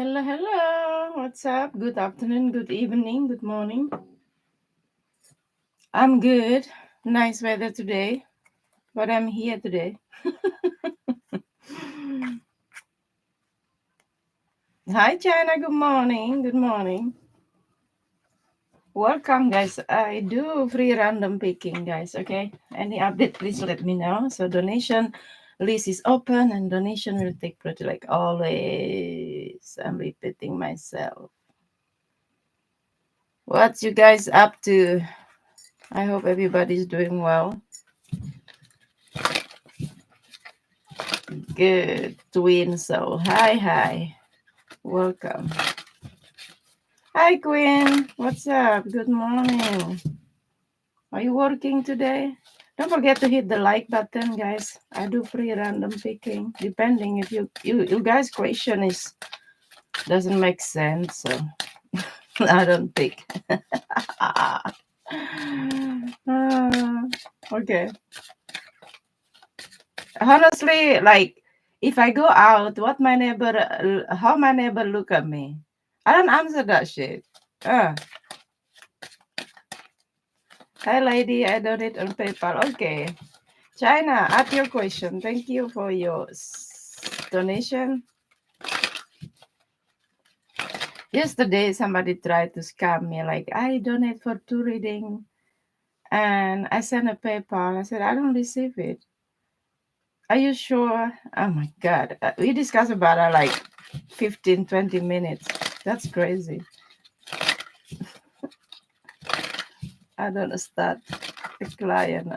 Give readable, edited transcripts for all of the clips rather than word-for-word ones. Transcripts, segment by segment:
Hello, hello. What's up? Good afternoon, good evening, good morning. I'm good. Nice weather today, but I'm here today. Hi, China. Good morning. Good morning. Welcome, guys. I do free random picking, guys. Okay. Any update, please let me know. So, donation list is open and donation will take priority like always. I'm repeating myself. What you guys up to? I hope everybody's doing well. Good twin soul. Hi, hi. Welcome. Hi, Queen. What's up? Good morning. Are you working today? Don't forget to hit the like button, guys. I do free random picking, depending if you guys' question is doesn't make sense, so I don't pick. Ah, okay. Honestly, like if I go out, how my neighbor look at me, I don't answer that shit. Uh, Hi, lady. I donate on PayPal. Okay. China, at your question. Thank you for your donation. Yesterday, somebody tried to scam me. Like, I donate for 2 reading. And I sent a PayPal. I said, I don't receive it. Are you sure? Oh, my God. We discussed about it like 15, 20 minutes. That's crazy. I don't start a client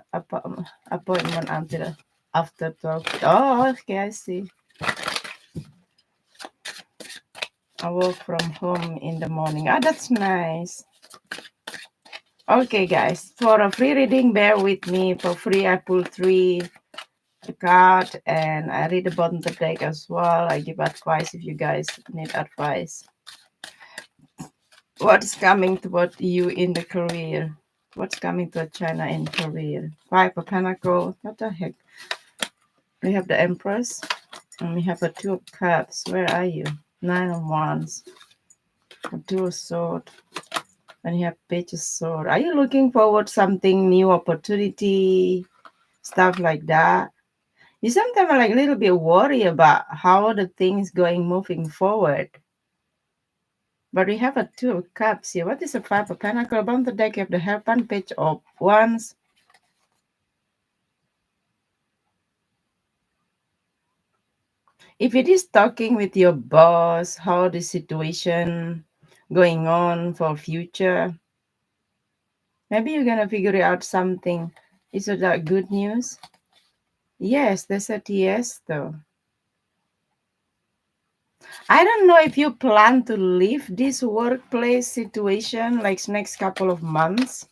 appointment until after 12. Oh, okay, I see. I work from home in the morning. Ah, that's nice. Okay, guys, for a free reading, bear with me. For free, I pull 3 card and I read the bottom of the deck as well. I give advice if you guys need advice. What's coming toward you in the career? What's coming to China in career? 5 of Pentacles. What the heck? We have the Empress and we have a 2 of Cups. Where are you? 9 of Wands. A 2 of Swords. And you have Page of Sword. Are you looking forward something new opportunity, stuff like that? You sometimes are like a little bit worried about how the things going moving forward. But we have a 2 of Cups here. What is a 5 of Pentacles? Bottom of the deck, you have the Hierophant, Page of Wands. If it is talking with your boss, how the situation going on for future, maybe you're gonna figure out something. Is it that good news? Yes, they said yes though. I don't know if you plan to leave this workplace situation like next couple of months.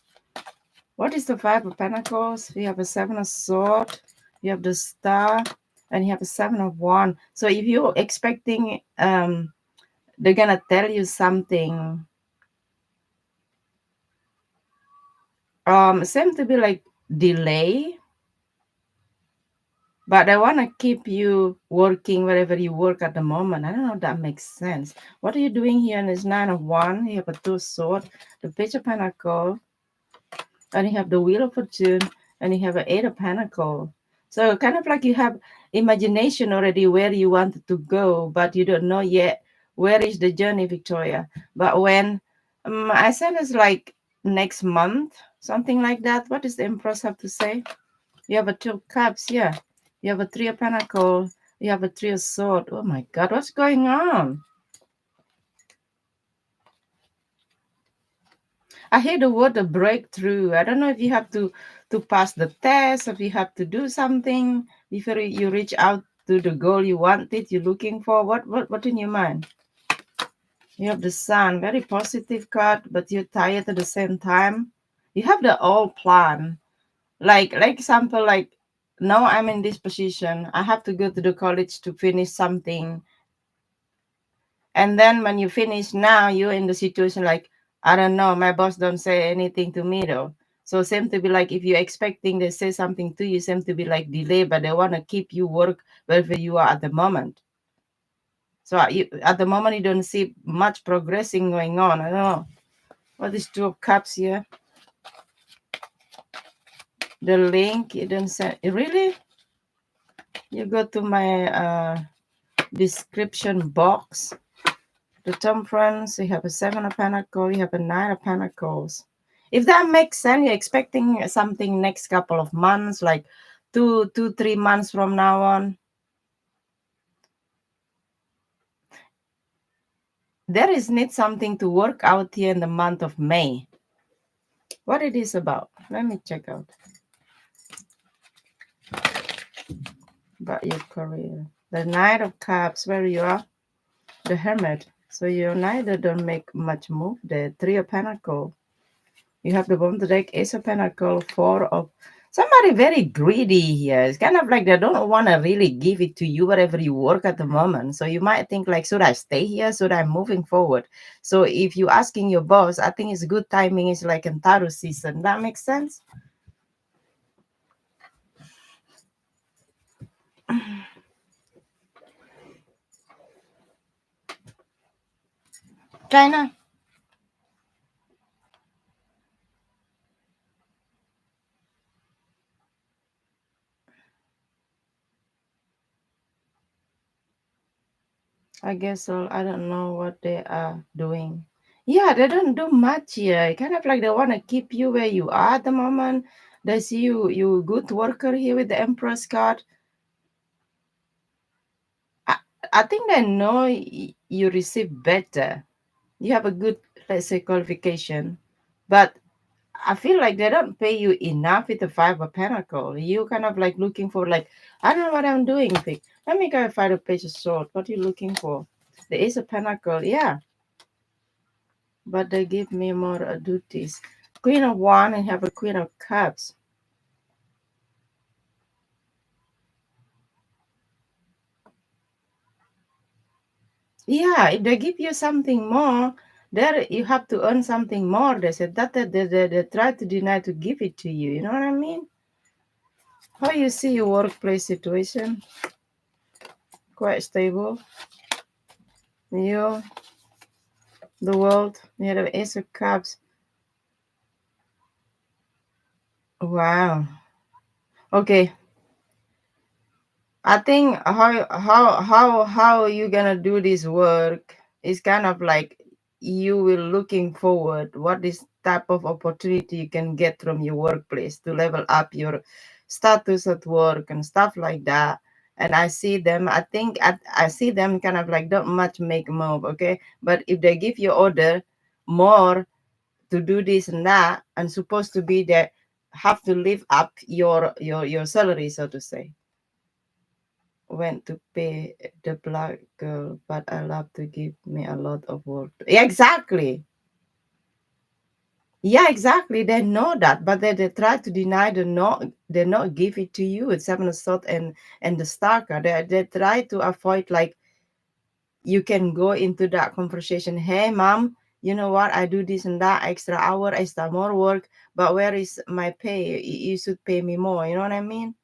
What is the 5 of Pentacles? You have a 7 of Swords, you have the Star, and you have a 7 of Wands. So if you're expecting they're gonna tell you something, seem to be like delay, but I want to keep you working wherever you work at the moment. I don't know if that makes sense. What are you doing here? And it's 9 of Wands. You have a 2 of Swords, the Page of Pentacles, and you have the Wheel of Fortune, and you have an 8 of Pentacles. So kind of like you have imagination already where you want to go, but you don't know yet where is the journey, Victoria. But when I said it's like next month, something like that. What does the Empress have to say? You have a 2 of Cups, yeah. You have a 3 of Pentacles. You have a 3 of Swords. Oh my God, what's going on? I hear the word a breakthrough. I don't know if you have to pass the test, if you have to do something before you reach out to the goal you wanted, you're looking for. What in your mind? You have the Sun, very positive card, but you're tired at the same time. You have the all plan. Like example, like now I'm in this position. I have to go to the college to finish something. And then when you finish now, you're in the situation like, I don't know, my boss don't say anything to me though. So seem to be like if you're expecting they say something to you, seem to be like delay, but they want to keep you work wherever you are at the moment. So at the moment, you don't see much progressing going on. I don't know. What is Two of Cups here? The link, you don't send. Really? You go to my description box. The Temperance, you have a Seven of Pentacles, you have a Nine of Pentacles. If that makes sense, you're expecting something next couple of months, like 3 months from now on. There is need something to work out here in the month of May. What it is about? Let me check out. About your career. The Knight of Cups, where you are. The Hermit. So you neither don't make much move. The Three of Pentacles. You have the bottom of the deck, Ace of Pentacles, Four of... Somebody very greedy here. It's kind of like they don't want to really give it to you wherever you work at the moment. So you might think like, should I stay here? Should I moving forward? So if you're asking your boss, I think it's good timing. It's like in Taurus season. That makes sense? China. I guess so. I don't know what they are doing. Yeah, they don't do much here. Kind of like they want to keep you where you are at the moment. They see you good worker here with the Empress card. I, I think they know you receive better. You have a good, let's say, qualification. But I feel like they don't pay you enough with the Five of Pentacles. You kind of like looking for like, I don't know what I'm doing, Vic. Let me go find a page of sword. What are you looking for? The Ace of Pentacles, yeah. But they give me more duties. Queen of Wands and have a Queen of Cups. Yeah, if they give you something more, there you have to earn something more. They said that they try to deny to give it to you. You know what I mean? How you see your workplace situation? Quite stable. You, the world, you have Ace of Cups. Wow. Okay. I think how you gonna do this work is kind of like you will looking forward what is type of opportunity you can get from your workplace to level up your status at work and stuff like that. And I see them, I think I see them kind of like don't much make move, okay? But if they give you order more to do this and that and supposed to be there, have to live up your salary, so to say. Went to pay the black girl, but I love to give me a lot of work. Yeah, exactly. Yeah, exactly. They know that, but they try to deny they not give it to you. It's Seven of Swords and the Star card. They try to avoid like you can go into that conversation. Hey, mom, you know what? I do this and that extra hour, extra more work, but where is my pay? You should pay me more. You know what I mean?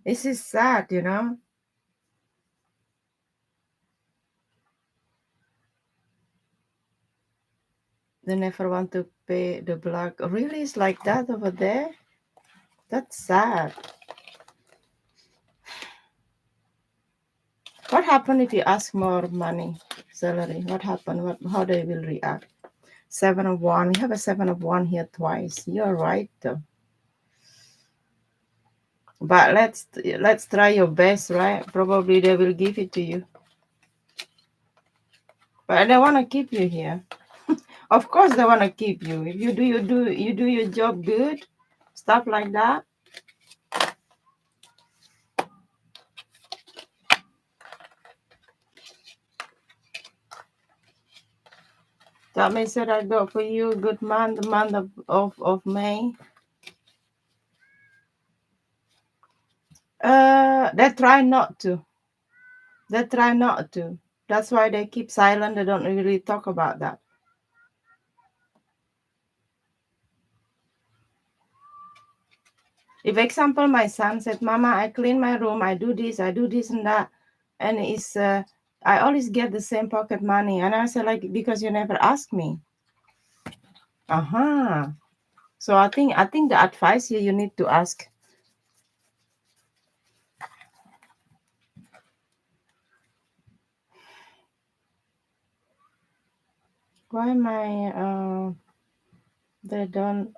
This is sad, you know. They never want to pay the black. Really, it's like that over there? That's sad. What happened if you ask more money, salary? What happened? How they will react? Seven of One. You have a Seven of One here twice. You're right, though. But let's try your best, right? Probably they will give it to you. But they want to keep you here. Of course, they want to keep you. If you do your job good, stuff like that. That means that I got for you a good month, the month of May. They try not to. They try not to. That's why they keep silent. They don't really talk about that. If example, my son said, "Mama, I clean my room, I do this and that," and it's I always get the same pocket money, and I said like because you never ask me. Uh-huh. So I think the advice here you need to ask. Why my they don't.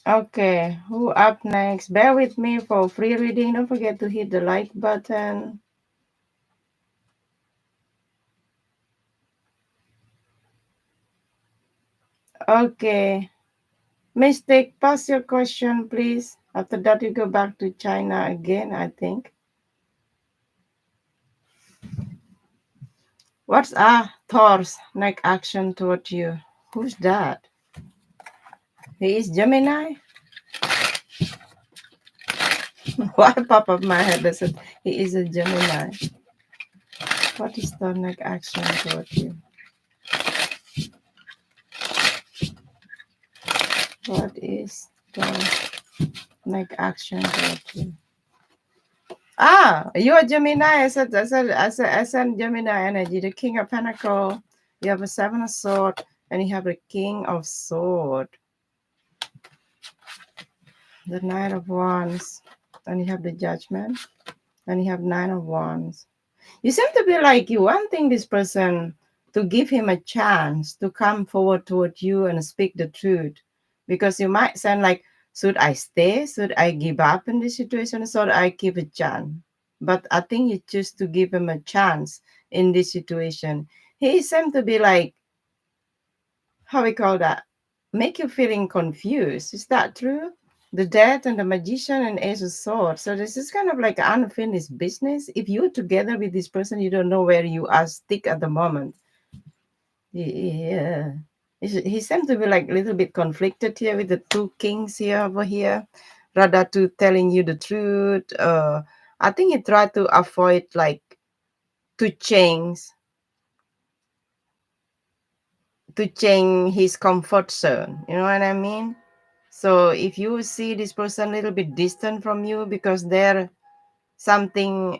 Okay, who up next? Bear with me for free reading. Don't forget to hit the like button. Okay. Mistake, pass your question, please. After that, you go back to China again, I think. What's Thor's next action toward you? Who's that? He is Gemini? Why pop up my head that said he is a Gemini? What is the next action toward you? What is the next action toward you? You're a Gemini. I said Gemini energy. The King of Pentacle. You have a Seven of Sword, and you have the King of Sword. The Knight of Wands, and you have the Judgment, and you have Nine of Wands. You seem to be like you wanting this person to give him a chance to come forward toward you and speak the truth, because you might sound like, should I stay? Should I give up in this situation? Should I give a chance? But I think you choose to give him a chance in this situation. He seems to be like, how we call that? Make you feeling confused. Is that true? The Death and the Magician and Ace of Swords. So this is kind of like unfinished business. If you're together with this person, you don't know where you are stick at the moment. Yeah. He seems to be like a little bit conflicted here with the two kings here over here, rather to telling you the truth. I think he tried to avoid like to change his comfort zone. You know what I mean? So if you see this person a little bit distant from you because they're something,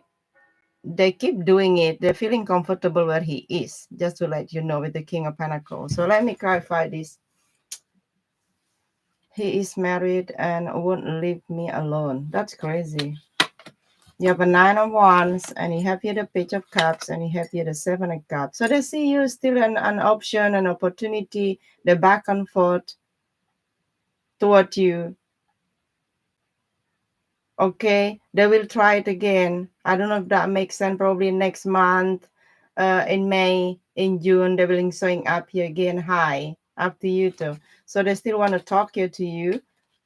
they keep doing it, they're feeling comfortable where he is, just to let you know with the King of Pentacles. So let me clarify this. He is married and won't leave me alone. That's crazy. You have a Nine of Wands, and you have here the Page of Cups, and you have here the Seven of Cups. So they see you still an option, an opportunity, the back and forth toward you. Okay, they will try it again. I don't know if that makes sense. Probably next month, in May, in June, they will be showing up here again. Hi, up to you too. So they still want to talk here to you.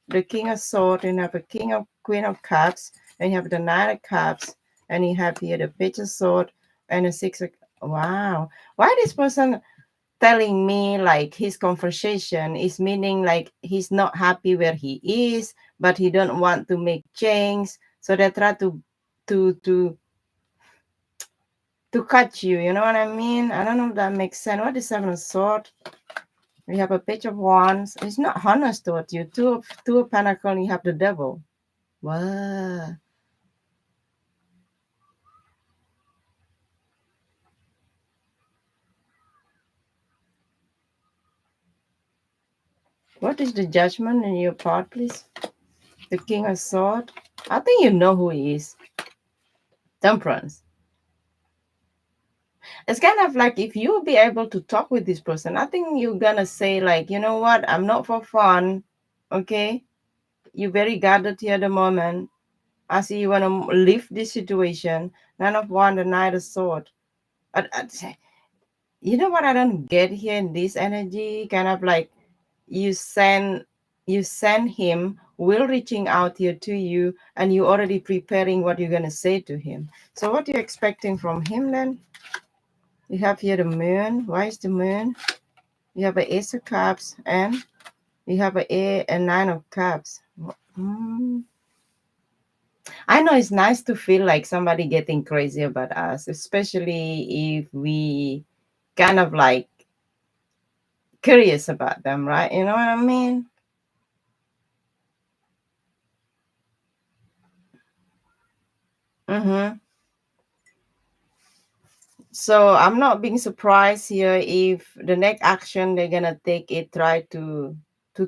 The King of Swords, and you have a King of Queen of Cups, and you have the Knight of Cups, and you have here the Page of Sword and the Six of. Wow, why this person telling me like his conversation is meaning like he's not happy where he is, but he don't want to make change, so they try to to to cut you, you know what I mean? I don't know if that makes sense. What is Seven of Swords? We have a Page of Wands. It's not honest toward you. Two of Pentacles, you have the Devil. What? What is the Judgment in your part, please? The King of Swords. I think you know who he is. Temperance. It's kind of like if you be able to talk with this person, I think you're gonna say like, you know what, I'm not for fun. Okay, you're very guarded here at the moment. I see you want to leave this situation. None of one, the Knight of Sword. Say, you know what I don't get here in this energy? Kind of like you send him, will reaching out here to you, and you already preparing what you're gonna say to him. So what are you expecting from him then? You have here the Moon. Why is the Moon? You have an Ace of Cups, and you have a Nine of Cups. Mm. I know it's nice to feel like somebody getting crazy about us, especially if we kind of like curious about them, right? You know what I mean? Mm-hmm. So I'm not being surprised here if the next action they're gonna take it try to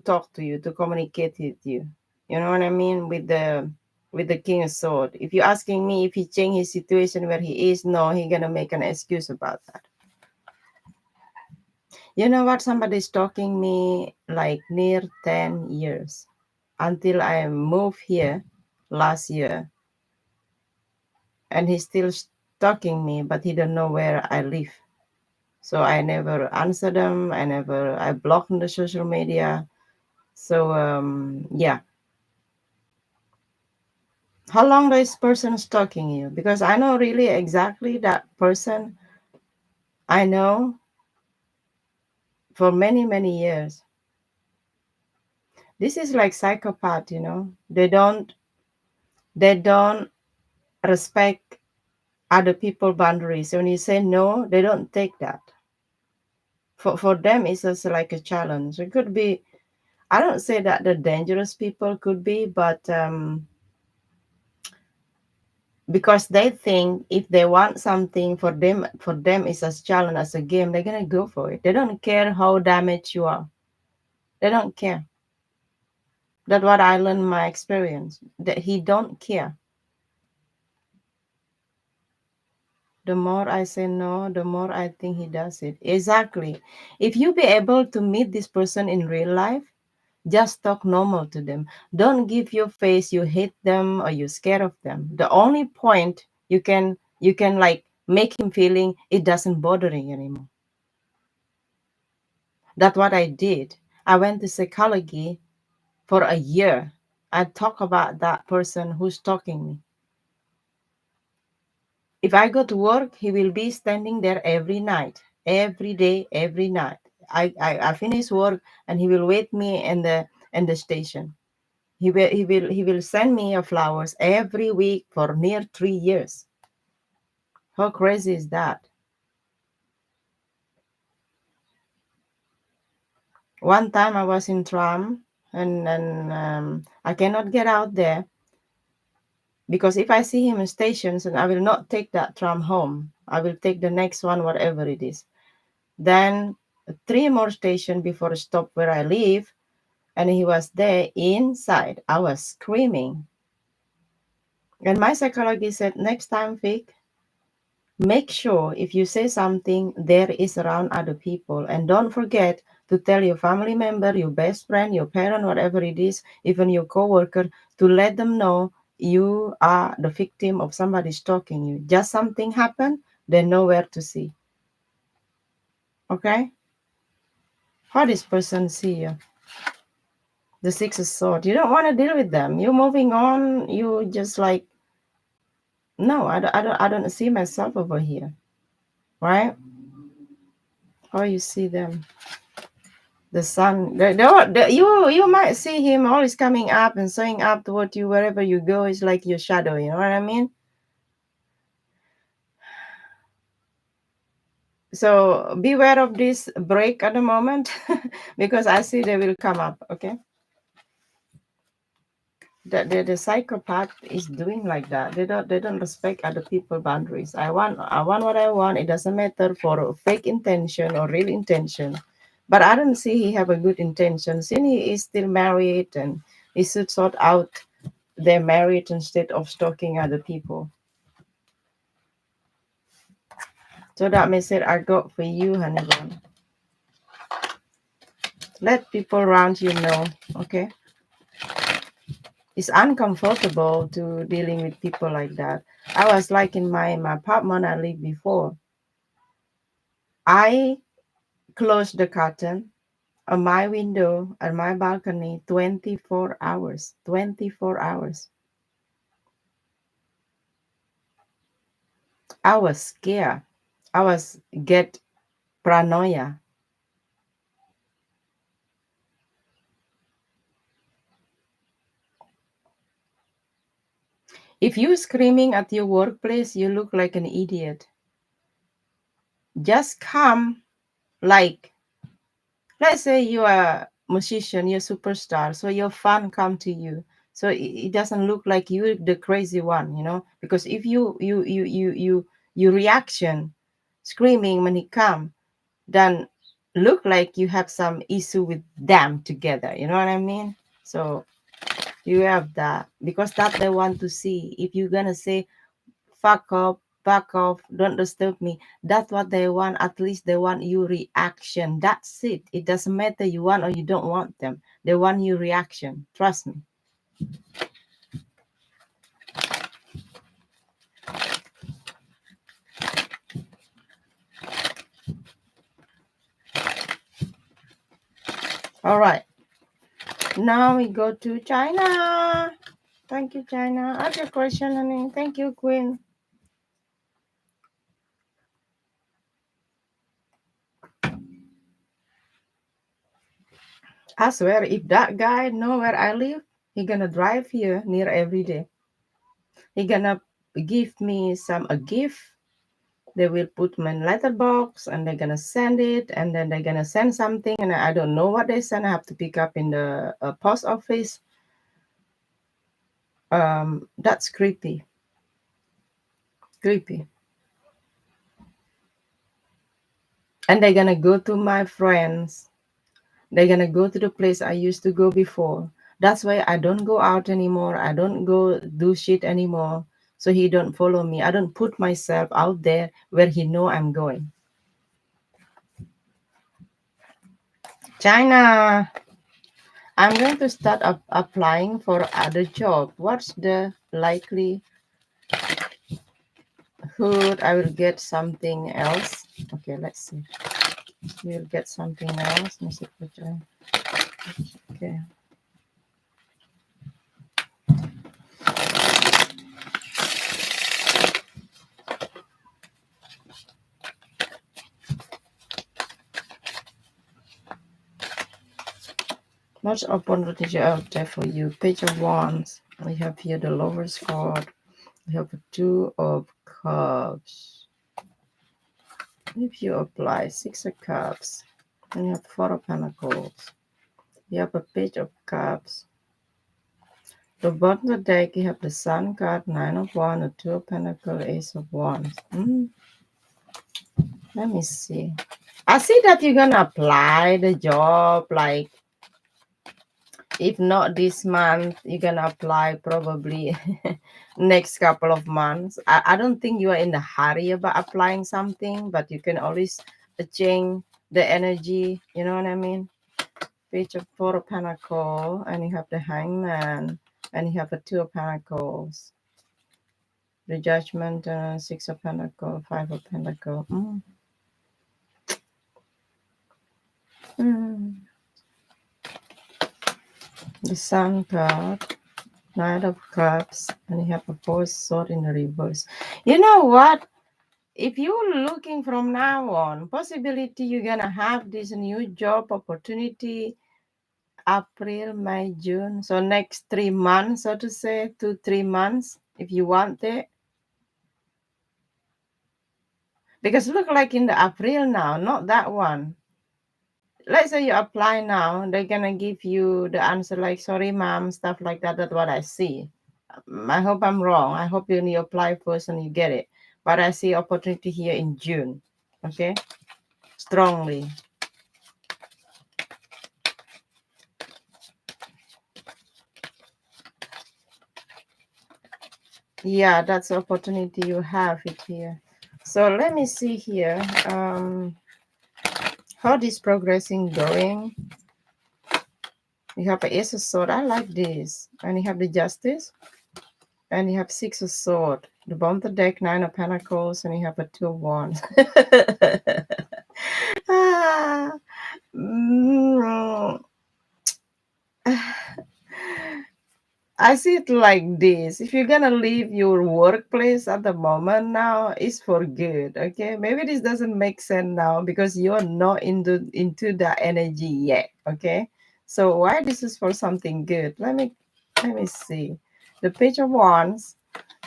talk to you, to communicate with you. You know what I mean? With the king of sword. If you're asking me if he changed his situation where he is, no, he gonna make an excuse about that. You know what? Somebody's stalking me like near 10 years until I moved here last year, and he's still stalking me, but he don't know where I live. So I never answer them. I block on the social media. So yeah. How long this person stalking you? Because I know really exactly that person. I know for many, many years. This is like psychopath, you know. They don't respect other people boundaries. When you say no, they don't take that. For them it's just like a challenge. It could be, I don't say that the dangerous people could be, but because they think if they want something for them is as challenge as a game, they're gonna go for it. They don't care how damaged you are. They don't care. That's what I learned in my experience. That he don't care. The more I say no, the more I think he does it. Exactly. If you be able to meet this person in real life, just talk normal to them. Don't give your face you hate them or you're scared of them. The only point you can like make him feeling it doesn't bother you anymore. That's what I did. I went to psychology for a year. I talk about that person who's stalking me. If I go to work, he will be standing there every night, every day, every night. I finish work and he will wait me in the station. He will send me a flowers every week for near 3 years. How crazy is that? One time I was in tram and I cannot get out there because if I see him in stations, and I will not take that tram home. I will take the next one, whatever it is. Then three more stations before stop where I live, and he was there inside. I was screaming, and my psychologist said, "Next time, Vic, make sure if you say something, there is around other people, and don't forget to tell your family member, your best friend, your parent, whatever it is, even your coworker, to let them know you are the victim of somebody stalking you. Just something happened, they know where to see." Okay? How this person see you? The six of sword. You don't want to deal with them. You're moving on. You just like, no, I don't see myself over here. Right? How you see them? The sun. You might see him always coming up and showing up toward you wherever you go. It's like your shadow. You know what I mean? So beware of this break at the moment because I see they will come up. Okay. The psychopath is doing like that. They don't respect other people boundaries. I want what I want. It doesn't matter for fake intention or real intention. But I don't see he have a good intention. Since he is still married and he should sort out their marriage instead of stalking other people. So that message I got for you, honey bun. Let people around you know, okay? It's uncomfortable to dealing with people like that. I was like in my apartment I lived before. I closed the curtain on my window and my balcony 24 hours. 24 hours. I was scared. I was get paranoia. If you screaming at your workplace, you look like an idiot. Just come like let's say you are a musician, you're a superstar, so your fan come to you. So it doesn't look like you the crazy one, you know, because if you reaction screaming when he come, then look like you have some issue with them together. You know what I mean? So you have that because that they want to see. If you're gonna say fuck off, back off, don't disturb me, that's what they want. At least they want your reaction. That's it. It doesn't matter you want or you don't want them. They want your reaction. Trust me. All right. Now we go to China. Thank you, China. Ask your question, honey. Thank you, Queen. I swear, if that guy know where I live, he gonna drive here near every day. He gonna give me some a gift. They will put my letterbox and they're gonna send it, and then they're gonna send something, and I don't know what they send. I have to pick up in the post office. That's creepy, creepy. And they're gonna go to my friends. They're gonna go to the place I used to go before. That's why I don't go out anymore. I don't go do shit anymore. So he don't follow me. I don't put myself out there where he know I'm going. China, I'm going to start applying for other job. What's the likelihood I will get something else? Okay, let's see. We'll get something else. Okay. Much opportunity out there for you. Page of Wands. We have here the Lover's card. We have a Two of Cups. If you apply Six of Cups, and you have Four of Pentacles. You have a Page of Cups. The bottom of the deck, you have the Sun card, Nine of Wands, the Two of Pentacles, Ace of Wands. Let me see. I see that you're gonna apply the job like if not this month, you're gonna apply probably next couple of months. I don't think you are in the hurry about applying something, but you can always change the energy. You know what I mean? Page of Four of Pentacles, and you have the Hangman, and you have a Two of Pentacles, the Judgment, Six of Pentacles, Five of Pentacles. Mm. The Sun card. Knight of Cups, and you have a Fourth Sword in the reverse. You know what? If you're looking from now on, possibility you're gonna have this new job opportunity April, May, June. So next 3 months, so to say, 2-3 months, if you want it. Because look like in the April now, not that one. Let's say you apply now, they're gonna give you the answer like sorry mom, stuff like that. That's what I see. I hope I'm wrong. I hope you apply first and you get it. But I see opportunity here in June. Okay? Strongly. Yeah, that's the opportunity you have it here. So let me see here. How this progressing going? You have a Ace of Sword. I like this. And you have the Justice. And you have Six of Sword. The bottom of the deck, Nine of Pentacles, and you have a Two of Wands. ah, mm, I see it like this. If you're gonna leave your workplace at the moment now, it's for good. Okay. Maybe this doesn't make sense now because you're not into the energy yet. Okay. So why this is for something good? Let me see. The Page of Wands,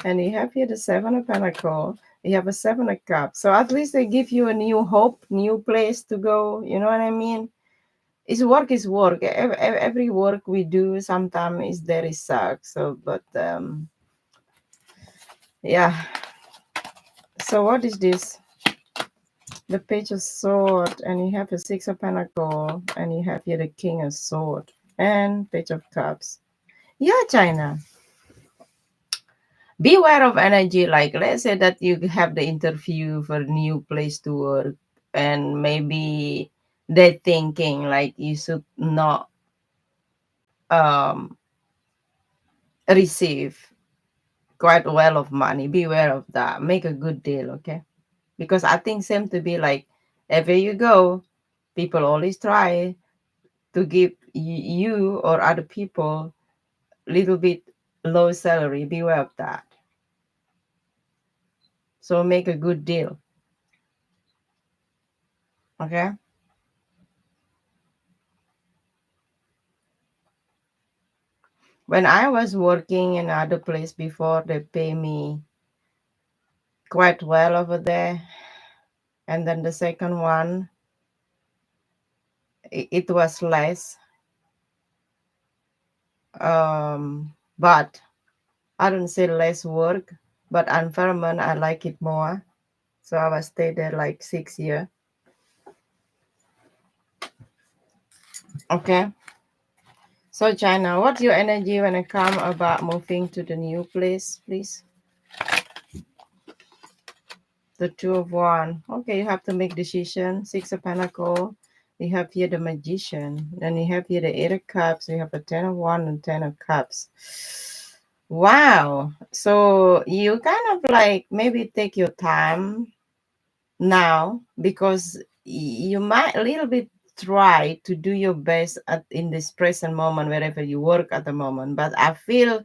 and you have here the Seven of Pentacles. You have a Seven of Cups. So at least they give you a new hope, new place to go. You know what I mean? It's work is work. Every work we do sometimes is there is suck. So, but yeah. So what is this? The page of sword, and you have the six of pentacle, and you have here the king of sword and page of cups. Yeah, China. Beware of energy. Like let's say that you have the interview for a new place to work, and maybe they're thinking like you should not um receive quite well of money. Beware of that. Make a good deal, okay? Because I think same to be like everywhere you go, people always try to give you or other people little bit low salary. Beware of that. So make a good deal, okay? When I was working in other place before, they pay me quite well over there. And then the second one, it was less. But I don't say less work, but environment I like it more. So I was stay there like 6 years. Okay. So China, what's your energy when it come about moving to the new place, please? The two of one. Okay, you have to make decision. Six of Pentacle. You have here the Magician. Then you have here the Eight of Cups. You have the Ten of One and Ten of Cups. Wow. So you kind of like maybe take your time now because you might a little bit try to do your best in this present moment wherever you work at the moment. But I feel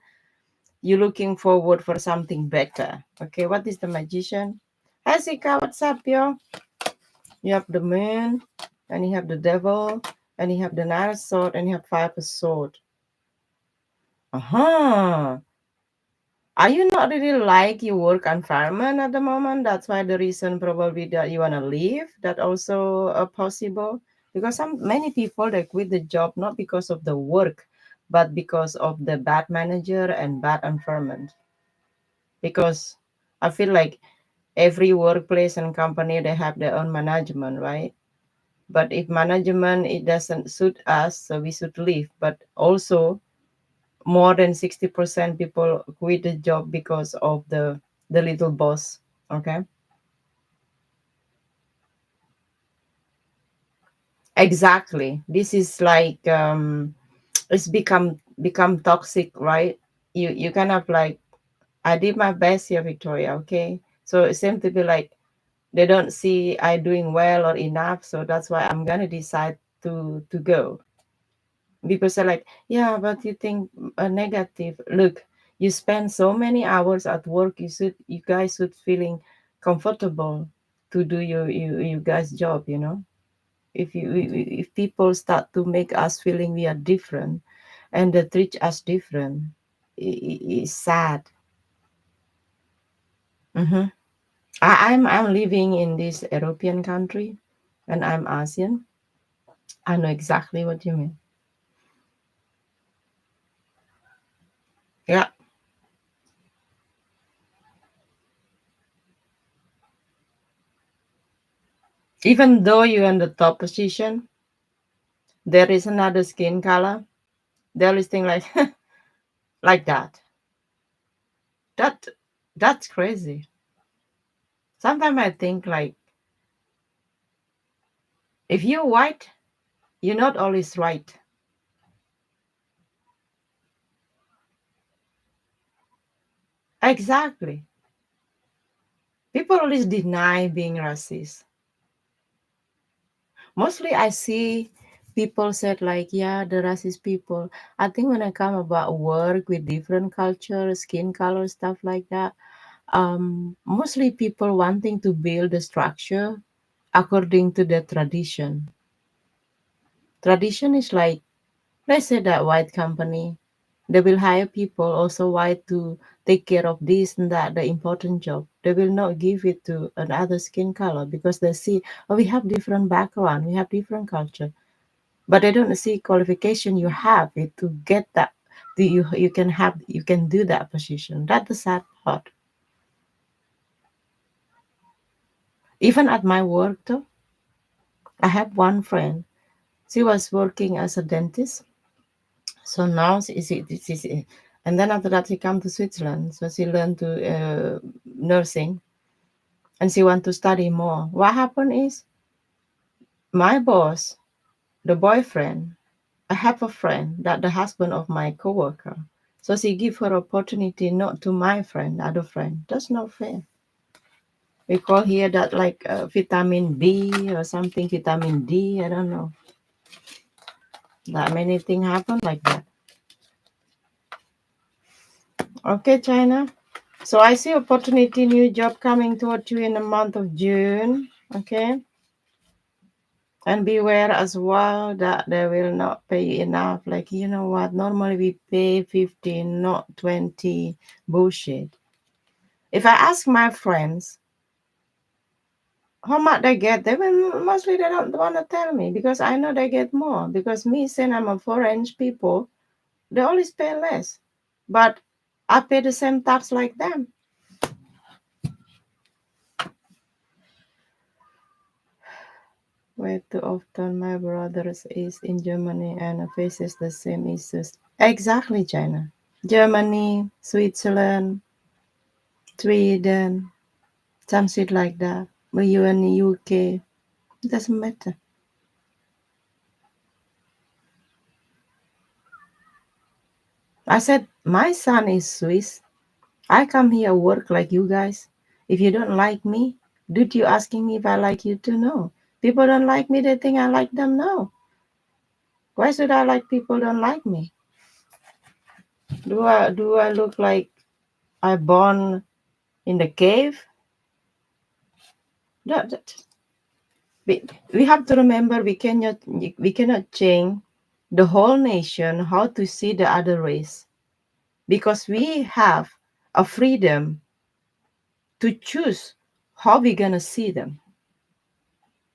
you're looking forward for something better. Okay, what is the Magician? Hi Sika, what's up, yo? You have the moon, and you have the devil, and you have the knight of sword, and you have five of sword. Uh-huh. Are you not really like your work environment at the moment? That's why the reason probably that you wanna leave. That also possible because some many people they quit the job not because of the work, but because of the bad manager and bad environment. Because I feel like every workplace and company they have their own management, right? But if management it doesn't suit us, so we should leave. But also more than 60% people quit the job because of the little boss. Okay, exactly. This is like it's become toxic, right? You kind of like I did my best here, Victoria. Okay, so it seems to be like they don't see I doing well or enough, so that's why I'm gonna decide to go. People say like, yeah, but you think negative. Look, you spend so many hours at work. You guys should feeling comfortable to do your guys job. If people start to make us feeling we are different and they treat us different, it's sad. Hmm. I'm living in this European country, and I'm Asian. I know exactly what you mean. Yeah. Even though you're in the top position, there is another skin color. They're listing like like that. That that's crazy. Sometimes I think like if you're white, you're not always right. Exactly. People always deny being racist. Mostly I see people said like, yeah, the racist people. I think when I come about work with different culture, skin color, stuff like that, mostly people wanting to build a structure according to the tradition. Tradition is like, let's say that white company, they will hire people also white to take care of this and that, the important job. They will not give it to another skin color because they see, oh, we have different background, we have different culture. but they don't see qualification you have it to get that. You can do that position. That's the sad part. Even at my work though, I have one friend. She was working as a dentist. So now and then after that she come to Switzerland. So she learned to nursing, and she want to study more. What happened is my boss, the boyfriend, I have a friend that the husband of my coworker. So she give her opportunity not to my friend, other friend. That's not fair. We call here that like vitamin B or something, vitamin D. I don't know. That many things happen like that. Okay, China. So I see opportunity, new job coming toward you in the month of June. Okay. And beware as well that they will not pay you enough. Like, you know what? Normally we pay 15, not 20. Bullshit. If I ask my friends how much they get, they will mostly they don't want to tell me because I know they get more. Because me saying I'm a foreign people, they always pay less. But I pay the same tax like them. Way too often my brothers is in Germany and faces the same issues. Exactly, China. Germany, Switzerland, Sweden, some shit like that. But you in the UK, it doesn't matter. I said, my son is Swiss. I come here work like you guys. If you don't like me, did you asking me if I like you to know? People don't like me, they think I like them now. Why should I like people don't like me? Do I look like I born in the cave? That, we have to remember we cannot change the whole nation how to see the other race because we have a freedom to choose how we're gonna see them,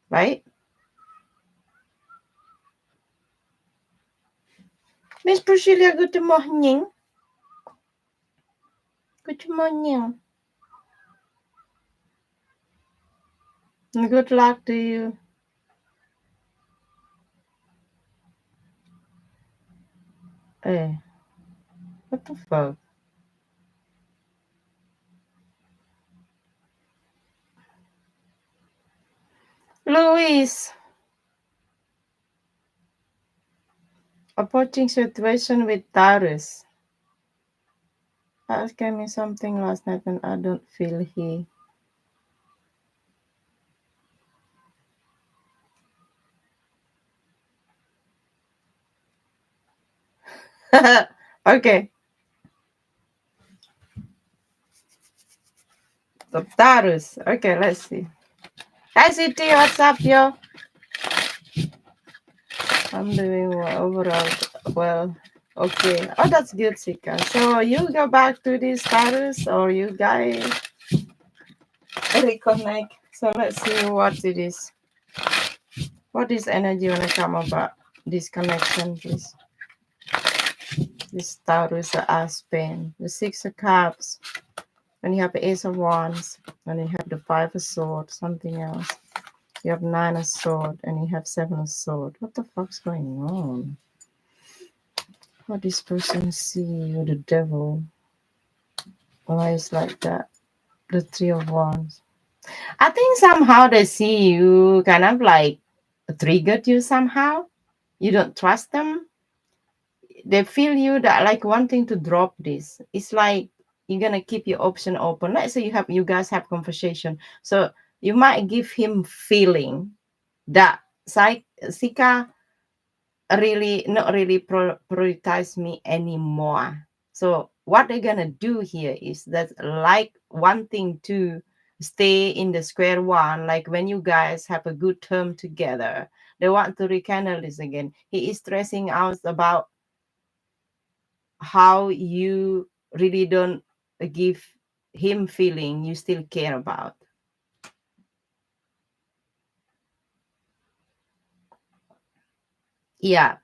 right? Miss Priscilla, good morning. Good morning. And good luck to you. Hey, what the fuck? Louise, approaching situation with Taurus. Asked me something last night and I don't feel he. Okay, the Taurus. Okay, let's see. Hi, CT, what's up, yo? I'm doing well, overall well. Okay. Oh, that's good, Sika. So you go back to this status or you guys reconnect. So let's see what it is. What is energy when I come about this connection, please? This status, the Aspen, the Six of Cups, and you have the Ace of Wands, and you have the Five of Swords, something else. You have Nine of Swords, and you have Seven of Swords. What the fuck's going on? What this person see with the devil? Why is like that? The Three of Wands. I think somehow they see you kind of like triggered you somehow. You don't trust them. They feel you that like wanting to drop this. It's like you're gonna keep your option open. Let's say you guys have conversation. So you might give him feeling that Sika really not really prioritize me anymore. So what they're gonna do here is that like wanting to stay in the square one, like when you guys have a good term together, they want to rekindle this again. He is stressing out about how you really don't give him feeling you still care about. Yeah,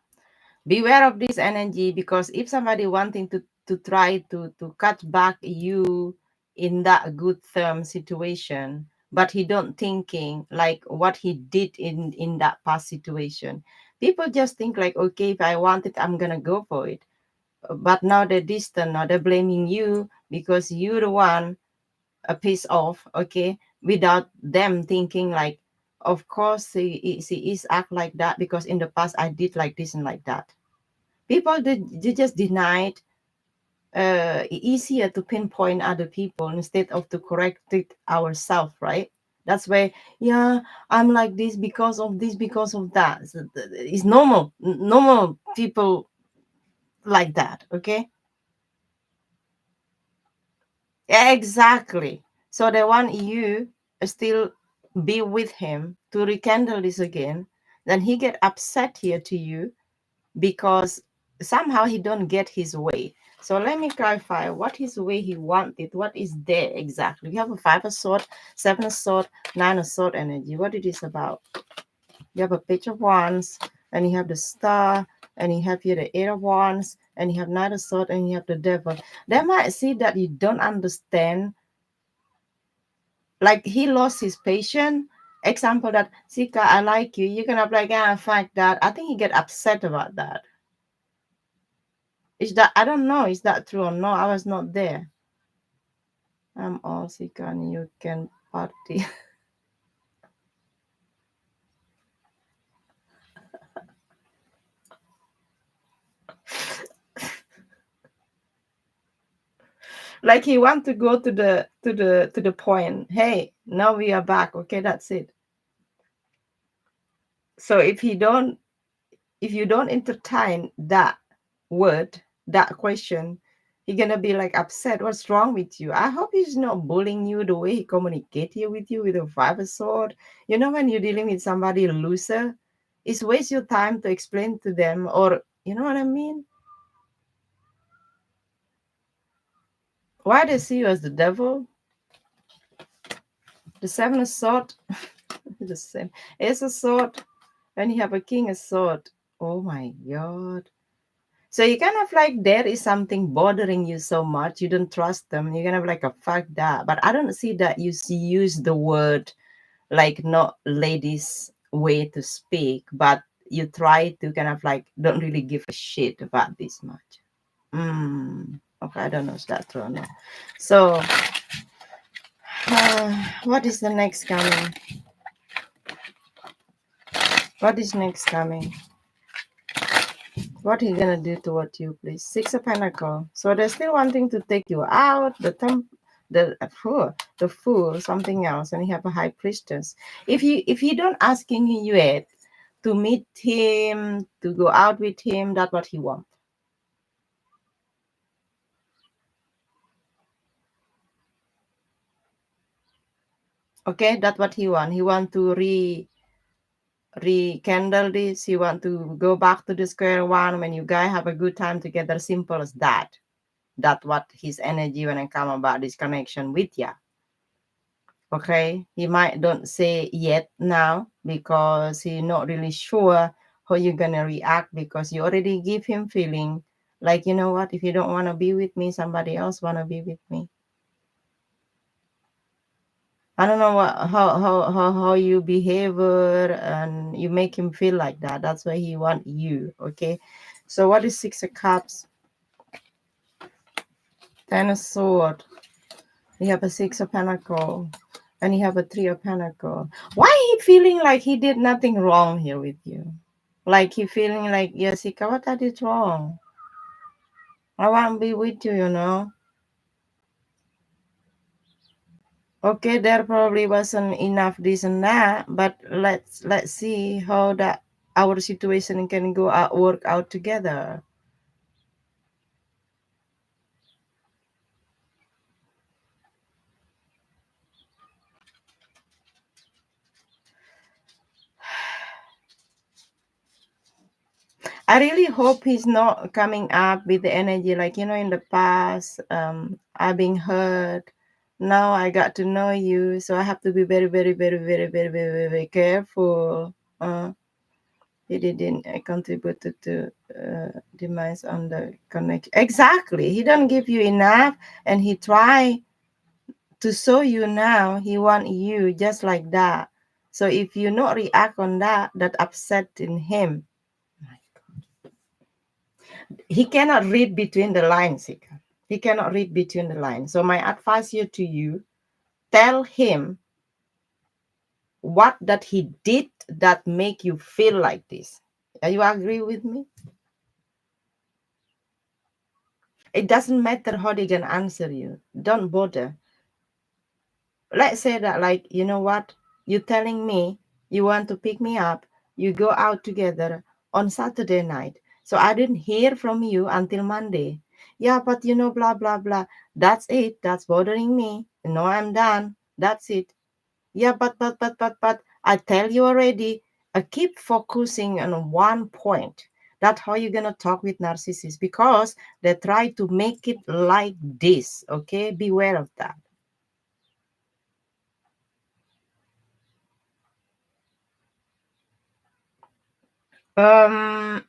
beware of this energy, because if somebody wanting to try to cut back you in that good term situation, but he don't thinking like what he did in that past situation, people just think like, okay, if I want it, I'm gonna go for it. But now they're distant, now they're blaming you because you're the one a piece off, okay, without them thinking like, of course he is act like that because in the past I did like this and like that. People they just denied. Easier to pinpoint other people instead of to correct it ourselves, right? That's why, yeah, I'm like this because of this, because of that. It's normal, normal people like that, okay? Exactly. So they want you still be with him to rekindle this again. Then he get upset here to you because somehow he don't get his way. So let me clarify what his way he wanted. What is there exactly? You have a five of sword, seven of sword, nine of sword energy. What it is about? You have a page of wands, and you have the star, and you have here the eight of wands, and you have nine of sword, and you have the devil. They might see that you don't understand, like he lost his patience. Example that, Sika, I like you. You're gonna be like, ah, fuck that. I think he get upset about that. Is that, I don't know, is that true or not? I was not there. I'm all Sika and you can party. Like he want to go to the point. Hey, now we are back. Okay, that's it. So if you don't entertain that word, that question, he gonna be like upset. What's wrong with you? I hope he's not bullying you the way he communicate here with you with a five of sword. You know, when you're dealing with somebody loser, it's waste your time to explain to them, or you know what I mean? Why they see you as the devil? The seven of sword, the same. Ace of sword, and you have a king of sword. Oh my god. So you kind of like there is something bothering you so much you don't trust them. You're kind of like a fuck that. But I don't see that you use the word like not ladies' way to speak, but you try to kind of like don't really give a shit about this much. Okay, I don't know if that's true or not. So what is the next coming? What is next coming? What are you gonna do toward you, please? Six of Pentacle. So they're still wanting to take you out. The fool, something else, and you have a High Priestess. If you don't asking you yet to meet him, to go out with him, that's what he wants. Okay, that's what he want. He want to rekindle this. He want to go back to the square one when you guys have a good time together. Simple as that. That's what his energy when it come about this connection with ya. Okay, he might don't say yet now because he not really sure how you're gonna react, because you already give him feeling like, you know what, if you don't want to be with me, somebody else want to be with me. I don't know what how you behave and you make him feel like that. That's why he want you. Okay, so what is six of cups? Ten of sword. You have a six of pentacle, and you have a three of pentacle. Why he feeling like he did nothing wrong here with you? Like he feeling like, Jessica, what I did wrong? I want to be with you, you know. Okay, there probably wasn't enough this and that, but let's see how that our situation can go out, work out together. I really hope he's not coming up with the energy like, in the past, I've been hurt. Now I got to know you, so I have to be very, very, very, very, very, very, very, very careful. He didn't contribute to demise on the connection. Exactly. He don't give you enough, and he try to show you now he want you just like that. So if you not react on that, that upset in him. He cannot read between the lines. He cannot read between the lines. So my advice here to you, tell him what that he did that make you feel like this. You agree with me? It doesn't matter how they can answer you. Don't bother. Let's say that, like, you know what? You're telling me you want to pick me up. You go out together on Saturday night. So I didn't hear from you until Monday. Yeah, but blah, blah, blah. That's it. That's bothering me. I'm done. That's it. Yeah, but I tell you already, I keep focusing on one point. That's how you're gonna talk with narcissists, because they try to make it like this. Okay, beware of that. Um,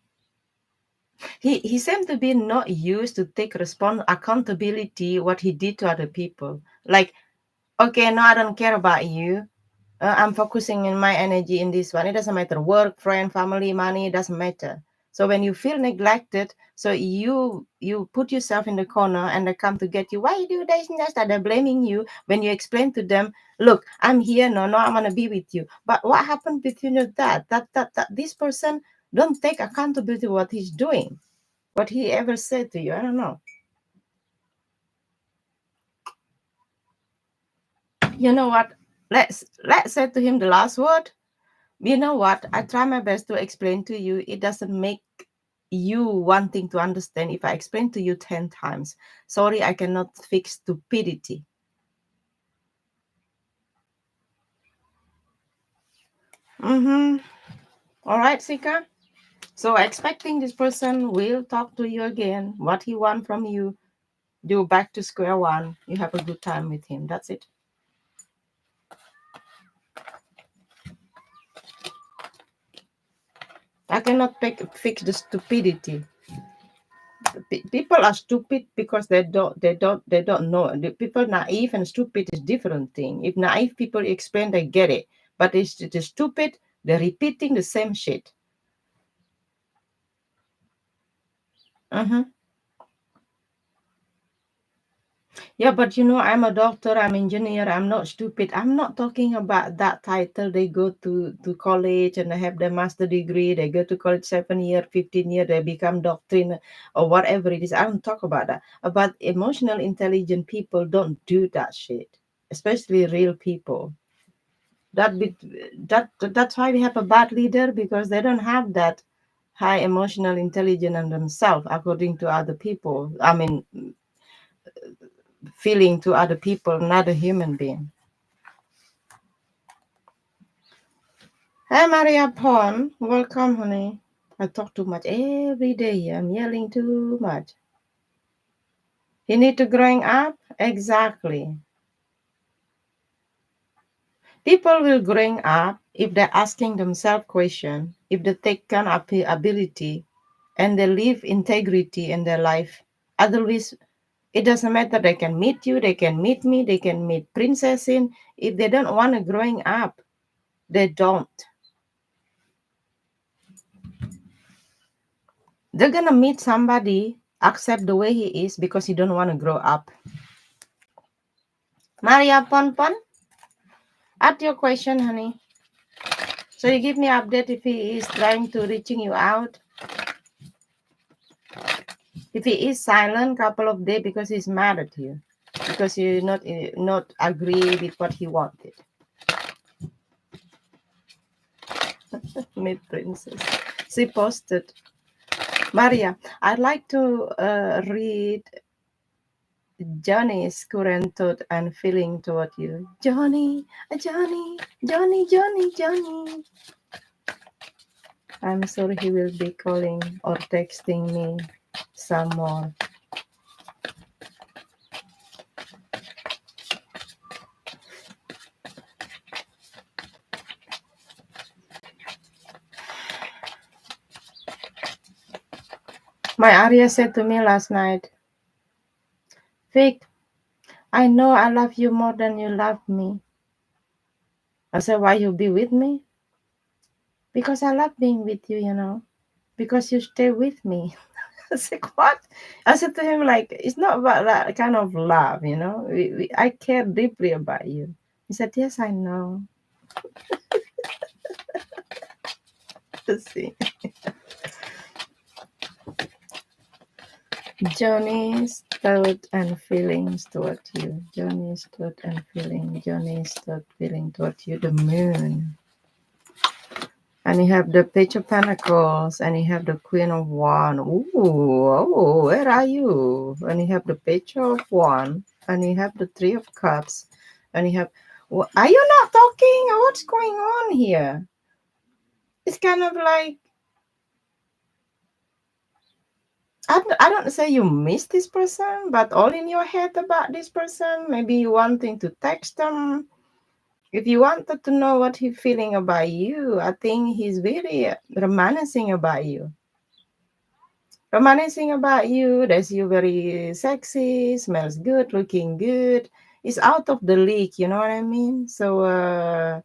he seemed to be not used to take accountability what he did to other people. Like, okay, no, I don't care about you. I'm focusing in my energy in this one. It doesn't matter work, friend, family, money. It doesn't matter. So when you feel neglected, so you put yourself in the corner, and they come to get you. Why you do this and that? They're blaming you. When you explain to them, look, I'm here. No, I'm gonna be with you. But what happened between you? That this person don't take accountability what he's doing, what he ever said to you. I don't know. You know what? Let's say to him the last word. You know what? I try my best to explain to you. It doesn't make you wanting to understand if I explain to you 10 times. Sorry, I cannot fix stupidity. Mm-hmm. All right, Sika. So expecting this person will talk to you again. What he want from you, do back to square one. You have a good time with him. That's it. I cannot fix the stupidity. People are stupid because they don't know. The people naive and stupid is different thing. If naive people explain, they get it. But it's the stupid, they're repeating the same shit. Mm-hmm. Yeah, but I'm a doctor, I'm engineer, I'm not stupid. I'm not talking about that title. They go to college and they have their master degree. They go to college 7 year, 15 year, they become doctrine or whatever it is. I don't talk about that. About emotional intelligent people don't do that shit, especially real people. That's why we have a bad leader, because they don't have that high emotional intelligence in themselves, according to other people. I mean, feeling to other people, not a human being. Hi, Maria Pon. Welcome, honey. I talk too much every day. I'm yelling too much. You need to growing up? Exactly. People will growing up if they're asking themselves questions, if they take accountability, and they live integrity in their life. Otherwise, it doesn't matter. They can meet you, they can meet me, they can meet Princess in. If they don't want to growing up, they don't. They're gonna meet somebody, accept the way he is because he don't want to grow up. Maria Pon Pon, ask your question, honey. So you give me update if he is trying to reaching you out. If he is silent couple of days because he's mad at you, because you not agree with what he wanted. Meet Princess. She posted. Maria, I'd like to read Johnny's current thought and feeling toward you. Johnny, Johnny, Johnny, Johnny, Johnny. I'm sure he will be calling or texting me some more. My Arya said to me last night, Vic, I know I love you more than you love me. I said, why you be with me? Because I love being with you. Because you stay with me. I said, what? I said to him, like, it's not about that kind of love. I care deeply about you. He said, yes, I know. Let's see. Johnny's thought and feelings toward you. Johnny's thought and feeling. Johnny's thought feeling toward you. The moon. And you have the Page of Pentacles, and you have the Queen of Wands. Ooh, oh, where are you? And you have the Page of Wands, and you have the Three of Cups, and you have. Are you not talking? What's going on here? It's kind of like I don't say you miss this person, but all in your head about this person. Maybe you wanting to text them. If you wanted to know what he's feeling about you, I think he's very reminiscing about you. Reminiscing about you, that's you very sexy, smells good, looking good. It's out of the league, you know what I mean? So,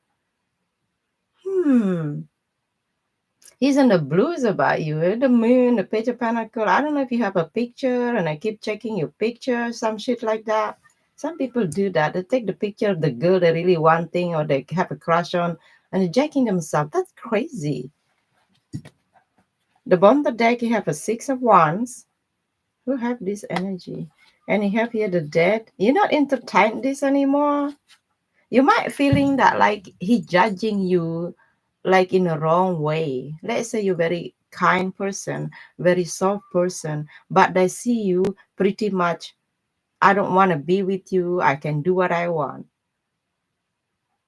he's in the blues about you. The moon, the page of pentacle. I don't know if you have a picture and I keep checking your picture, some shit like that. Some people do that. They take the picture of the girl they really wanting or they have a crush on and they're jacking themselves. That's crazy. The bottom of the deck, you have a six of wands. Who have this energy? And you have here the dead. You're not entertained this anymore. You might feeling that like he judging you like in a wrong way. Let's say you're very kind person, very soft person, but they see you pretty much, I don't want to be with you. I can do what I want.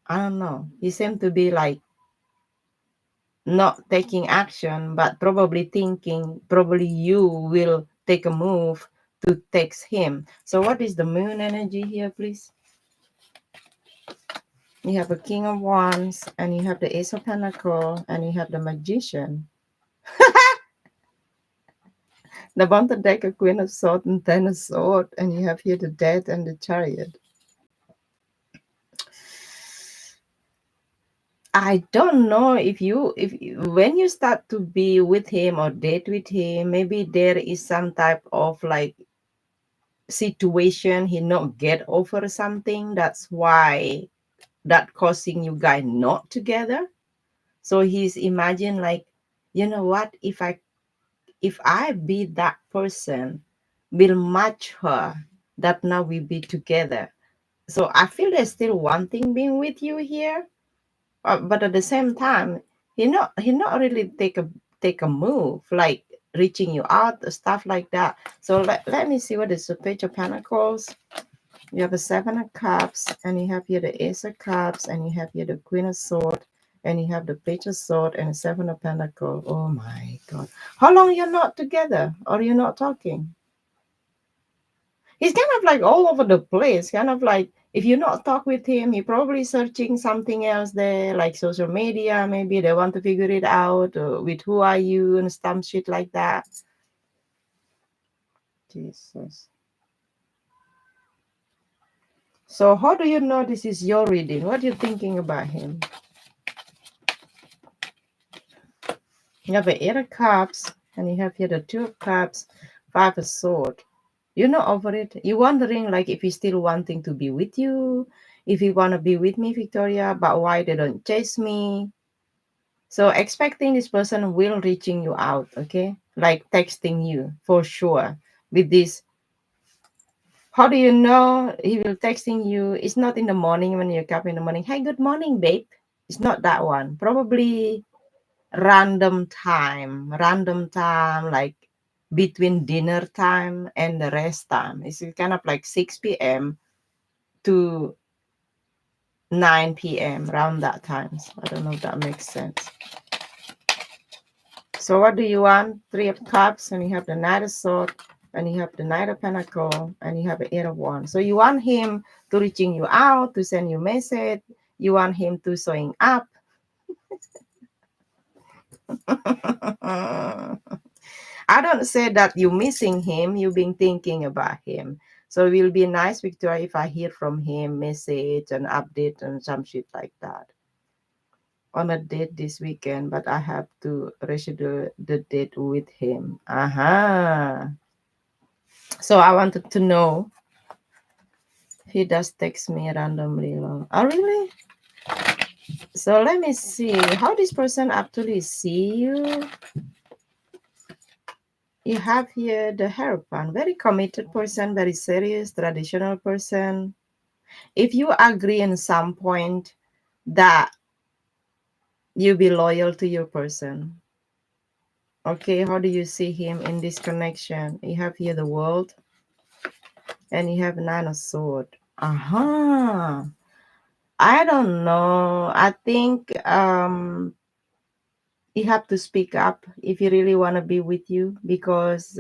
I don't know. You seem to be like not taking action, but probably thinking probably you will take a move to text him. So what is the moon energy here, please? You have a king of wands, and you have the ace of pentacle, and you have the magician. The bottom deck, a queen of sword and ten of sword, and you have here the death and the chariot. I don't know when you start to be with him or date with him, maybe there is some type of like situation he not get over something. That's why that causing you guys not together. So he's imagine like, you know what? If I be that person, will match her. That now we be together. So I feel there's still one thing being with you here, but at the same time, he not really take a move like reaching you out stuff like that. So let me see what is the page of pentacles. You have a seven of cups, and you have here the ace of cups, and you have here the queen of sword, and you have the page of sword and the seven of pentacle. Oh my god, how long you're not together or you're not talking? He's kind of like all over the place, kind of like if you not talk with him, he probably searching something else there, like social media. Maybe they want to figure it out with who are you and some shit like that. Jesus. So how do you know this is your reading? What are you thinking about him? You have the eight of cups, and you have here the two of cups, five of sword. You're not over it. You're wondering like if he's still wanting to be with you, if he wanna be with me, Victoria, but why they don't chase me. So expecting this person will reaching you out, okay? Like texting you for sure. With this, how do you know he will texting you? It's not in the morning when you wake up in the morning. Hey, good morning, babe. It's not that one. Probably random time, like between dinner time and the rest time. It's kind of like 6 p.m. to 9 p.m. around that time. So I don't know if that makes sense. So what do you want? Three of cups, and you have the knight of sword, and you have the knight of pentacle, and you have the eight of wands. So you want him to reaching you out, to send you message. You want him to showing up. I don't say that you missing him, you been thinking about him. So it will be nice, Victoria, if I hear from him, message and update and some shit like that. On a date this weekend, but I have to reschedule the date with him. Uh-huh. So I wanted to know. He does text me randomly. Oh, really? So let me see how this person actually see you. You have here the hierophant, very committed person, very serious, traditional person. If you agree in some point that you be loyal to your person, okay, how do you see him in this connection? You have here the world and you have nine of sword. Uh-huh. I don't know. I think you have to speak up if you really want to be with you, because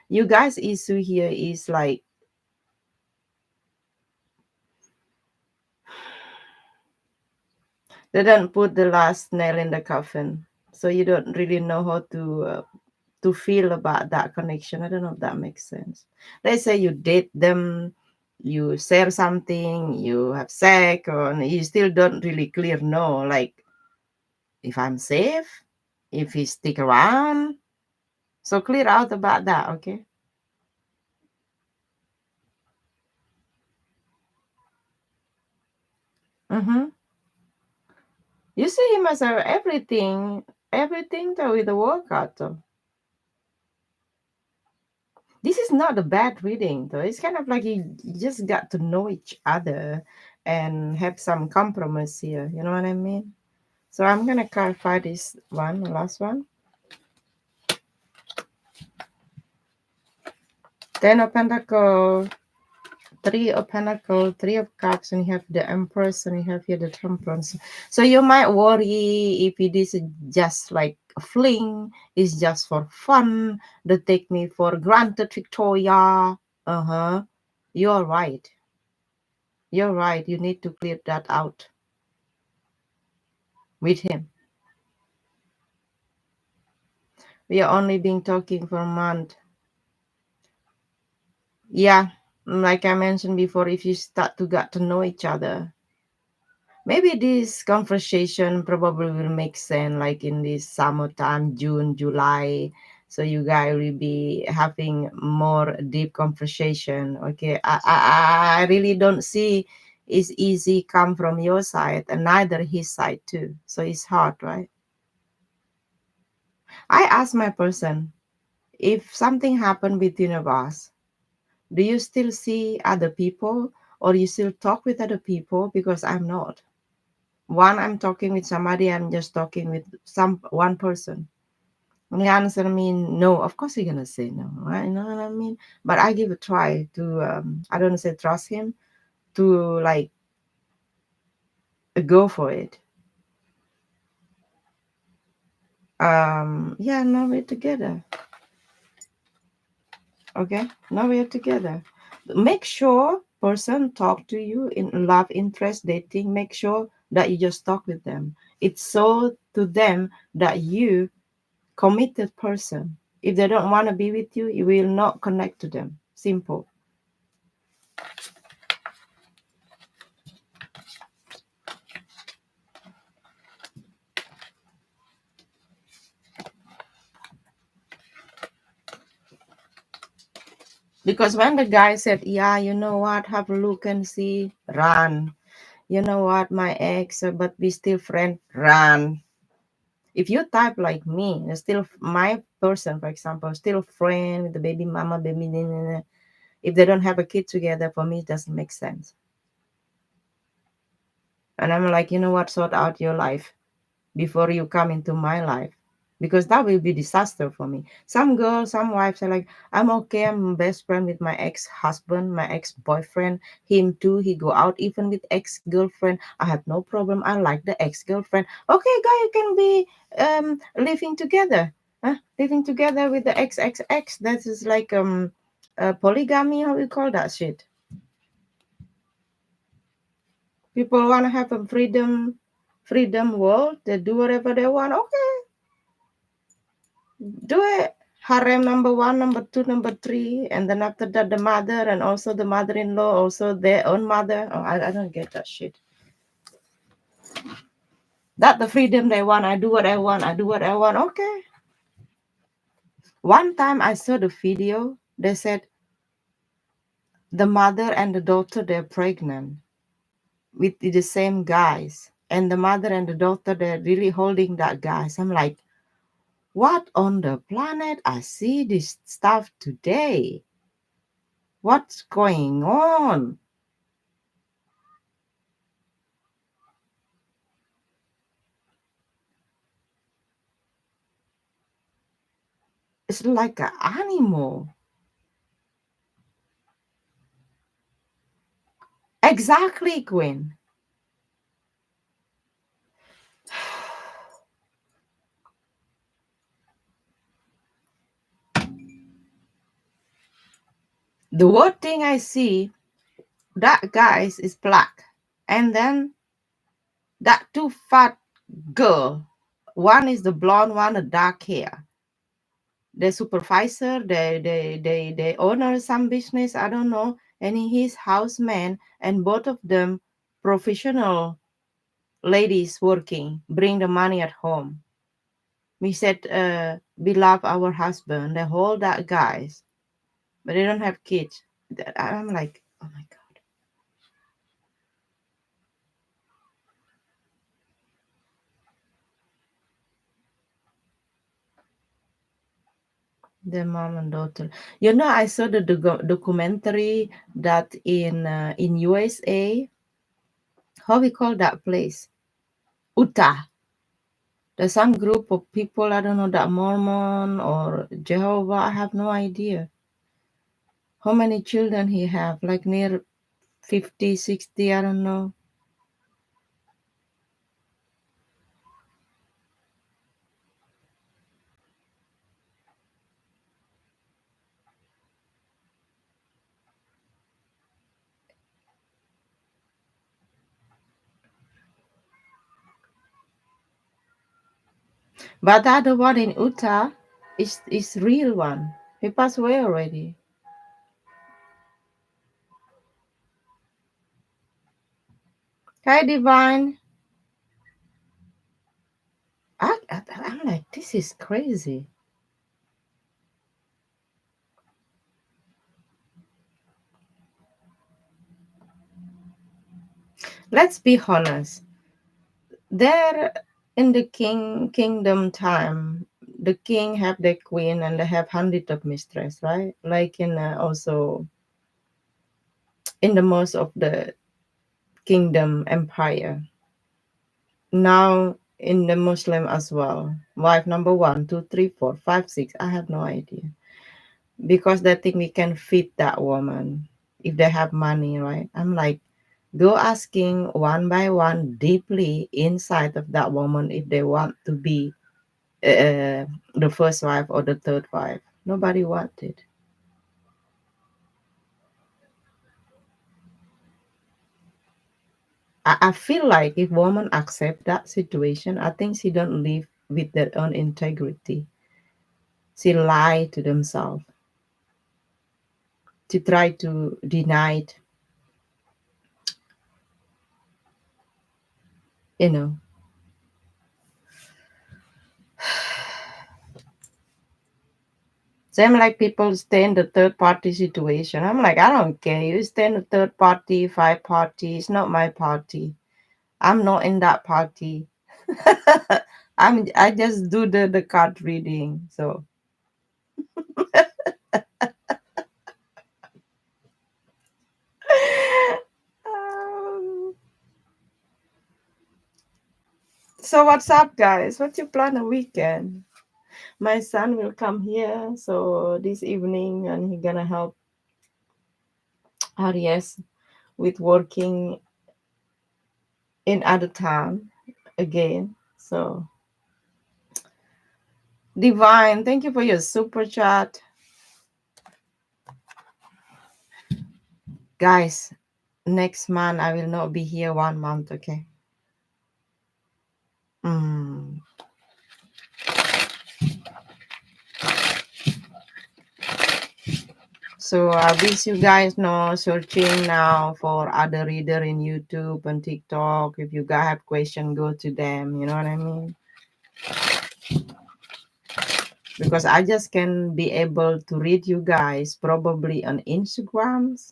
you guys issue here is like they don't put the last nail in the coffin, so you don't really know how to feel about that connection. I don't know if that makes sense. Let's say you date them, you share something, you have sex, or you still don't really clear know, like if I'm safe, if he stick around. So clear out about that, okay? Mm-hmm. You see him as a everything though with the workout though. This is not a bad reading though. It's kind of like you just got to know each other and have some compromise here. You know what I mean? So I'm gonna clarify this one, the last one. Ten of Pentacle, Three of Pentacle, Three of Cups, and you have the Empress, and you have here the Temperance. So you might worry if it is just like a fling, it's just for fun. They take me for granted, Victoria. Uh-huh. You're right. You're right. You need to clear that out with him. We are only been talking for a month. Yeah, like I mentioned before, if you start to get to know each other, maybe this conversation probably will make sense like in this summertime, June, July. So you guys will be having more deep conversation. Okay. I really don't see it's easy come from your side and neither his side too. So it's hard, right? I asked my person, if something happened between of us, do you still see other people or you still talk with other people? Because I'm not. One, I'm talking with somebody, I'm just talking with some one person. And he answered me, no, of course he's gonna say no, right? You know what I mean? But I give a try to I don't say trust him, to like go for it. Yeah, now we're together. Okay, now we're together. Make sure person talk to you in love, interest, dating. Make sure that you just talk with them. It's so to them that you committed person. If they don't want to be with you, you will not connect to them. Simple. Because when the guy said, yeah, you know what, have a look and see, run. You know what, my ex, but we still friend, run. If you type like me, still my person, for example, still friend with the baby mama, baby, if they don't have a kid together, for me, it doesn't make sense. And I'm like, you know what, sort out your life before you come into my life, because that will be disaster for me. Some girls, some wives are like, I'm okay, I'm best friend with my ex-husband, my ex-boyfriend, him too, he go out even with ex-girlfriend, I have no problem, I like the ex-girlfriend. Okay, guy, you can be living together, living together with the ex. That is like polygamy, how we call that shit. People want to have a freedom world, they do whatever they want. Okay, do it. harem number one, number two, number three, and then after that the mother and also the mother-in-law, also their own mother. Oh, I don't get that shit. That the freedom they want. I do what I want. I do what I want. Okay. One time I saw the video. They said the mother and the daughter they're pregnant with the same guys, and the mother and the daughter they're really holding that guys. I'm like, what on the planet? I see this stuff today. What's going on? It's like an animal. Exactly, Queen. The one thing I see, that guys is black. And then that two fat girl. One is the blonde one, the dark hair. The supervisor, the owner of some business, I don't know. And his houseman, and both of them professional ladies working, bring the money at home. We said, we love our husband. They hold that guys, but they don't have kids. I'm like, oh my God. The mom and daughter. You know, I saw the documentary that in USA, how we call that place? Utah. There's some group of people, I don't know, that Mormon or Jehovah, I have no idea. How many children he have? Like near 50, 60, I don't know. But the other one in Utah is real one. He passed away already. Hi, Divine. I'm like, this is crazy. Let's be honest. There in the kingdom time, the king have the queen and they have hundred of mistress, right? Like in also in the most of the kingdom empire. Now in the Muslim as well. Wife number one, two, three, four, five, six. I have no idea. Because they think we can feed that woman if they have money, right? I'm like, go asking one by one deeply inside of that woman if they want to be the first wife or the third wife. Nobody wanted. I feel like if women accept that situation, I think she don't live with their own integrity. She lie to themselves to try to deny it, you know. Same like people stay in the third party situation. I'm like, I don't care. You stay in the third party, five party. It's not my party. I'm not in that party. I just do the card reading. So um, so what's up, guys? What you plan a weekend? My son will come here, so this evening, and he gonna help Aries with working in other town again. So Divine, thank you for your super chat. Guys, next month I will not be here 1 month, okay? Mm. So I wish you guys know searching now for other reader in YouTube and TikTok. If you guys have question, go to them. You know what I mean? Because I just can be able to read you guys probably on Instagrams.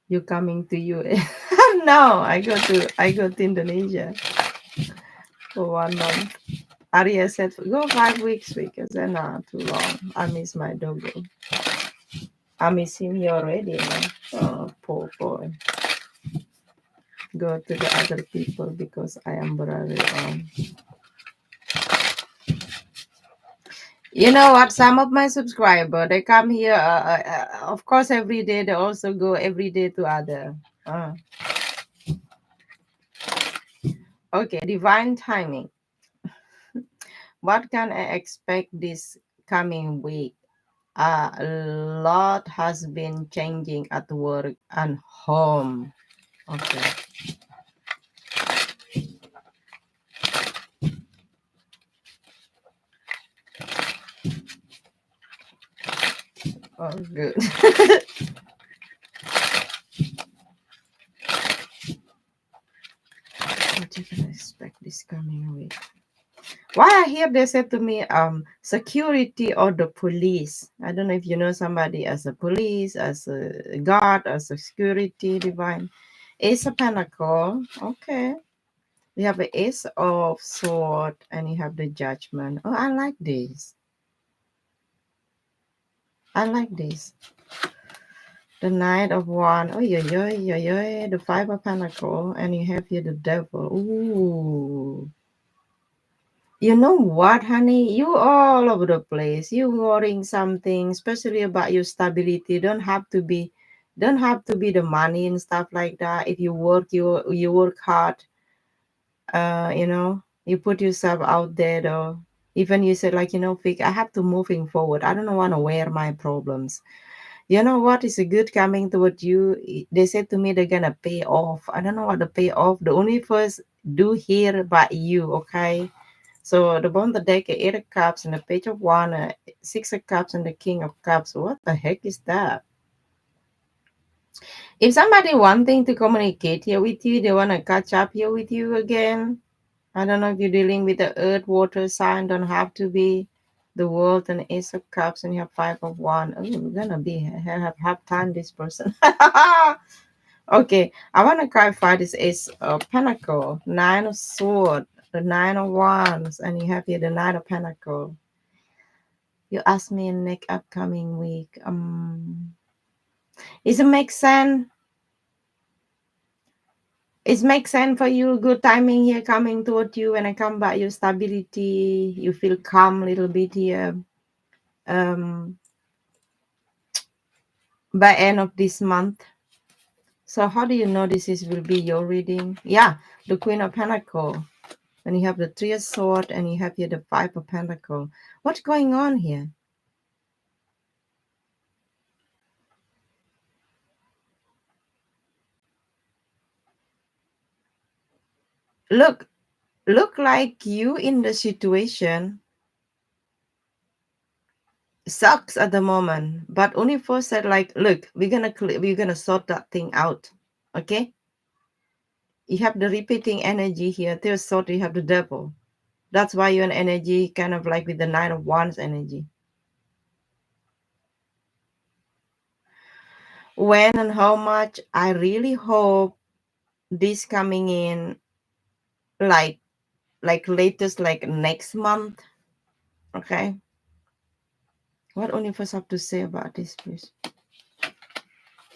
You coming to you? No, I go to Indonesia for 1 month. Arya said go 5 weeks because they're not too long. I miss my doggo. I miss him here already. Man. Oh, poor boy. Go to the other people because I am very You know what? Some of my subscriber they come here. Of course, every day they also go every day to other. Okay, divine timing. What can I expect this coming week? A lot has been changing at work and home. Okay. Oh, good. What you can expect this coming week? Why I hear they said to me, security or the police. I don't know if you know somebody as a police, as a guard, as a security divine. Ace of Pentacle. Okay. You have the Ace of Sword and you have the Judgment. Oh, I like this. I like this. The Knight of Wands. Oh, yeah. The Five of Pentacle. And you have here the Devil. Ooh. You know what, honey? You all over the place. You worrying something, especially about your stability. Don't have to be the money and stuff like that. If you work, you work hard. You put yourself out there though. Even you said like, Vic, I have to moving forward. I don't want to wear my problems. You know what is a good coming toward you? They said to me they're gonna pay off. I don't know what the pay off. The only first do here by you, okay? So the bottom of the deck, Eight of Cups and the Page of Wands, Six of Cups and the King of Cups. What the heck is that? If somebody wanting to communicate here with you, they want to catch up here with you again. I don't know if you're dealing with the Earth, Water sign. Don't have to be the World and Ace of Cups, and you have Five of Wands. Oh, we're gonna be have time this person. Okay, I want to clarify this Ace of Pentacle, Nine of Sword, the Nine of Wands, and you have here the Nine of Pentacle. You asked me in next upcoming week. Is it make sense? It makes sense for you. Good timing here coming toward you. When I come back, your stability, you feel calm a little bit here. Um, by end of this month. So how do you know will be your reading? Yeah, the Queen of Pentacle. When you have the Three of Swords and you have here the Five of Pentacle. What's going on here? Look like you in the situation sucks at the moment, but Universe said like, look, we're gonna sort that thing out. Okay, you have the repeating energy here. There's sort you have the devil. That's why you're an energy kind of like with the Nine of Wands energy. When and how much? I really hope this coming in like latest like next month. Okay, what Universe have to say about this, please?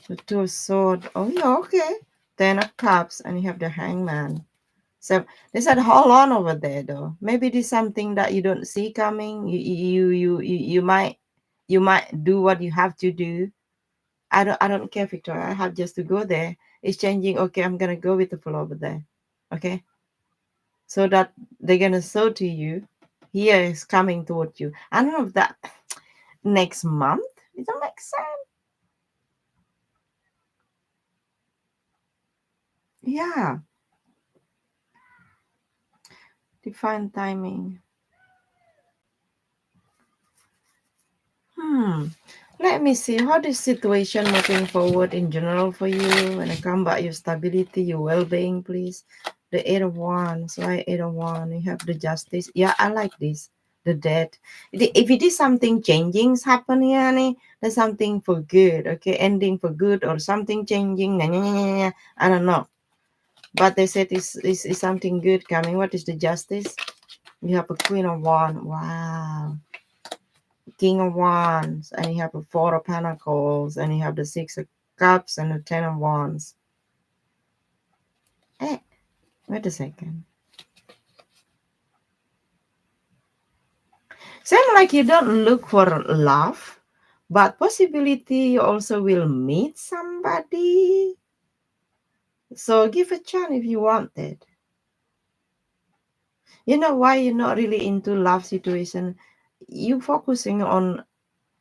The Two of Swords. Oh yeah, okay. Ten of Cups, and you have the Hangman. So they said, hold on over there, though. Maybe this is something that you don't see coming. You might do what you have to do. I don't care, Victoria. I have just to go there. It's changing. Okay, I'm gonna go with the flow over there. Okay, so that they're gonna show to you. Here is coming toward you. I don't know if that next month. It don't make sense. Yeah, define timing. Let me see how this situation moving forward in general for you. When it come back your stability, your well-being, please. The 8 of Wands, right? 8 of Wands. You have the Justice. Yeah, I like this. The Death. If it is something changing happening, honey, there's something for good. Okay, ending for good or something changing. Nah, nah, nah, nah, nah, I don't know. But they said is something good coming. What is the Justice? You have a Queen of Wands. Wow. King of Wands, and you have the Four of Pentacles, and you have the Six of Cups and the Ten of Wands. Eh, wait a second. Seems like you don't look for love, but possibility you also will meet somebody. So give a chance if you want it. You know why you're not really into love situation? You focusing on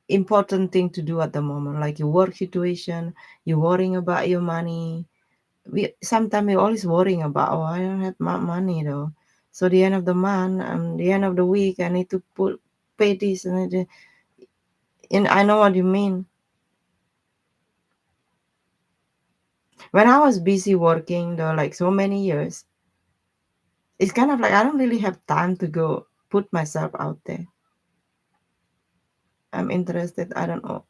important thing to do at the moment, like your work situation, you're worrying about your money, we sometimes we're always worrying about, oh, I don't have money though, so the end of the month, the end of the week, I need to pay this and I know what you mean. When I was busy working though, like so many years, it's kind of like I don't really have time to go put myself out there. I'm interested, I don't know,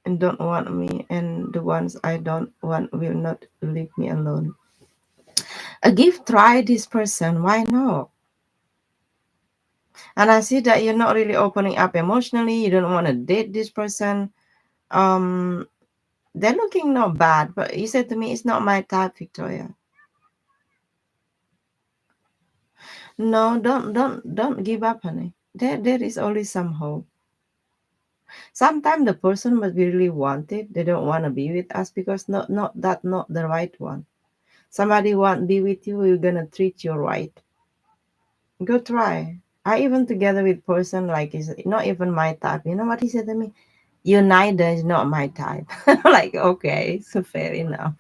and don't want me, and the ones I don't want will not leave me alone. A gift, try this person, why not? And I see that you're not really opening up emotionally. You don't want to date this person. Um, they're looking not bad, but you said to me, it's not my type, Victoria. No, don't give up, honey. There is always some hope. Sometimes the person must be really wanted. They don't want to be with us because not the right one. Somebody want to be with you, we're gonna treat you right. Go try. I even together with person like is not even my type. You know what he said to me? You neither is not my type. Like, okay, so fair enough.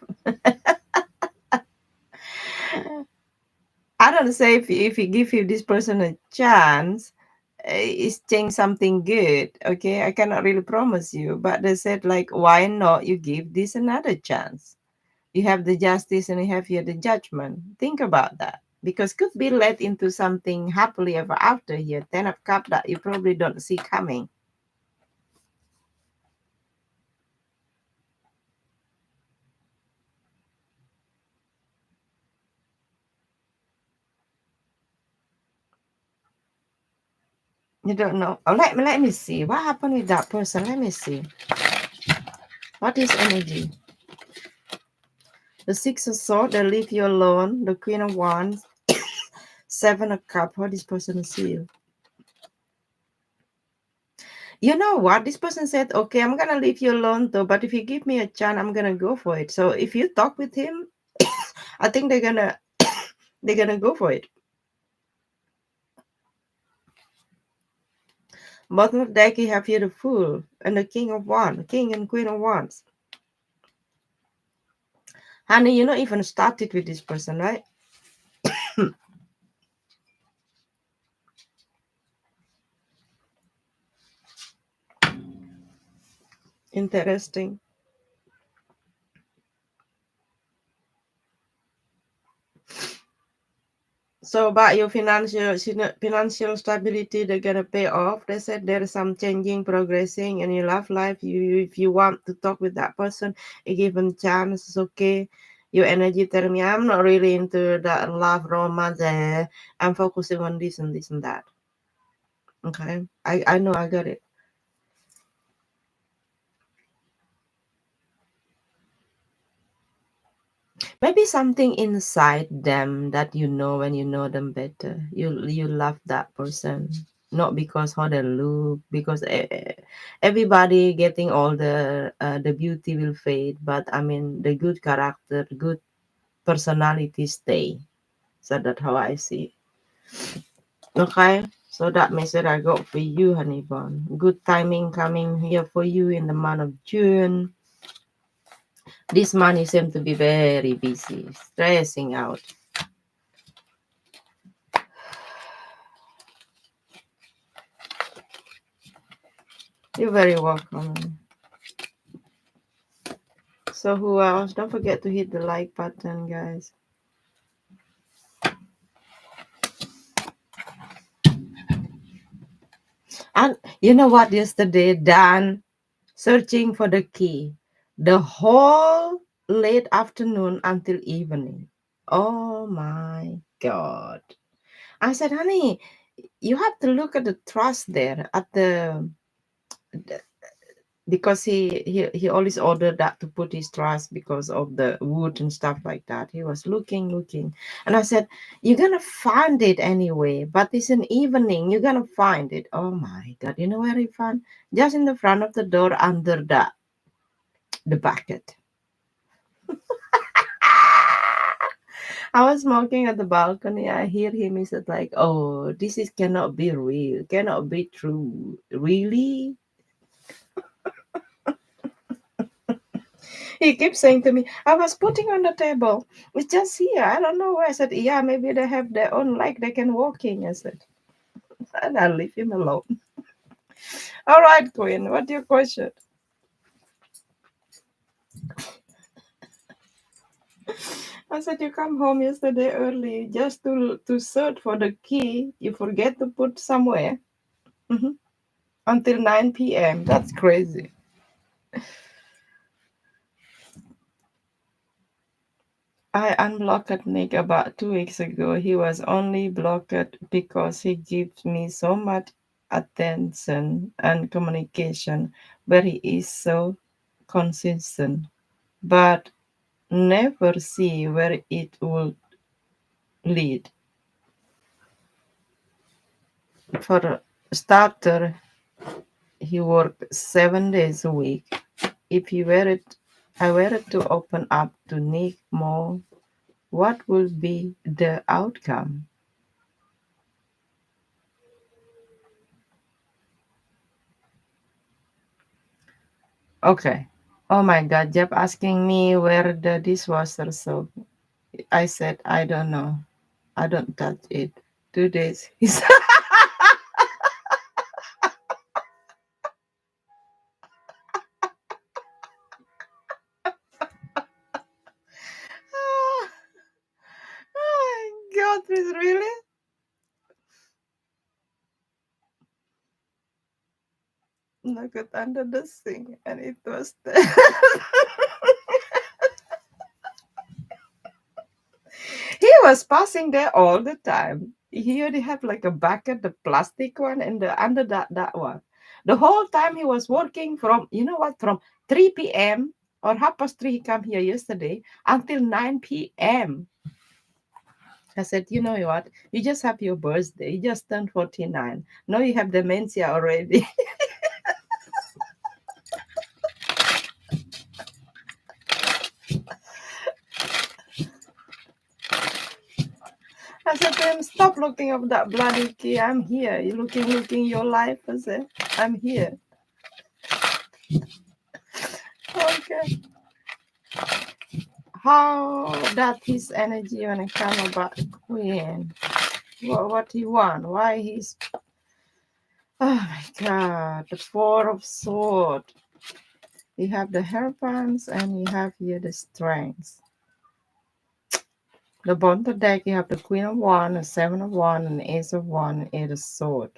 I don't say if you give you this person a chance, it's change something good. Okay, I cannot really promise you, but they said like, why not you give this another chance? You have the justice and you have here the judgment. Think about that because could be led into something happily ever after here. 10 of Cup that you probably don't see coming. You don't know. Oh, let me see. What happened with that person? Let me see. What is energy? The Six of Swords, they leave you alone. The Queen of Wands, Seven of Cups. What this person see? You know what? This person said, okay, I'm gonna leave you alone though, but if you give me a chance, I'm gonna go for it. So if you talk with him, I think they're gonna go for it. Bottom of deck, you have here the Fool and the King of Wands, King and Queen of Wands. Honey, you not even started with this person, right? Interesting. So about your financial stability, they're gonna pay off. They said there is some changing, progressing in your love life. If you want to talk with that person, you give them chance. It's okay. Your energy tell me I'm not really into that love romance. I'm focusing on this and this and that. Okay, I know I got it. Maybe something inside them that you know when you know them better. You love that person not because how they look, because everybody getting older, the beauty will fade. But I mean, the good character, good personality stay. So that's how I see. Okay. So that means that I got for you, honey bun. Good timing coming here for you in the month of June. This month you seem to be very busy, stressing out. You're very welcome. So who else? Don't forget to hit the like button, guys. And you know what? Yesterday, Dan searching for the key the whole late afternoon until evening. Oh my God. I said, honey, you have to look at the trust there at the because he always ordered that to put his trust because of the wood and stuff like that. He was looking, and I said, "You're gonna find it anyway, but it's an evening. You're gonna find it." Oh my God! You know where he found? Just in the front of the door, under the bucket. I was smoking at the balcony. I hear him. He said, "Like, oh, this is cannot be real. Cannot be true. Really?" He keeps saying to me, I was putting on the table. It's just here. I don't know where. I said, yeah, maybe they have their own leg they can walk in. I said, and I leave him alone. All right, Queen, what's your question? I said, you come home yesterday early just to search for the key. You forget to put somewhere. Mhm. Until 9 p.m. That's crazy. I unblocked Nick about 2 weeks ago. He was only blocked because he gives me so much attention and communication, but he is so consistent, but never see where it will lead. For a starter, he worked 7 days a week. If I were to open up to Nick more, what will be the outcome? Okay. Oh my God, Jeff asking me where the dishwasher soap. I said, I don't know. I don't touch it. 2 days. He said, oh, my God, Chris, really? Look at under the sink, and it was there. He was passing there all the time. He already had like a bucket, the plastic one, and the under that one. The whole time he was working from, you know what, from 3 p.m. or 3:30 he come here yesterday until 9 p.m. I said, you know what? You just have your birthday. You just turned 49. Now you have dementia already. I said to him, stop looking up that bloody key. I'm here. You looking your life. I said, I'm here. Okay. How that his energy when it come about Queen? What he want? Why he's? Oh my God! The Four of Sword. You have the hairpins and you have here the strengths. The bottom of the deck you have the Queen of One, the Seven of One, and the Ace of One, and Eight of Sword.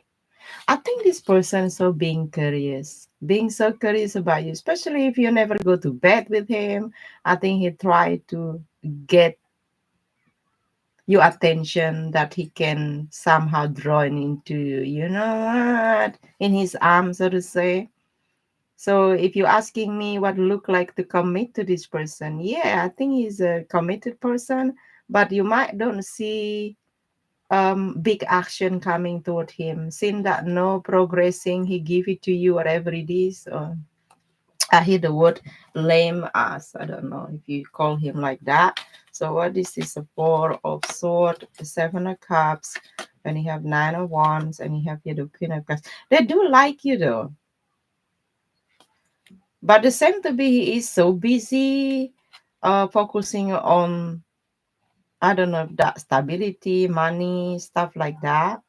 I think this person is so being so curious about you, especially if you never go to bed with him. I think he tried to get your attention that he can somehow draw into, you know what, in his arms, so to say. So if you're asking me what look like to commit to this person, yeah, I think he's a committed person, but you might don't see big action coming toward him. Seeing that no progressing, he give it to you whatever it is. I hear the word lame ass. I don't know if you call him like that. So what this is a four of sword, seven of cups, and you have nine of wands, and you have here the queen of cups. They do like you though, but the same to be he is so busy, focusing on, I don't know, that stability, money, stuff like that.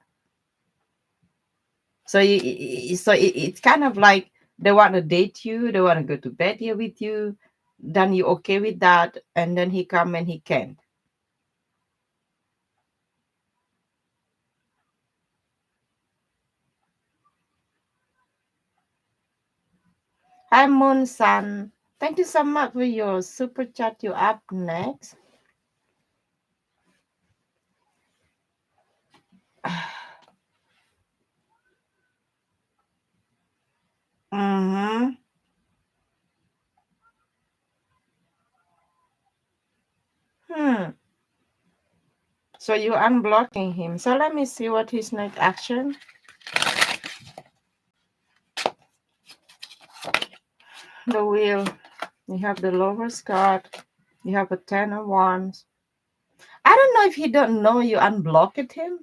So it's kind of like They want to date you. They want to go to bed here with you. Then you okay with that, and then he come and he can't. Hi, Moon Sun. Thank you so much for your super chat. You up next. Mm-hmm. Hmm. So you unblocking him. So let me see what his next action. The wheel. You have the lover's card. You have a 10 of wands. I don't know if he don't know you unblocked him.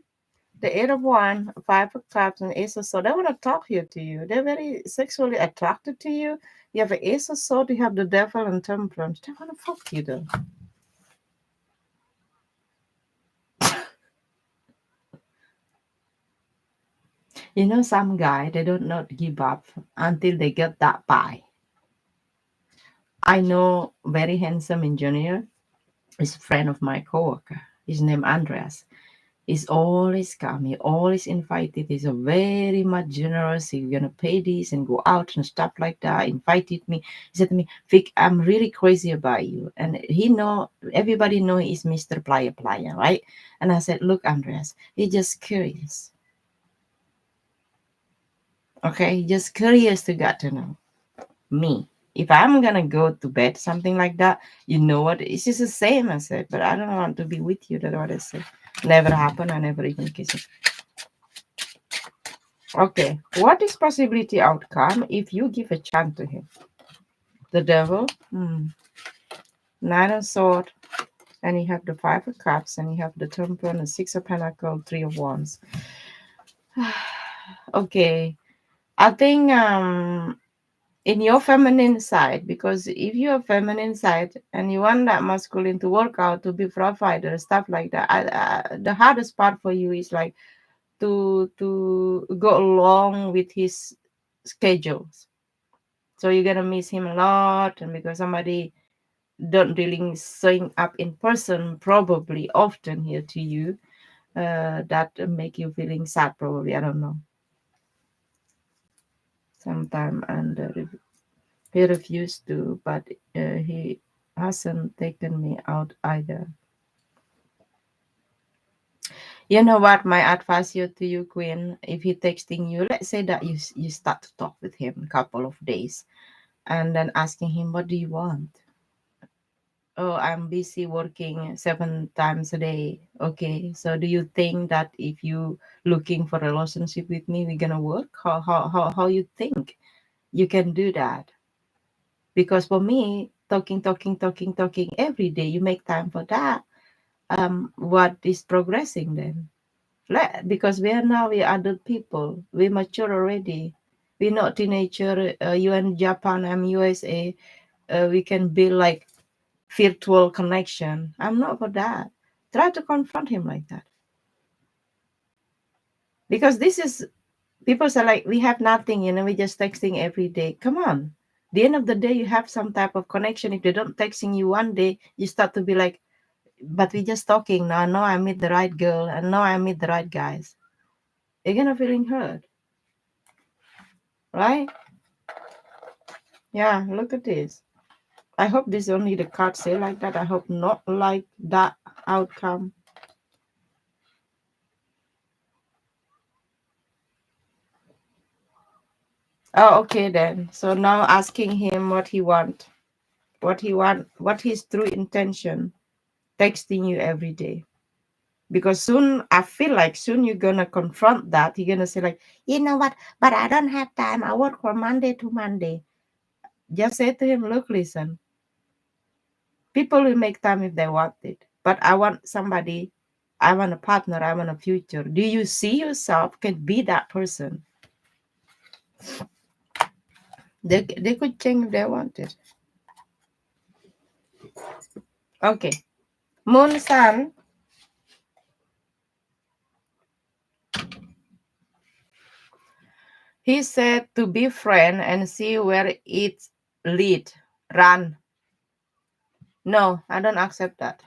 The 8 of wands, 5 of cups, and ace of swords. They want to talk here to you. They're very sexually attracted to you. You have an ace of swords. You have the devil and temperance. They want to fuck you though. You know, some guy they don't not give up until they get that pie. I know very handsome engineer. Is a friend of my coworker. His name Andreas. He's always come. He always invited. He's a very much generous. He's gonna pay this and go out and stuff like that. Invited me. He said to me, Vic, I'm really crazy about you. And he know everybody know he's Mr. Playa Playa, right? And I said, look, Andreas, he's just curious. Okay, just curious to get to know me. If I'm gonna go to bed, something like that, you know what? It's just the same. I said, but I don't want to be with you. That's what I said. Never happened. I never even kissed him. Okay, what is possibility outcome if you give a chance to him? The devil, 9 of sword, and you have the 5 of cups, and you have the temperance, the 6 of pentacles, 3 of wands. Okay, I think in your feminine side, because if you're feminine side and you want that masculine to work out to be provider, stuff like that, the hardest part for you is like to go along with his schedules. So you're gonna miss him a lot, and because somebody don't really showing up in person, probably often here to you, that make you feeling sad. Probably, I don't know. Sometime and he refused to, but he hasn't taken me out either. You know what? My advice here to you, Queen, if he texting you, let's say that you start to talk with him a couple of days, and then asking him, "What do you want?" Oh, I'm busy working 7 times a day. Okay, so do you think that if you looking for a relationship with me, we're gonna work? How you think you can do that? Because for me, talking every day, you make time for that. What is progressing then? Because we are now we adult people, we mature already. We're not teenager. You in Japan, I'm USA. We can be like virtual connection. I'm not for that. Try to confront him like that. Because this is people say like we have nothing, we just texting every day. Come on. The end of the day you have some type of connection. If they don't texting you one day, you start to be like, but we just talking now. No, I meet the right girl and now I meet the right guys. You're gonna feeling hurt. Right? Yeah, look at this. I hope this only the card say like that. I hope not like that outcome. Oh, okay then. So now asking him what his true intention, texting you every day. Because soon I feel like soon you're gonna confront that. You're gonna say like, you know what? But I don't have time. I work from Monday to Monday. Just say to him, look, listen. People will make time if they want it. But I want somebody. I want a partner. I want a future. Do you see yourself can be that person? They could change if they wanted. Okay. Moon Sun. He said to be friend and see where it lead. Run. No, I don't accept that.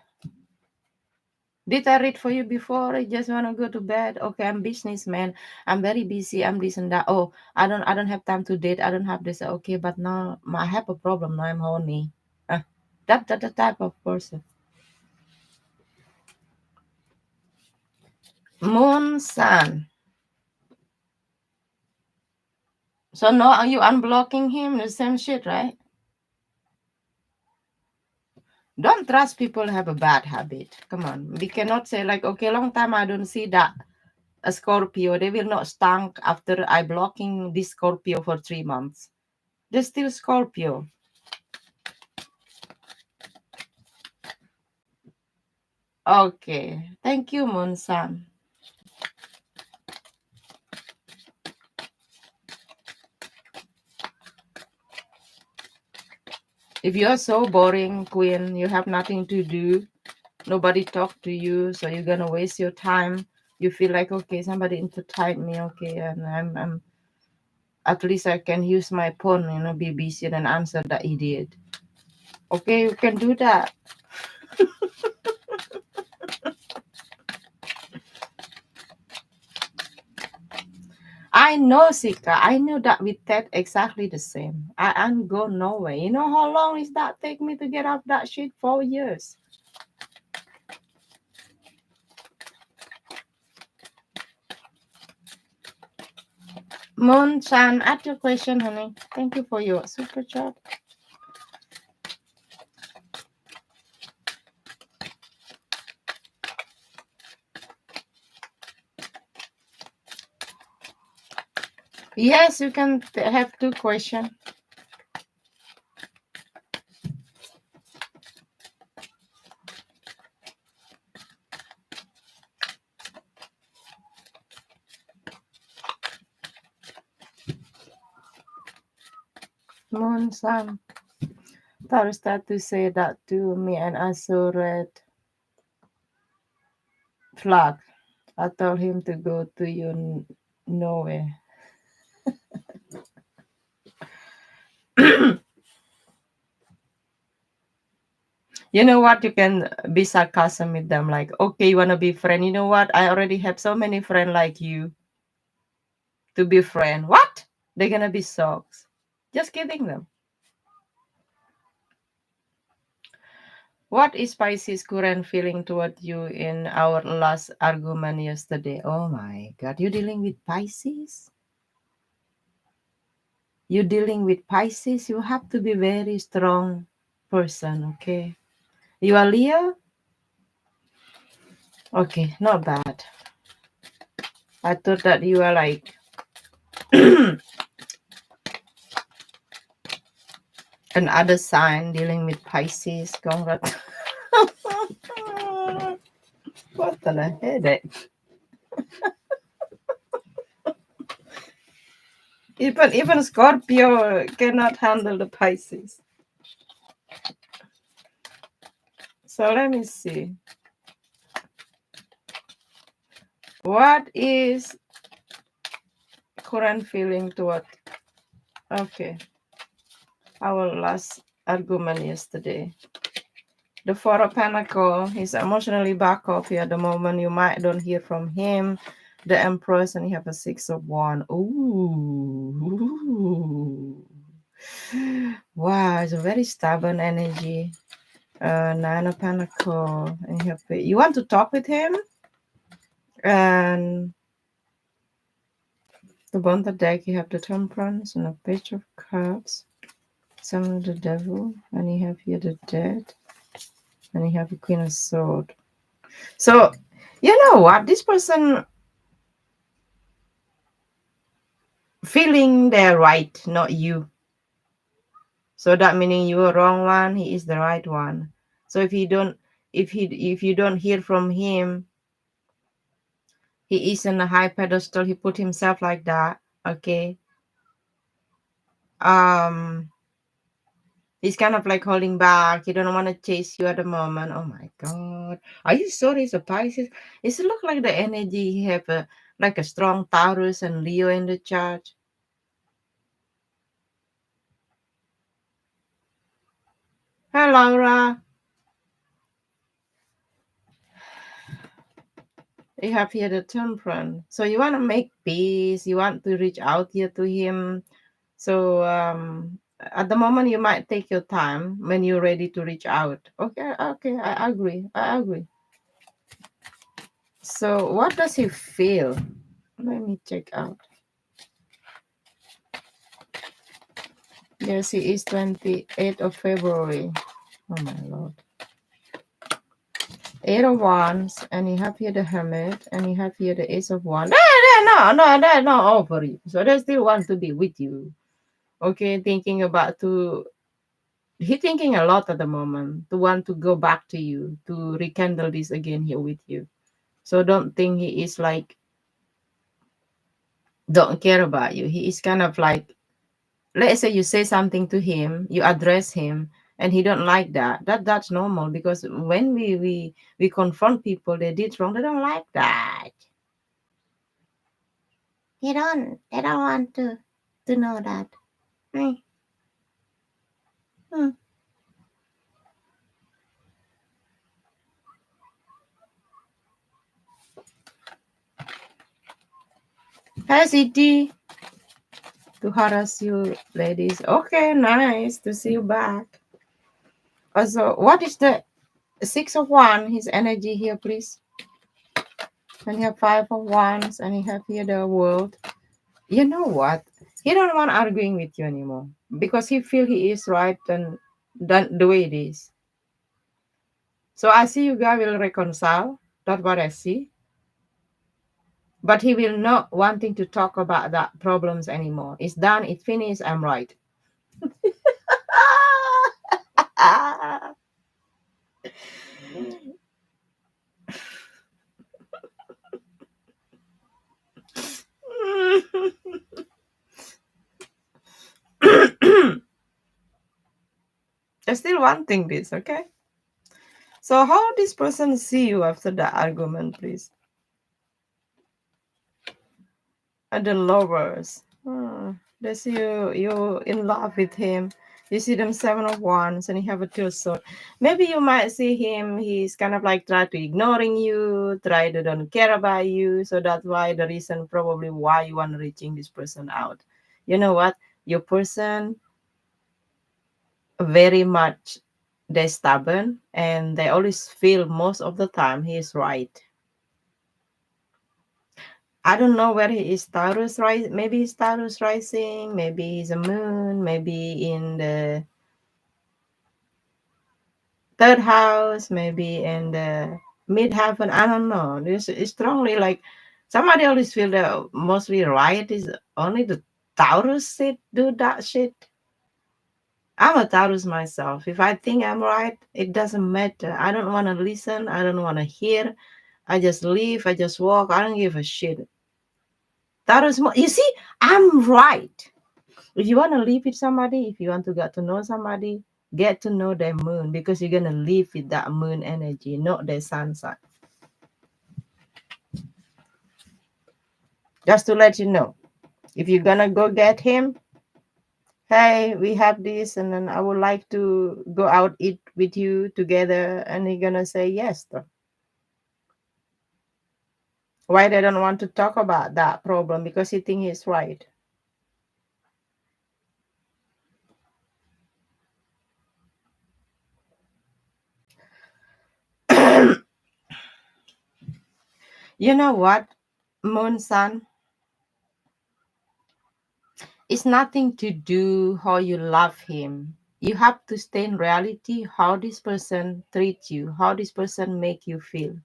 Did I read for you before? I just want to go to bed. Okay, I'm businessman. I'm very busy. I'm this and that. Oh, I don't have time to date. I don't have this. Okay, but now I have a problem. Now I'm horny. Ah, that the type of person. Moon Sun. So now are you unblocking him? The same shit, right? Don't trust people who have a bad habit. Come on. We cannot say like, okay, long time I don't see that a Scorpio. They will not stunk after I blocking this Scorpio for 3 months. They're still Scorpio. Okay. Thank you, Moon-san. If you're so boring, Queen, you have nothing to do, nobody talk to you, so you're gonna waste your time. You feel like, okay, somebody entertain me, okay, and I'm at least I can use my phone, be busy and answer the idiot. Okay, you can do that. I know, Sika. I know that with Ted exactly the same. I'm go nowhere. You know how long is that take me to get off that shit? 4 years. Moon Chan, ask your question, honey. Thank you for your super chat. Yes, you can have two questions. Moon Sun. Taru started to say that to me, and I saw red flag. I told him to go to you nowhere. You know what? You can be sarcasm with them, like, okay, you wanna be friend. You know what? I already have so many friends like you to be friend. What? They're gonna be socks. Just kidding them. What is Pisces' current feeling toward you in our last argument yesterday? Oh my God, you dealing with Pisces? You dealing with Pisces? You have to be very strong person, okay? You are Leo? Okay, not bad. I thought that you are like another sign dealing with Pisces. Congrats. What the headache? Even Scorpio cannot handle the Pisces. So let me see. What is current feeling toward? Okay, our last argument yesterday. The Four of Pentacles, he's emotionally back off here at the moment. You might don't hear from him. The Empress, and you have a Six of Wands. Ooh. Wow, it's a very stubborn energy. Nine of Pentacles. And you want to talk with him? And the bottom of the deck, you have the Temperance and a Page of Cups. Some of the Devil. And you have here the Dead. And you have the Queen of Swords. So, you know what? This person feeling they're right, not you. So that meaning you're a wrong one, he is the right one. So if you don't hear from him, he is on a high pedestal, he put himself like that, okay. He's kind of like holding back. He don't want to chase you at the moment. Oh my God. Are you sure he's a Pisces? It look like the energy he have like a strong Taurus and Leo in the chart. Hi, Laura. You have here the temperance. So you want to make peace. You want to reach out here to him. So at the moment, you might take your time when you're ready to reach out. Okay, okay, I agree. I agree. So what does he feel? Let me check out. Yes, he is 28th of February. Oh my lord. Eight of Wands, and you have here the Hermit, and you have here the Ace of Wands. They're not over you. So they still want to be with you. Okay, thinking about to he thinking a lot at the moment to want to go back to you to rekindle this again here with you. So don't think he is like don't care about you. He is kind of like, let's say you say something to him, you address him, and he don't like that. That's normal because when we confront people they did wrong, they don't like that. They don't want to know that. Hmm. Hmm. Hi City, to harass you ladies. Okay, nice to see you back. Also, what is the six of one? His energy here, please. And you have five of wands, and you have here the world. You know what? He don't want arguing with you anymore because he feel he is right and done the way it is. So I see you guys will reconcile. That's what I see. But he will not wanting to talk about that problems anymore. It's done. It's finished. I'm right. They're still wanting this, okay? So how this person see you after the argument, please? And the lovers. They see you in love with him. You see them seven of wands and you have a two of swords. Maybe you might see him, he's kind of like try to ignoring you, try to don't care about you. So that's why the reason probably why you want reaching this person out. You know what? Your person very much they stubborn and they always feel most of the time he is right. I don't know where he is Taurus rising. Maybe he's Taurus rising. Maybe he's a moon. Maybe in the third house. Maybe in the mid heaven. I don't know. This is strongly like somebody always feel that mostly right is only the Taurus shit do that shit. I'm a Taurus myself. If I think I'm right, it doesn't matter. I don't want to listen. I don't want to hear. I just leave. I just walk. I don't give a shit. Taurus, you see, I'm right. If you want to live with somebody, if you want to get to know somebody, get to know their moon because you're gonna live with that moon energy, not their sun sign. Just to let you know, if you're gonna go get him, hey, we have this, and then I would like to go out eat with you together, and he's gonna say yes. Though. Why they don't want to talk about that problem? Because he think he's right. You know what, moon sun? It's nothing to do how you love him. You have to stay in reality how this person treats you, how this person make you feel.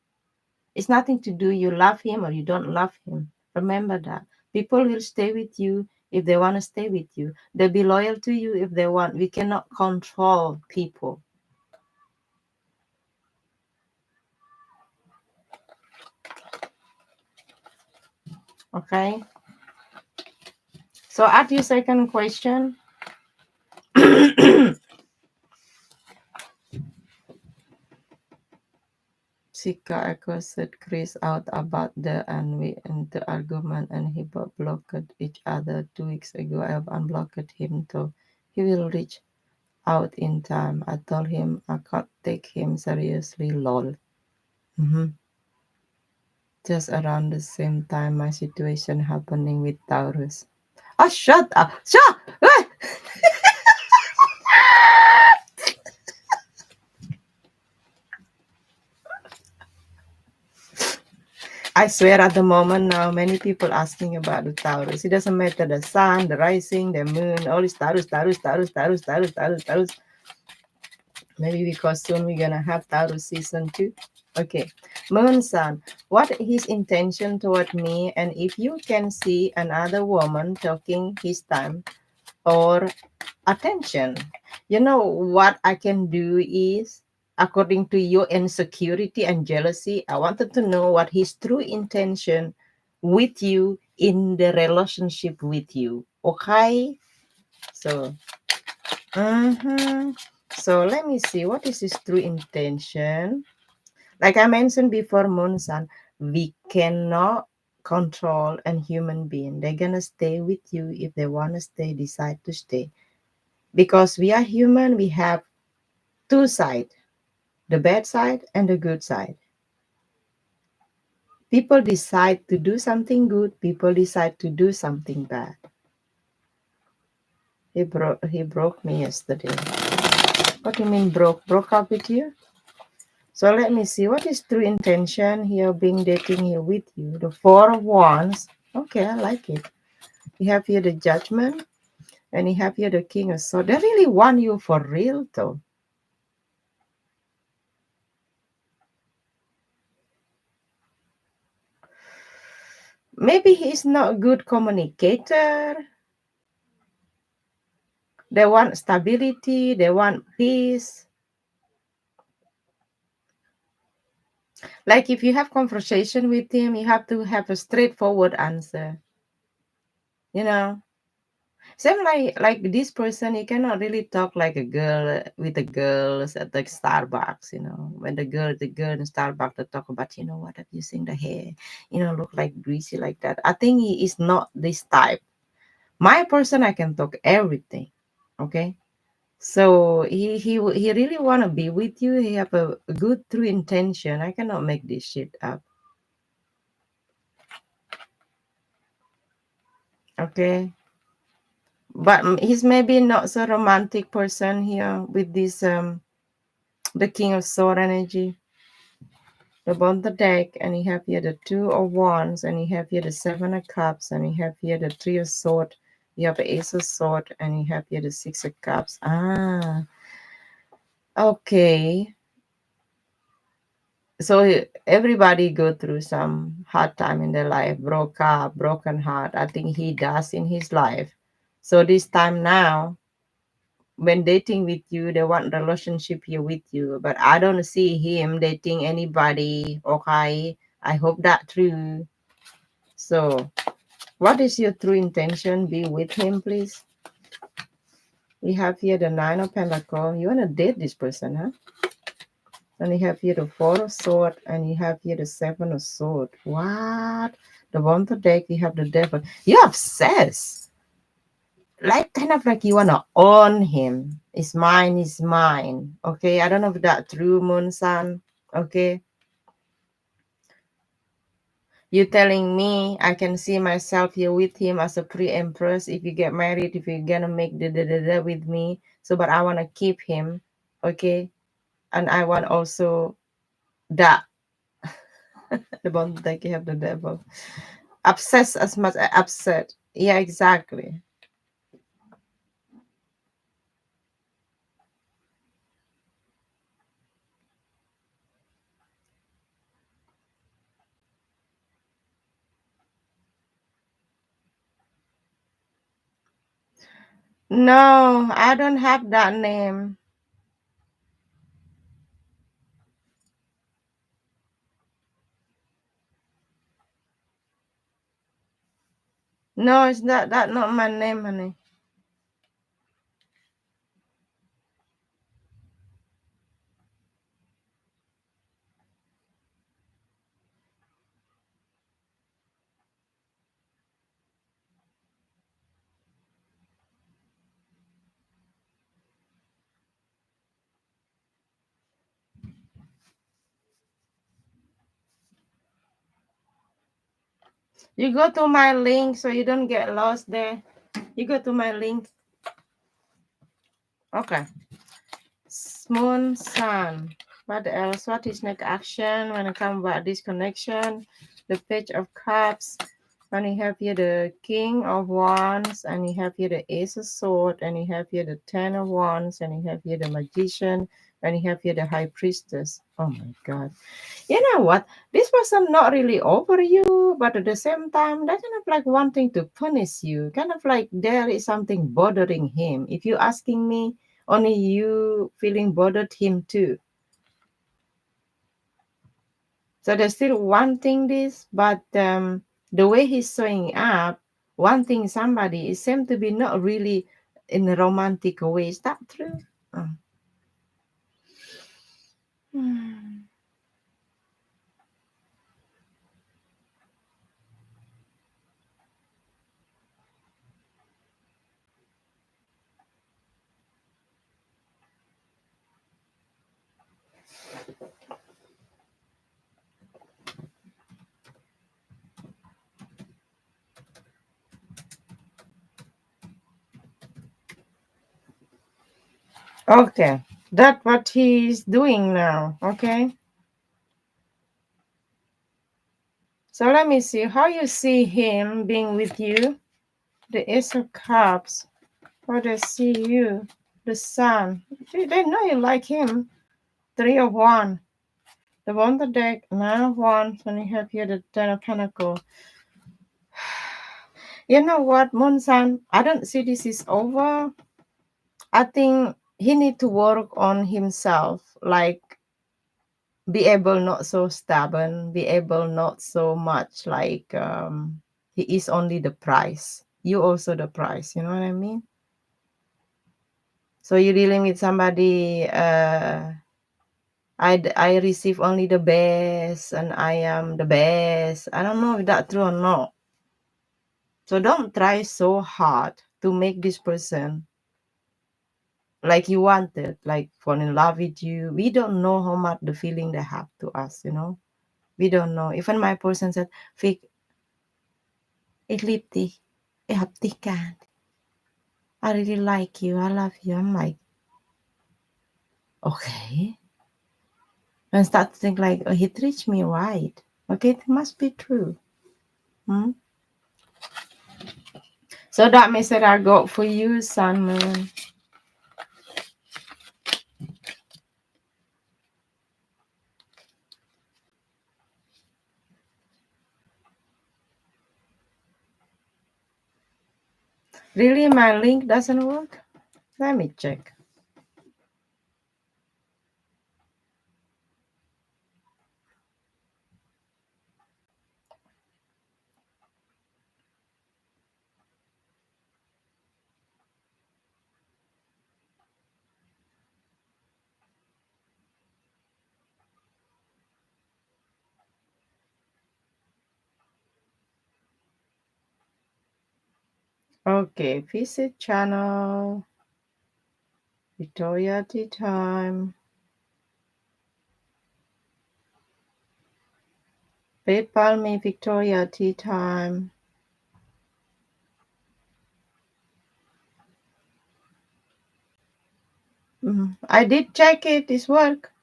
It's nothing to do you love him or you don't love him. Remember that. People will stay with you if they want to stay with you. They'll be loyal to you if they want. We cannot control people. Okay? So at your second question, Sika Echo said Chris out about the and we and the argument and he blocked each other 2 weeks ago. I have unblocked him too. He will reach. out in time. I told him I can't take him seriously, lol. Mhm. Just around the same time, my situation happening with Taurus. Oh, shut up! Shut! Ah! I swear at the moment now, many people asking about the Taurus. It doesn't matter the sun, the rising, the moon, all this Taurus, Taurus, Taurus, Taurus, Taurus, Taurus, Taurus. Maybe because soon we're gonna have Taurus season 2. Okay. Moon Sun, what his intention toward me, and if you can see another woman talking his time or attention. You know what I can do is, according to your insecurity and jealousy, I wanted to know what his true intention with you in the relationship with you. Okay? So, so let me see what is his true intention. Like I mentioned before, Moon Sun, we cannot control a human being. They're gonna stay with you if they wanna stay, decide to stay. Because we are human, we have two sides, the bad side and the good side. People decide to do something good, people decide to do something bad. He broke me yesterday. What do you mean broke? Broke up with you? So let me see what is true intention here being dating here with you. The Four of Wands. Okay, I like it. You have here the Judgment and you have here the King of Swords. They really want you for real though. Maybe he's not a good communicator. They want stability, they want peace. Like if you have conversation with him, you have to have a straightforward answer. You know, same like this person, you cannot really talk like a girl with the girls at the Starbucks. You know, when the girl in Starbucks they talk about, you know, what have you seen the hair, you know, look like greasy like that. I think he is not this type. My person, I can talk everything. Okay. So he really wanna be with you. He have a good true intention. I cannot make this shit up. Okay, but he's maybe not so romantic person here with this the King of Sword energy, the bottom of the deck, and you have here the Two of Wands, and you have here the Seven of Cups, and you have here the Three of Sword. You have the Ace of Sword, and you have here the Six of Cups. Ah, okay. So everybody go through some hard time in their life, broke up, broken heart. I think he does in his life. So this time now, when dating with you, they want relationship here with you, but I don't see him dating anybody. Okay, I hope that true. So what is your true intention? Be with him, please. We have here the Nine of Pentacles. You want to date this person, huh? And you have here the Four of Swords, and you have here the Seven of Swords. What? The one of the deck, you have the Devil. You're obsessed. Like, kind of like you want to own him. It's mine, it's mine. Okay, I don't know if that's true, Moon Sun. Okay, you telling me I can see myself here with him as a pre-empress if you get married, if you're gonna make the with me. So, but I want to keep him. Okay, and I want also that. The one that you have the devil. Obsessed as much as upset. Yeah, exactly. No, I don't have that name. No, it's not my name, honey. You go to my link so you don't get lost there. You go to my link. Okay. Moon, sun. What else? What is next action when it comes about this connection? The Page of Cups. And you have here the King of Wands, and you have here the Ace of Swords, and you have here the Ten of Wands, and you have here the Magician, and you have here the High Priestess. Oh my God. You know what? This person not really over you, but at the same time, they're kind of like wanting to punish you. Kind of like there is something bothering him. If you're asking me, only you feeling bothered him too. So they're still wanting this, but the way he's showing up, wanting somebody, it seems to be not really in a romantic way. Is that true? Oh. Hmm. Okay, that's what he's doing now. Okay, so let me see how you see him being with you. The Ace of Cups. How they see you. The Sun. They know you like him. Three of Wands. The one the deck, Nine of Wands, and you have here the Ten of Pentacles. You know what, Moon-san? I don't see this is over. I think he need to work on himself, like be able not so stubborn, be able not so much like he is only the price. You also the price, you know what I mean? So you're dealing with somebody I receive only the best and I am the best. I don't know if that's true or not. So don't try so hard to make this person like you wanted, like fall in love with you. We don't know how much the feeling they have to us, you know. We don't know. Even my person said, Fik, ik liep dich. Ik heb dich gehad. I really like you. I love you. I'm like, okay. And start to think like, oh, he treats me right. Okay, it must be true. Hmm? So that message I got for you, Sun Moon. Really, my link doesn't work? Let me check. Okay, visit channel. Victoria Tea Time. PayPal me Victoria Tea Time. I did check it. It's work.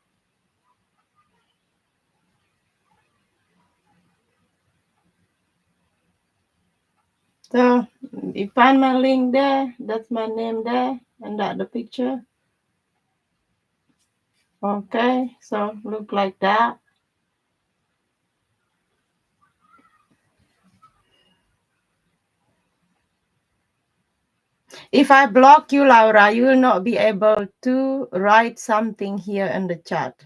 So you find my link there. That's my name there, and that the picture. Okay, so look like that. If I block you, Laura, you will not be able to write something here in the chat.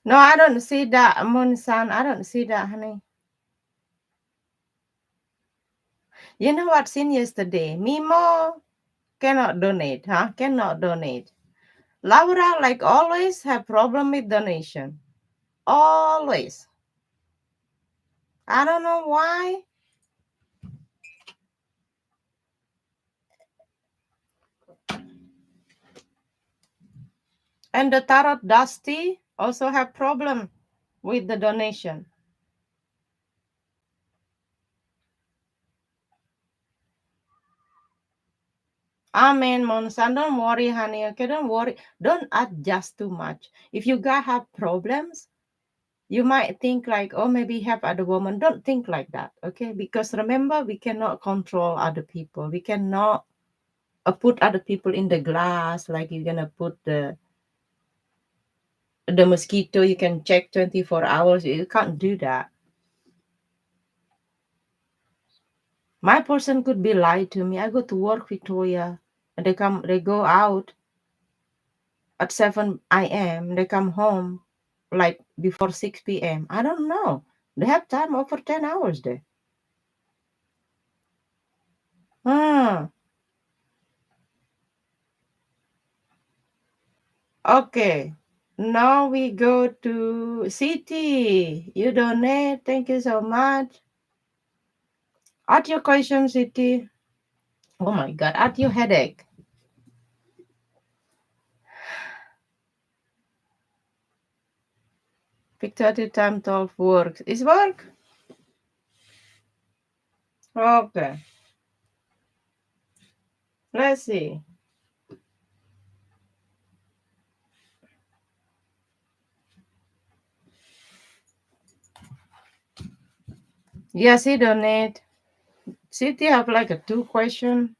No, I don't see that, Moon-san. I don't see that, honey. You know what? Since yesterday, Mimo cannot donate, huh? Cannot donate. Laura, like always, have problem with donation. Always. I don't know why. And the Tarot Dusty also have problem with the donation. Amen, Monsan. Don't worry, honey. Okay, don't worry. Don't adjust too much. If you guys have problems, you might think like, oh, maybe have other woman. Don't think like that, okay? Because remember, we cannot control other people. We cannot put other people in the glass like you're gonna put the mosquito. You can check 24 hours. You can't do that. My person could be lied to me. I go to work, Victoria, and they go out at 7 a.m. They come home like before 6 p.m. I don't know. They have time over 10 hours there. Hmm. Okay. Now we go to City. You donate. Thank you so much. Add your question, City. Oh my God. Add your headache. Pick 30 time 12 works. Is work? Okay. Let's see. Yes, he donate. City have like a 2 question.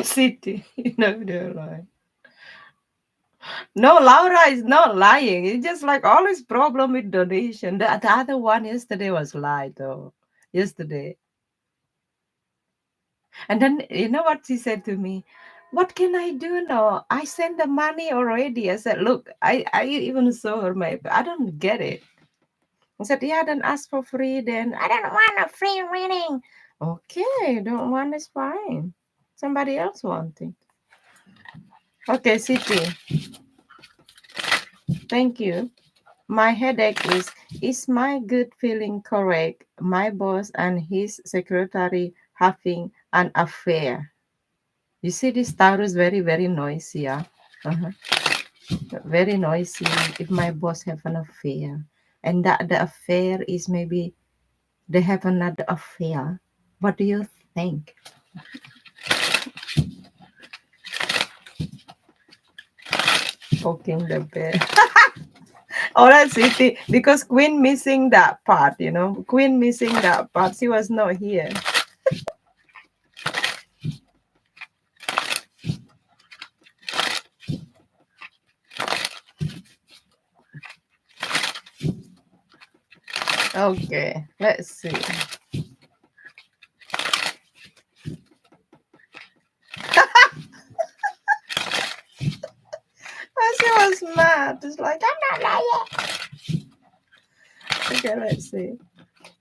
City, you know they're lying. No, Laura is not lying. It's just like always problem with donation. The other one yesterday was lie though. Yesterday. And then you know what she said to me? What can I do now? I sent the money already. I said, look, I even saw her my I don't get it. I said, yeah, then ask for free then. I don't want a free reading. Okay, don't want is fine. Somebody else want it. Okay, City. Thank you. My headache is my good feeling correct? My boss and his secretary having an affair. You see, this Taurus very, very noisy. Yeah? Uh-huh. Very noisy. If my boss have an affair, and that the affair is maybe they have another affair. What do you think? Poking the bear. Oh, that's it. Because Queen missing that part, you know. Queen missing that part. She was not here. Okay, let's see. And she was mad. It's like, I'm not lying. Okay, let's see.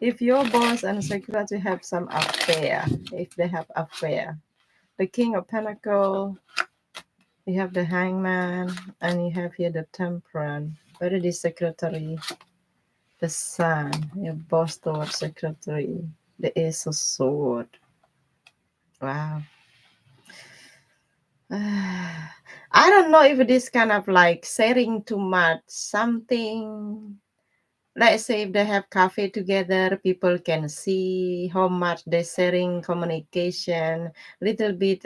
If your boss and secretary have some affair, if they have affair, the King of Pentacle, you have the Hangman, and you have here the Temperance. Where is the secretary? The Sun, your boss towards secretary, the Ace of Sword. Wow. I don't know if this kind of like sharing too much something. Let's say if they have cafe together, people can see how much they're sharing communication, little bit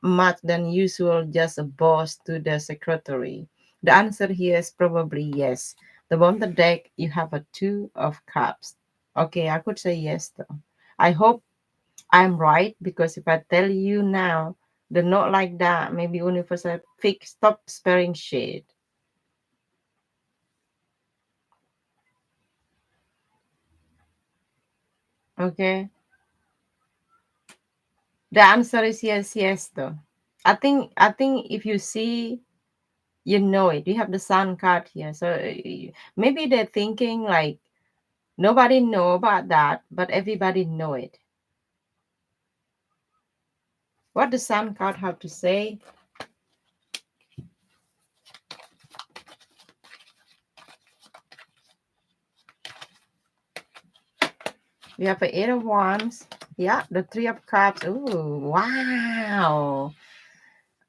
much than usual, just a boss to the secretary. The answer here is probably yes. The on the deck, you have a 2 of cups. Okay, I could say yes though. I hope I'm right because if I tell you now, the not like that, maybe universal fix stop sparing shade. Okay. The answer is yes, yes though. I think if you see, you know it. You have the sun card here, so maybe they're thinking like nobody know about that, but everybody know it. What the Sun card have to say? We have the Eight of Wands. Yeah, the Three of Cups. Oh, wow.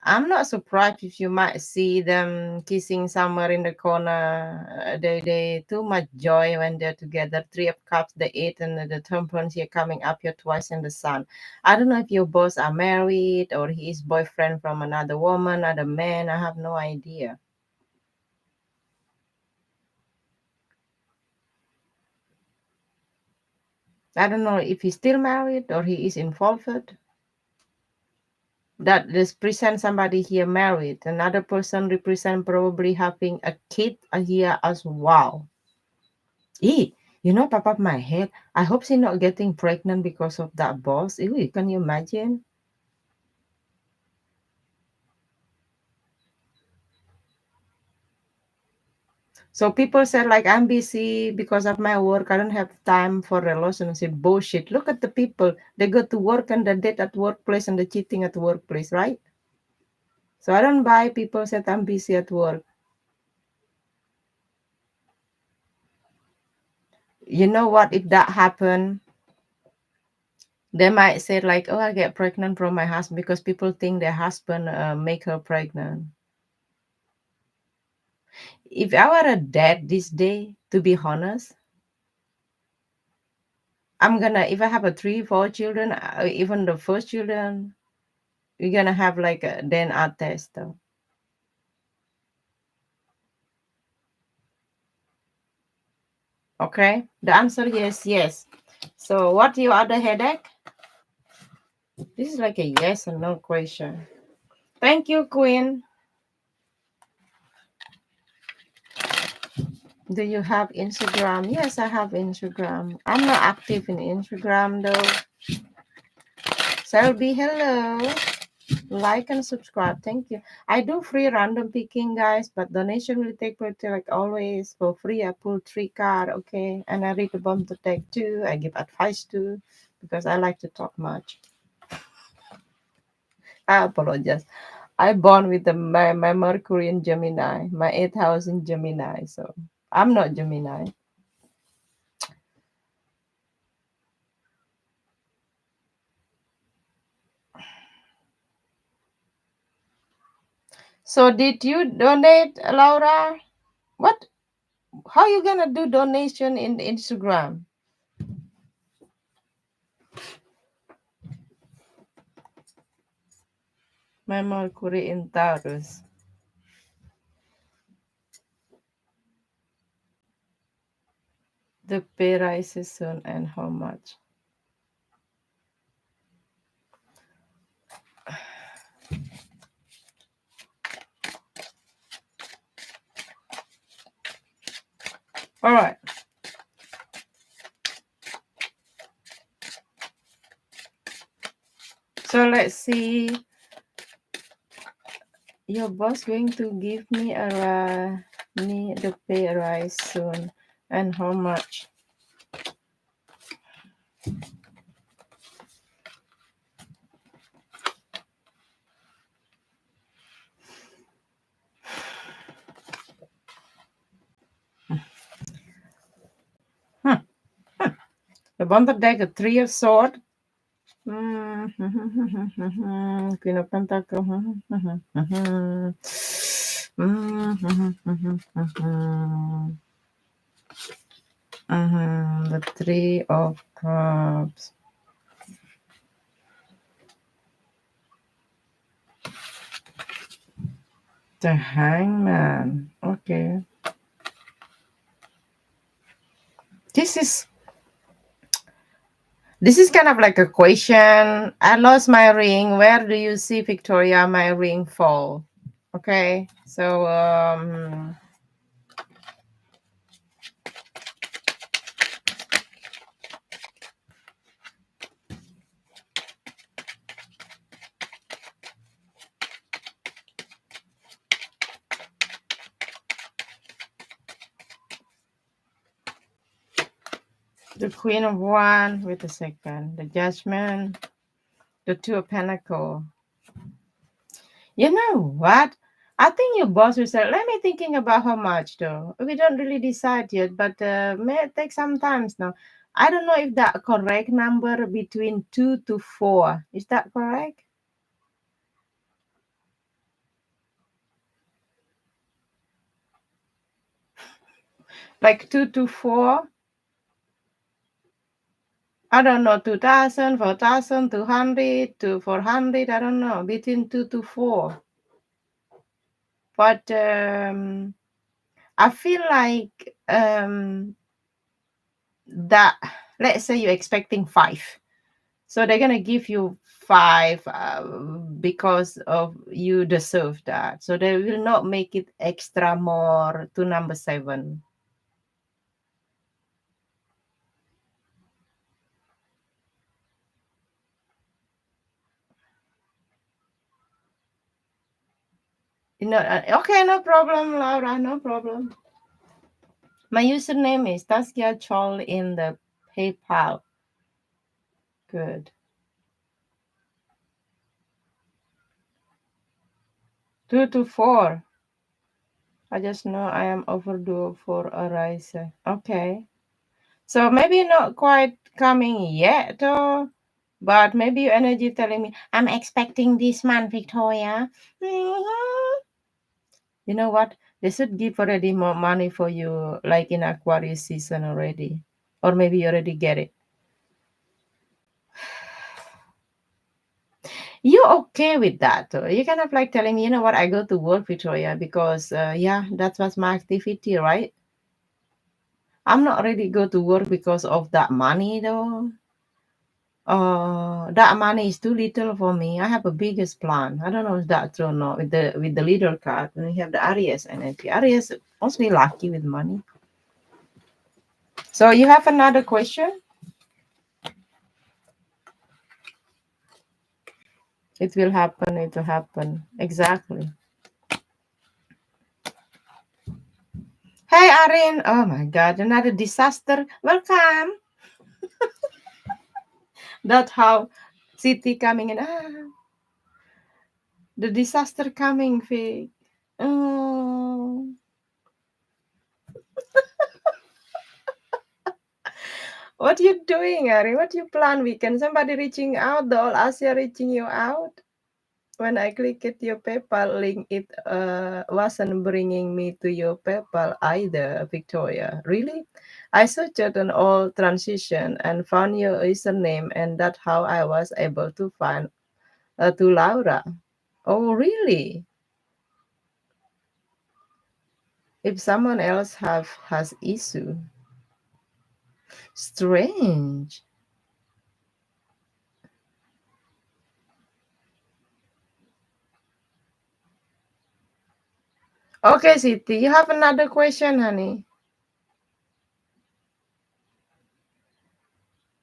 I'm not surprised if you might see them kissing somewhere in the corner. They too much joy when they're together. Three of Cups, the Eight, and the Temperance here coming up here twice in the Sun. I don't know if you both are married or he is boyfriend from another woman, another man. I have no idea. I don't know if he's still married or he is involved. That this present somebody here married. Another person represent probably having a kid here as well. You know, pop up my head. I hope she's not getting pregnant because of that boss. Can you imagine? So people said like I'm busy because of my work. I don't have time for relationship. Bullshit. Look at the people. They go to work and they date at workplace and they cheating at workplace, right? So I don't buy people said I'm busy at work. You know what? If that happened, they might say like, "Oh, I get pregnant from my husband," because people think their husband make her pregnant. If I were a dad this day, to be honest, I'm gonna if I have a 3, 4 children, even the first children, we're gonna have like a DNA test. Though. Okay, the answer is yes. So, what your other headache? This is like a yes or no question. Thank you, Queen. Do you have Instagram? Yes, I have Instagram. I'm not active in Instagram though. Selby, hello. Like and subscribe. Thank you. I do free random picking, guys, but donation will take priority like always. For free, I pull 3 card, okay? And I read the bomb to take too. I give advice too because I like to talk much. I apologize. I born with my Mercury in Gemini, my 8th house in Gemini. So I'm not Gemini. So did you donate, Laura? What? How you gonna do donation in Instagram? My Mercury in Taurus. The pay rises soon and how much? All right. So let's see. Your boss going to give me me the pay rise soon and how much? Hmm. The bottom deck, a 3 of sword. Queen of Pentacle. The 3 of cups. The hangman. Okay. This is kind of like a question. I lost my ring. Where do you see Victoria my ring fall? Okay. So the Queen of Wands. Wait a second. The Judgment. The 2 of Pentacles. You know what? I think your boss will say, let me thinking about how much though. We don't really decide yet, but may take some times now. I don't know if that correct number between 2 to 4. Is that correct? Like 2 to 4? I don't know, 2,000, 4,000, 200 to 400. I don't know, between 2 to 4. But I feel like that, let's say you're expecting 5. So they're gonna give you 5 because of you deserve that. So they will not make it extra more to number 7. Okay, no problem, Laura, no problem. My username is Taskia Chol in the PayPal. Good. 2 to 4. I just know I am overdue for a rise. Okay. So maybe not quite coming yet, though. But maybe your energy telling me, I'm expecting this month, Victoria. Mhm. You know what? They should give already more money for you, like in Aquarius season already. Or maybe you already get it. You okay with that? Though? You kind of like telling me, you know what, I go to work, Victoria, because, yeah, that was my activity, right? I'm not ready to go to work because of that money, though. That money is too little for me. I have a biggest plan. I don't know if that's true or not with the leader card. And we have the Aries energy. Aries mostly lucky with money. So you have another question? It will happen. It will happen. Exactly. Hey, Arin. Oh my God, another disaster. Welcome. That's how city coming in. The disaster coming, Vic. Oh. What you doing, Ari? What you plan weekend? Somebody reaching out, the all Asia reaching you out? When I click at your PayPal link, it wasn't bringing me to your PayPal either, Victoria. Really? I searched on all transition and found your username, and that's how I was able to find to Laura. Oh, really? If someone else has issue, strange. Okay, Siti, you have another question, honey.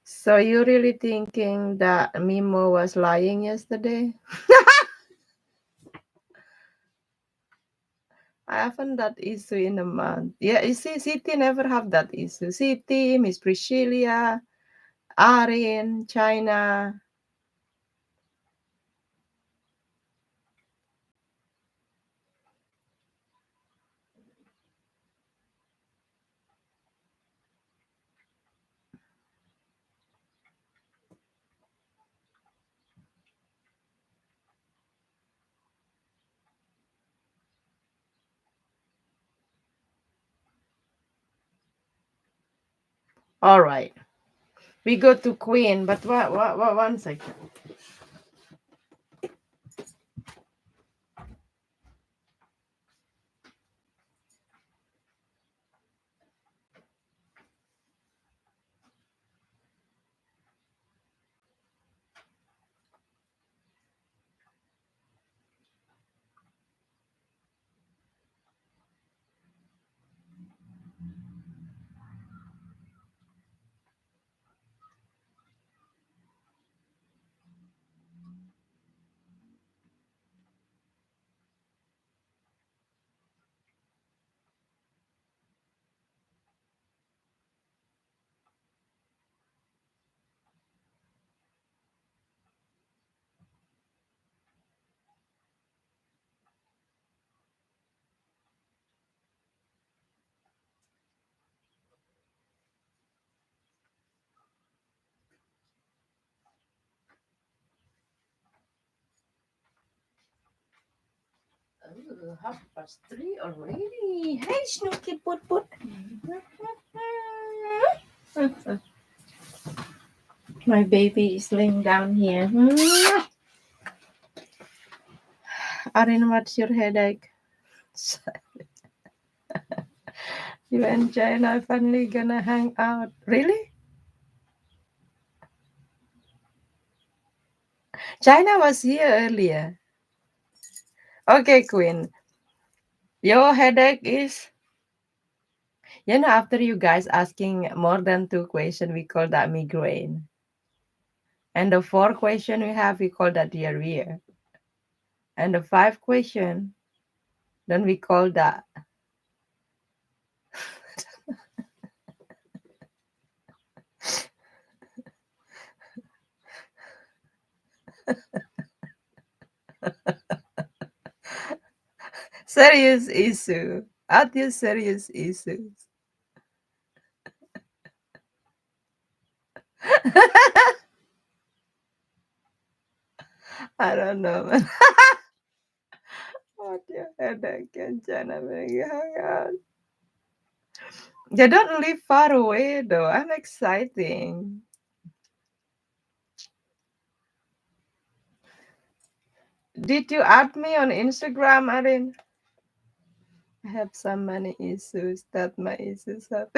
So you really thinking that Mimo was lying yesterday? I haven't that issue in a month. Yeah, you see, Siti never have that issue. Siti, Miss Priscilla, Arin, China. All right. We go to Queen, but what, 1 second. 3:30 already. Hey, Snooky Put Put. My baby is laying down here. Arin, what's your headache? You and Jane are finally gonna hang out. Really? China was here earlier. Okay, Queen. Your headache is, after you guys asking more than 2 questions, we call that migraine. And the 4 question we have, we call that diarrhea. And the 5 question, then we call that. Serious issue. At your serious issues. I don't know, man. What your headache and China make you hang out? They don't live far away though. I'm exciting. Did you add me on Instagram, Arin? I have so many issues that my issues have.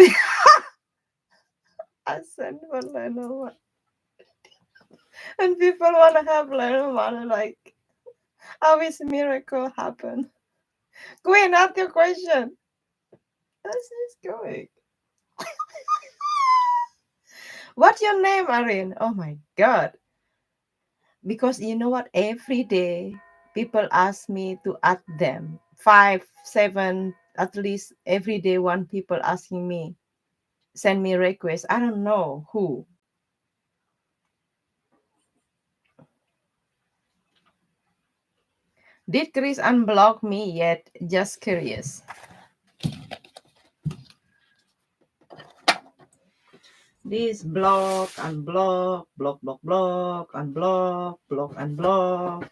I send for Lenormand. And people want to have Lenormand, like, how is miracle happen? Queen, ask your question. How's this going? What's your name, Arin? Oh my god. Because you know what? Every day people ask me to add them. 5, 7, at least every day one people asking me, send me requests. I don't know who. Did Chris unblock me yet? Just curious. This block, unblock, block, block, block, unblock, block, unblock,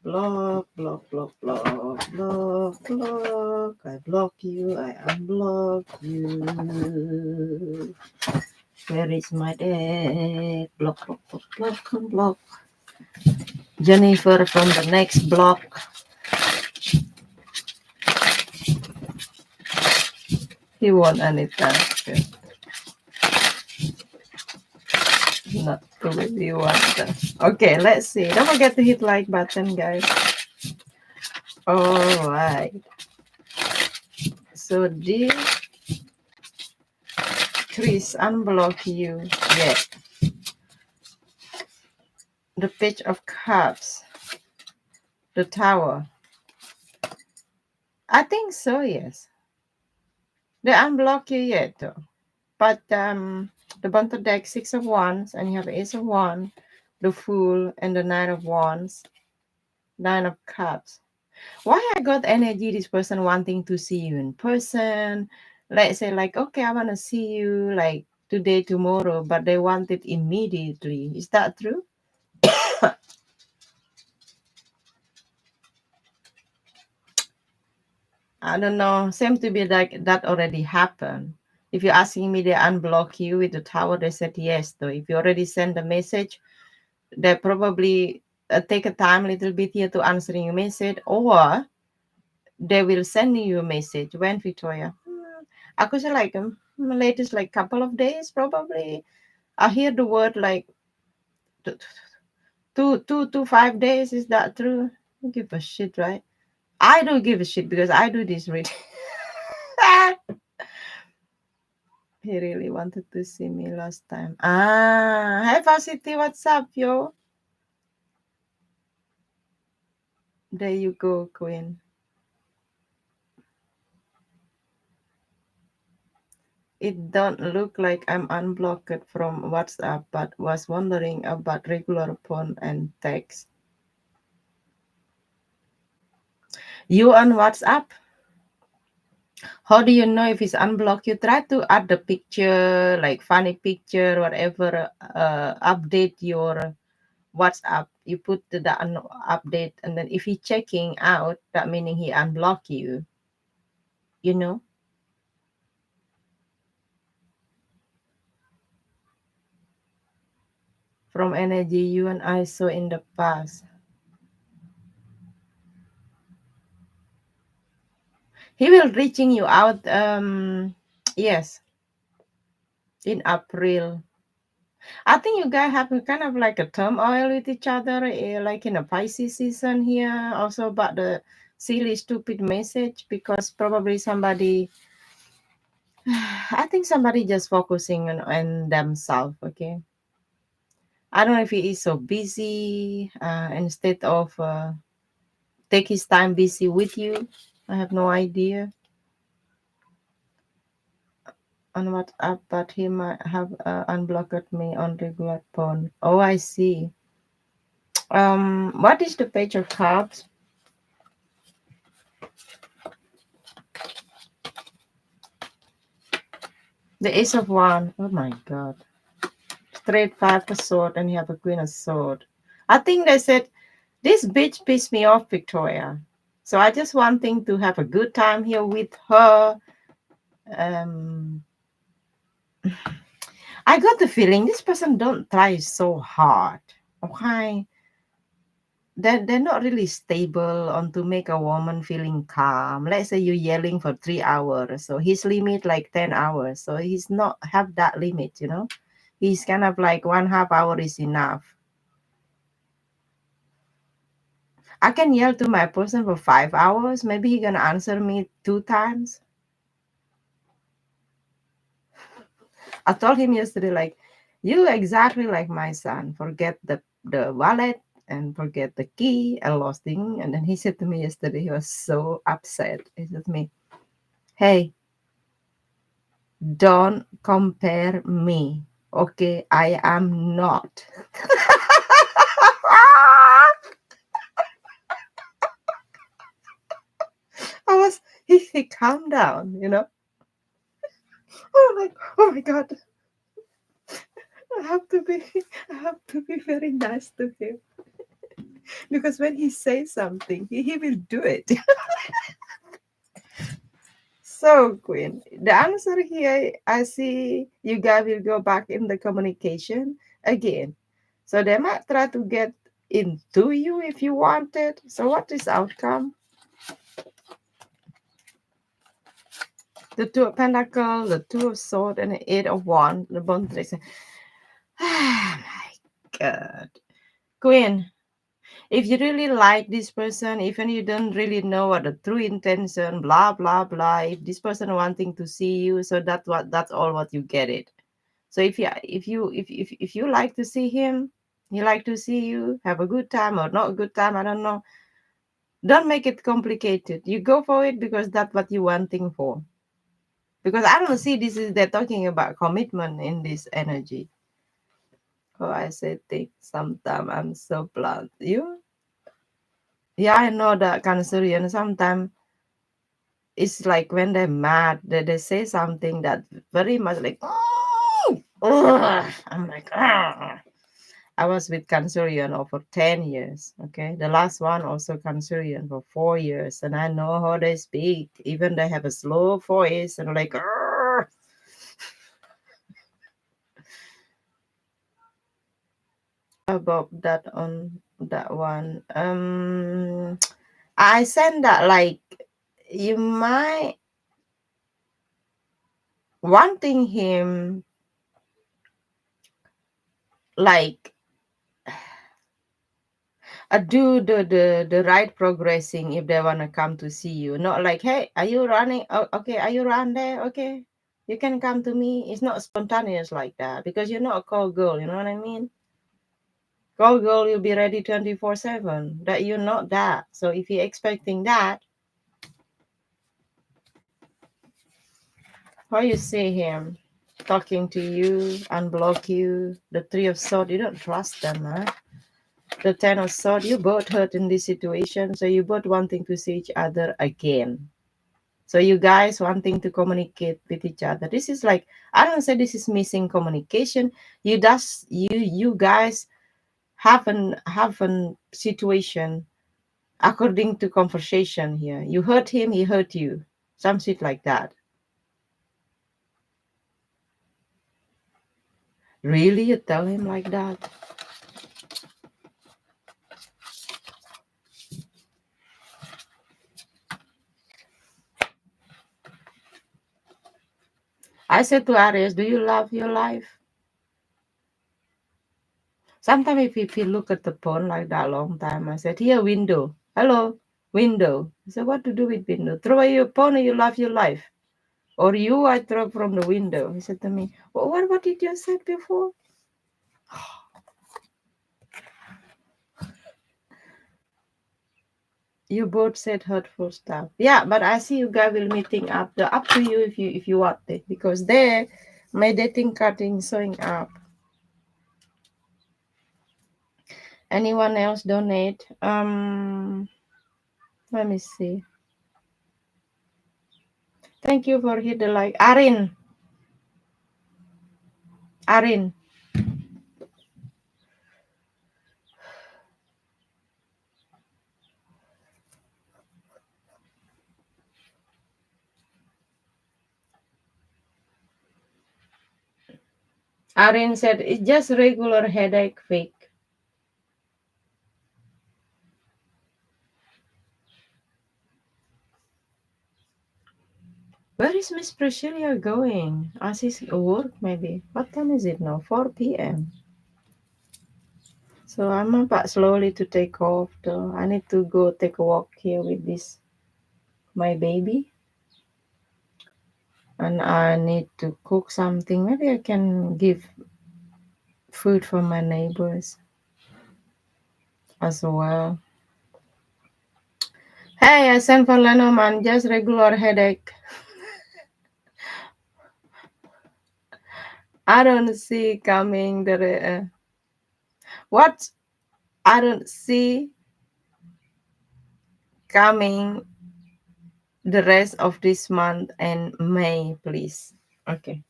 block, block, block, block, block, block. I block you, I unblock you. Where is my dad? Block, block, block, block, unblock. Jennifer from the next block. He won Anita. Okay. Not really want that. Okay, let's see. Don't forget to hit like button, guys. All right. So did Chris unblock you yet? The page of cups. The tower. I think so, yes. They unblock you yet though. But the bottom deck 6 of Wands, and you have Ace of Wands, the Fool, and the Knight of Wands, 9 of Cups. Why I got energy this person wanting to see you in person? Let's say like, okay, I want to see you like today, tomorrow, but they want it immediately. Is that true? I don't know. Seems to be like that already happened. If you're asking me they unblock you with the tower, they said yes. Though if you already send a message, they probably take a time a little bit here to answering your message, or they will send you a message. When, Victoria? Aku say like latest like couple of days probably. I hear the word like 2 to 5 days. Is that true? I don't give a shit, right? I don't give a shit because I do this reading. He really wanted to see me last time. Hi Varsity, what's up, yo? There you go, Queen. It don't look like I'm unblocked from WhatsApp, but was wondering about regular phone and text. You on WhatsApp? How do you know if it's unblocked? You try to add the picture, like funny picture, whatever, update your WhatsApp you put the update, and then if he checking out, that meaning he unblock you, you know. From energy you and I saw in the past. He will reaching you out, yes, in April. I think you guys have a kind of like a turmoil with each other, like in a Pisces season here, also about the silly, stupid message, because probably somebody, I think somebody just focusing on themselves, okay? I don't know if he is so busy, instead of take his time busy with you. I have no idea on WhatsApp, but he might have unblocked me on regular phone. Oh, I see. What is the page of cards? The Ace of Wands. Oh my God. Straight five of sword, and you have a Queen of sword. I think they said this bitch pissed me off, Victoria. So I just wanting to have a good time here with her. Um, I got the feeling this person don't try so hard. Okay, they're not really stable on to make a woman feeling calm. Let's say you're yelling for 3 hours, so his limit like 10 hours. So he's not have that limit, you know. He's kind of like 1/2 hour is enough. I can yell to my person for 5 hours. Maybe he gonna answer me 2 times. I told him yesterday, like, you exactly like my son. Forget the wallet and forget the key and lost thing. And then he said to me yesterday, he was so upset. He said to me, hey, don't compare me. Okay, I am not. I was he calmed down, you know. Oh my god. I have to be I have to be very nice to him. Because when he says something, he will do it. So, Queen, the answer here, I see you guys will go back in the communication again. So they might try to get into you if you want it. So what is outcome? The Two of Pentacles, the Two of Swords, and the Eight of Wands, the bone tracer. Ah, my God. Queen, if you really like this person, even you don't really know what the true intention, blah blah blah. If this person wanting to see you, so that's all what you get it. So if you like to see him, he like to see you, have a good time or not a good time, I don't know. Don't make it complicated. You go for it because that's what you wanting for. Because I don't see this is they're talking about commitment in this energy. Oh, I said think sometimes I'm so blunt. You yeah, I know that Cancerian sometimes it's like when they're mad, they say something that very much like, oh, I'm like, ah. I was with Cancerian for 10 years. Okay. The last one also Cancerian for 4 years. And I know how they speak. Even they have a slow voice and like, "Arr!" About that on that one. I send that like you might wanting him like do the right progressing if they want to come to see you, not like, hey, are you running? Oh, okay, are you around there? Okay, you can come to me. It's not spontaneous like that because you're not a call girl, you know what I mean? Call girl, you'll be ready 24/7. That you're not that. So if you're expecting that, how you see him talking to you, unblock you, the Three of Swords, you don't trust them, huh? The Ten of Swords, you both hurt in this situation, so you both wanting to see each other again. So you guys wanting to communicate with each other. This is like, I don't say this is missing communication. You guys have an situation according to conversation here. You hurt him, he hurt you. Some shit like that. Really? You tell him like that? I said to Aries, do you love your life? Sometimes if he look at the phone like that long time, I said, here, window. Hello, window. I said, what to do with window? Throw away your phone or you love your life? Or you, I throw from the window. He said to me, what did you say before? You both said hurtful stuff. Yeah, but I see you guys will meeting up. Up to you if you want it. Because there, my dating cutting showing up. Anyone else donate? Let me see. Thank you for hit the like. Arin. Arin. Arin said it's just regular headache fake. Where is Miss Priscilla going? She's at work maybe. What time is it now? 4 p.m. So I'm about slowly to take off though. I need to go take a walk here with this my baby. And I need to cook something. Maybe I can give food for my neighbors as well. Hey, I sent for Lenormand, just regular headache. I don't see coming the what I don't see coming the rest of this month and May, please. Okay.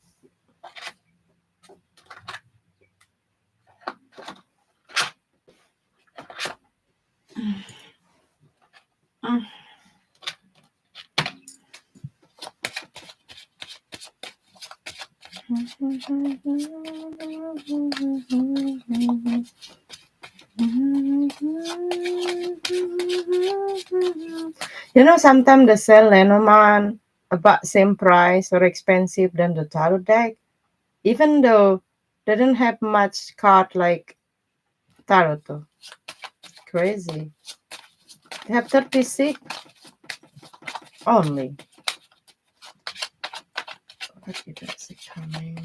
Mm. You know, sometimes they sell Lenormand about same price or expensive than the tarot deck, even though they don't have much card like tarot. Crazy. They have 36 only. What did I see coming?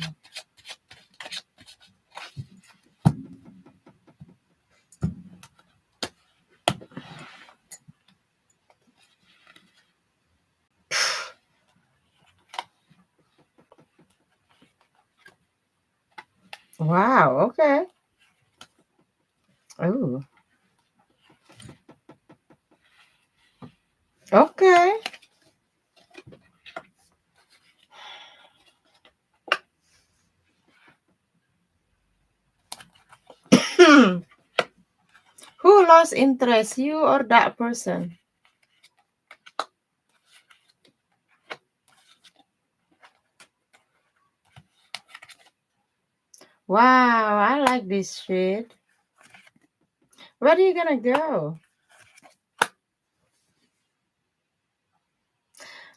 Wow, okay. Oh, okay. Who lost interest, you or that person? Wow, I like this shit. Where are you gonna go?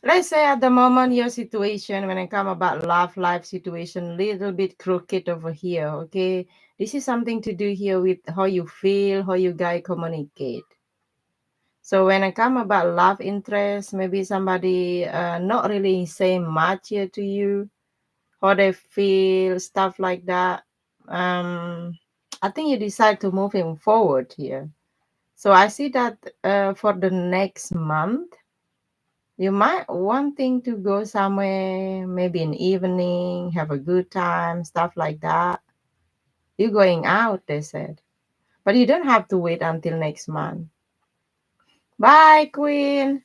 Let's say at the moment your situation, when I come about love life situation, little bit crooked over here, okay? This is something to do here with how you feel, how you guys communicate. So when I come about love interest, maybe somebody not really saying much here to you, how they feel, stuff like that. I think you decide to moving forward here. So I see that for the next month, you might wanting to go somewhere, maybe in evening, have a good time, stuff like that. You're going out, they said. But you don't have to wait until next month. Bye, Queen.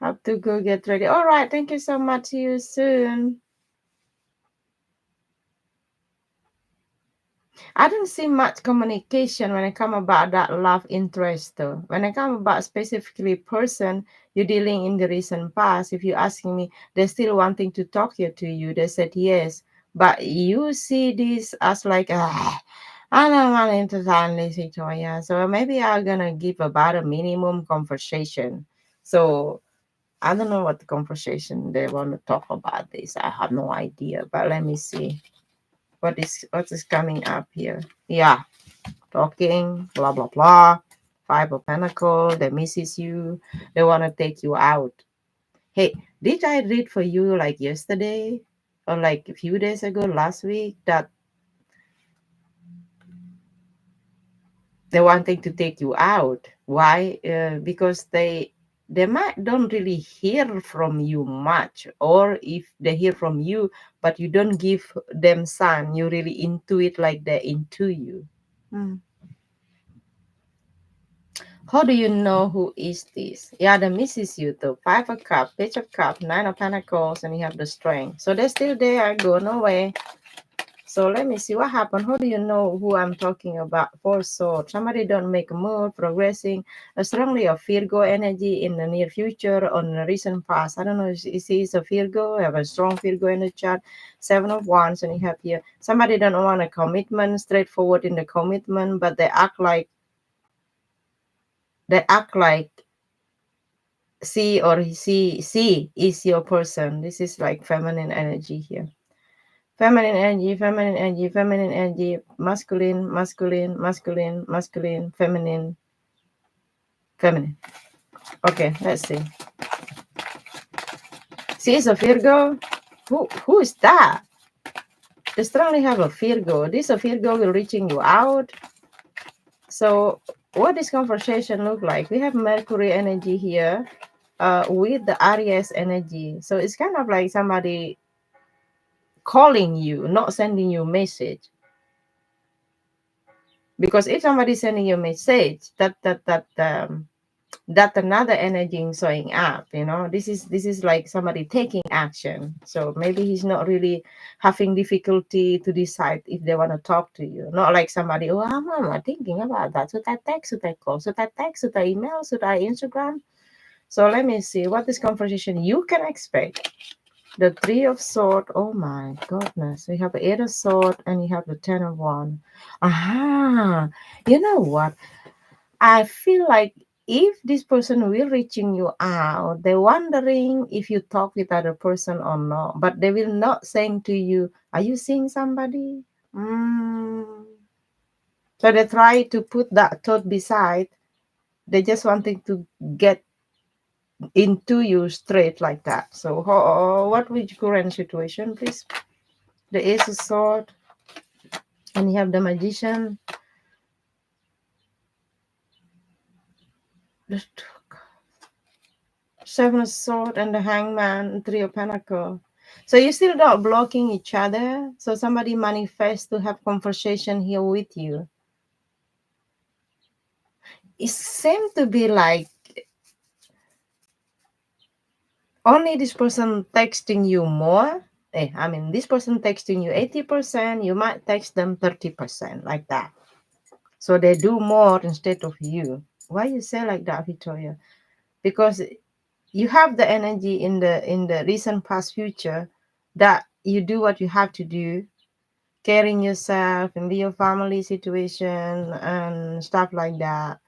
Have to go get ready. All right. Thank you so much. See you soon. I don't see much communication when it come about that love interest though. When it come about specifically person you're dealing in the recent past, if you're asking me, they're still wanting to talk here to you. They said yes. But you see this as like I don't want to entertain this Victoria. So maybe I'm gonna give about a minimum conversation. So I don't know what the conversation they want to talk about this. I have no idea. But let me see what is coming up here. Yeah, talking, blah blah blah. Five of Pentacle, they misses you, they want to take you out. Hey, did I read for you like yesterday or like a few days ago, last week, that they're wanting to take you out? Why? Because they might don't really hear from you much, or if they hear from you, but you don't give them sign, you really into it like they're into you. Hmm. How do you know who is this? Yeah, the misses you too. Five of Cup, Page of Cup, Nine of Pentacles, and you have the Strength. So they're still there, going away. So let me see what happened. How do you know who I'm talking about? Four Swords. Somebody don't make a move, progressing. A strongly of Virgo energy in the near future or in the recent past. I don't know if he's a Virgo, have a strong Virgo in the chart. Seven of Wands, and you have here. Somebody don't want a commitment, straightforward in the commitment, but they act like C is your person. This is like feminine energy here. Feminine energy, feminine energy, feminine energy, masculine, masculine, masculine, masculine, feminine, feminine. Okay, let's see. C is a Virgo. Who is that? They strongly have a Virgo. This a Virgo will reaching you out. So what this conversation look like? We have Mercury energy here with the Aries energy. So it's kind of like somebody calling you, not sending you a message. Because if somebody's sending you a message, that another energy is showing up. This is like somebody taking action. So maybe he's not really having difficulty to decide if they want to talk to you. Not like somebody, oh, I'm thinking about that. Should I text? Should I call? Should I text? Should I email? Should I Instagram? So let me see what this conversation you can expect. The Three of Swords. Oh my goodness. We have the Eight of Swords and you have the Ten of Wands. Aha. You know what? I feel like if this person will reaching you out, they're wondering if you talk with other person or not. But they will not saying to you, are you seeing somebody? Mm. So they try to put that thought beside. They just wanting to get into you straight like that. So what will your current situation, please? The Ace of Sword, and you have the Magician, the Seven of Sword, and the Hangman, and Three of Pentacle. So you're still not blocking each other. So somebody manifests to have conversation here with you. It seems to be like only this person texting you more. This person texting you 80%, you might text them 30%, like that. So they do more instead of you. Why you say like that, Victoria? Because you have the energy in the recent past future that you do what you have to do, caring yourself and your family situation and stuff like that.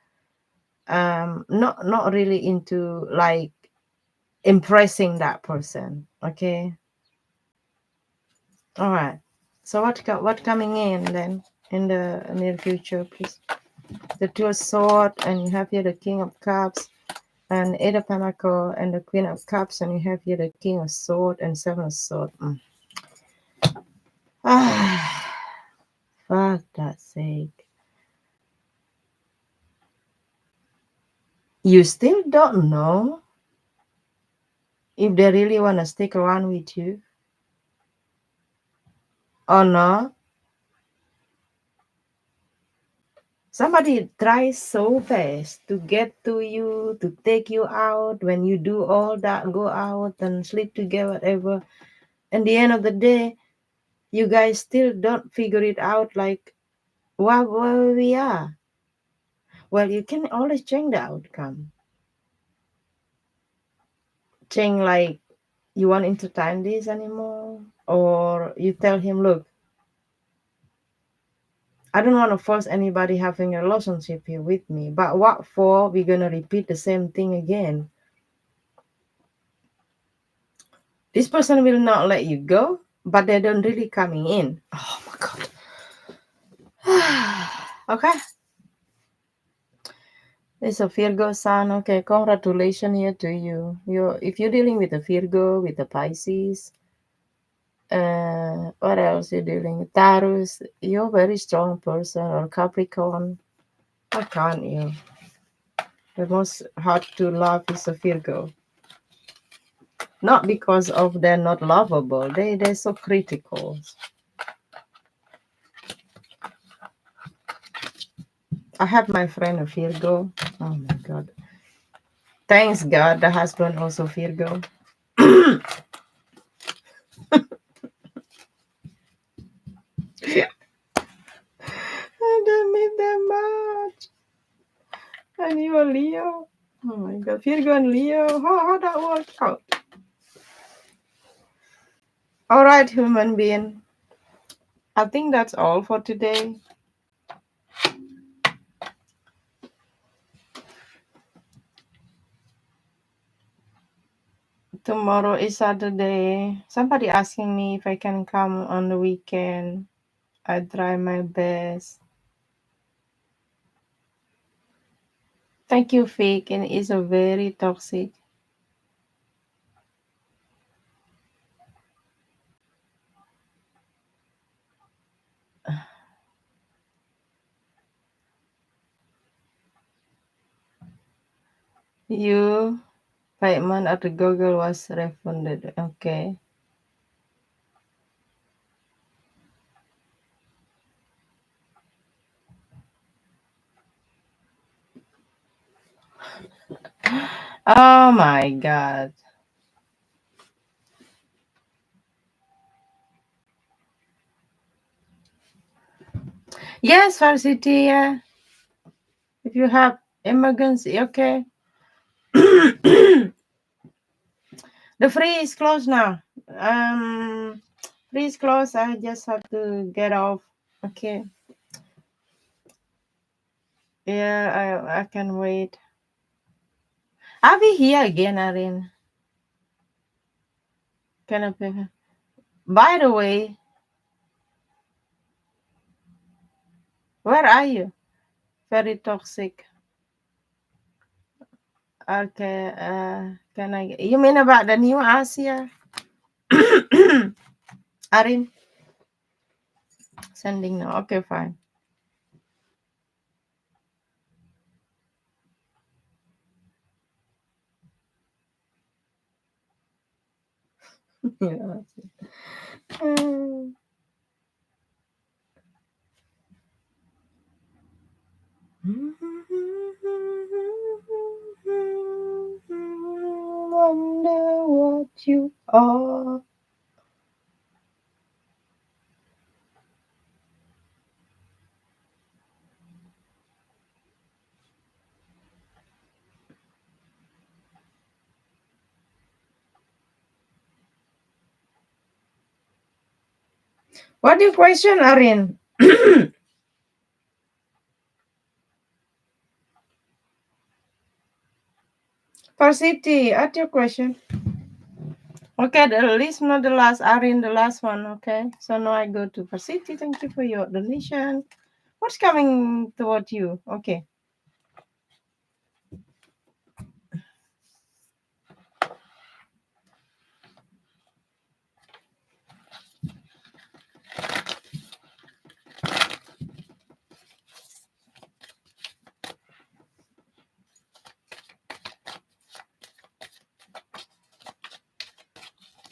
Not really into like impressing that person. Okay. All right. So what coming in then in the near future, please? The Two of Swords, and you have here the King of Cups and Eight of Pentacle and the Queen of Cups, and you have here the King of Sword and Seven of Sword. Ah, fuck that sake. You still don't know if they really want to stick around with you or not. Somebody tries so fast to get to you, to take you out. When you do all that, go out and sleep together, whatever. And the end of the day, you guys still don't figure it out. Like, where we are. Well, you can always change the outcome. Change like you won't entertain this anymore, or you tell him, look, I don't want to force anybody having a relationship here with me, but what for? We're gonna repeat the same thing again. This person will not let you go, but they don't really coming in. Oh my god. Okay. It's a Virgo sun. Okay, congratulations here to you. You, if you're dealing with a Virgo, with a Pisces, what else you're dealing with? Taurus, you're a very strong person, or Capricorn. How can't you? The most hard to love is a Virgo. Not because of they're not lovable. They're so critical. I have my friend a Virgo. Oh my god. Thanks God the husband also Virgo. I don't meet that much. And you are Leo. Oh my god. Virgo and Leo. How that work out? Alright, human being. I think that's all for today. Tomorrow is Saturday. Somebody asking me if I can come on the weekend. I try my best. Thank you, Fake, and it's a very toxic. You payment at the Google was refunded. Okay. Oh my god. Yes, Varsity, yeah. If you have emergency, okay. The free is closed now. Free is closed. I just have to get off. Okay. Yeah, I can wait. I'll be here again, Arin. Can I pick her? By the way, where are you? Very toxic. Okay, can I? You mean about the new Asia? Arin, sending now. Okay, fine. Yeah. Wonder what you are. What do you question, Arin? For city, at your question. Okay, the list, not the last. Arin, the last one. Okay, so now I go to for city. Thank you for your donation. What's coming toward you? Okay.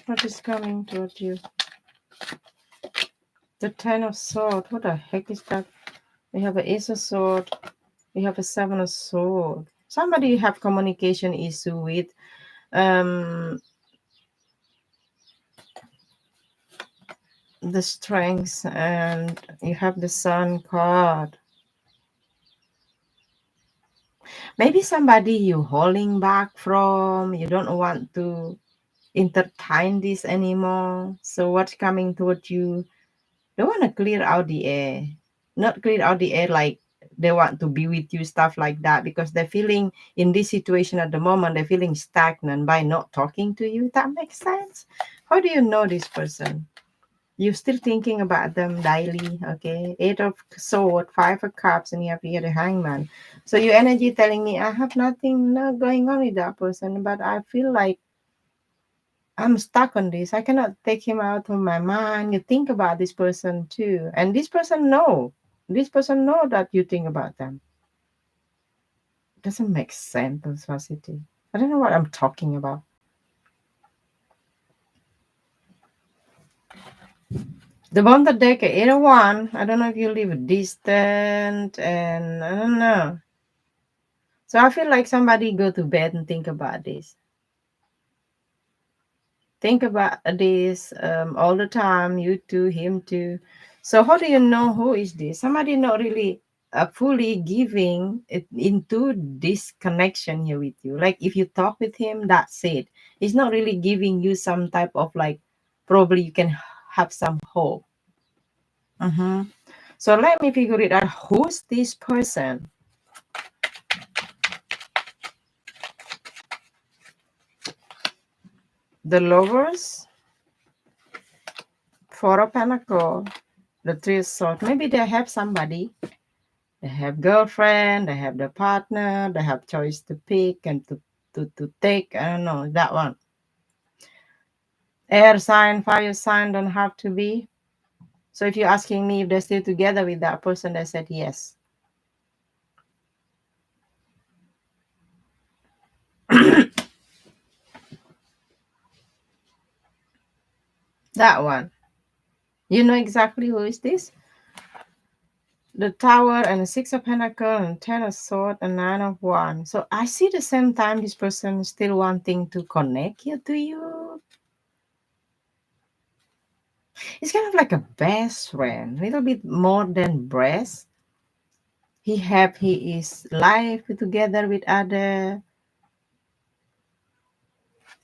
What is coming toward you? The Ten of Swords. What the heck is that? We have an Ace of Sword. We have a Seven of Sword. Somebody you have communication issue with. Um, the strength, and you have the sun card. Maybe somebody you holding back from, you don't want to entertain this anymore. So what's coming toward you? They want to clear out the air. Not clear out the air like they want to be with you, stuff like that, because they're feeling in this situation at the moment, they're feeling stagnant by not talking to you. That makes sense. How do you know this person? You're still thinking about them daily, okay? Eight of sword, five of cups, and you have here the hangman. So your energy telling me I have nothing not going on with that person, but I feel like I'm stuck on this. I cannot take him out of my mind. You think about this person too, and this person know. This person know that you think about them. Doesn't make sense, Varsity. I don't know what I'm talking about. The bonded deck, either one. I don't know if you live distant, and I don't know. So I feel like somebody go to bed and think about this. Think about this all the time. You too, him too. So how do you know who is this? Somebody not really fully giving it into this connection here with you. Like if you talk with him, that's it. He's not really giving you some type of like. Probably you can have some hope. Mhm. So let me figure it out. Who's this person? The lovers, four of pentacle, the three of swords. Maybe they have somebody. They have girlfriend, they have the partner, they have choice to pick and to take. I don't know that one. Air sign, fire sign don't have to be. So if you're asking me if they're still together with that person, they said yes. That one. You know exactly who is this? The tower and the six of pentacle and ten of sword and nine of wands. So I see the same time this person is still wanting to connect you to you. It's kind of like a best friend, a little bit more than breast. He is live together with other.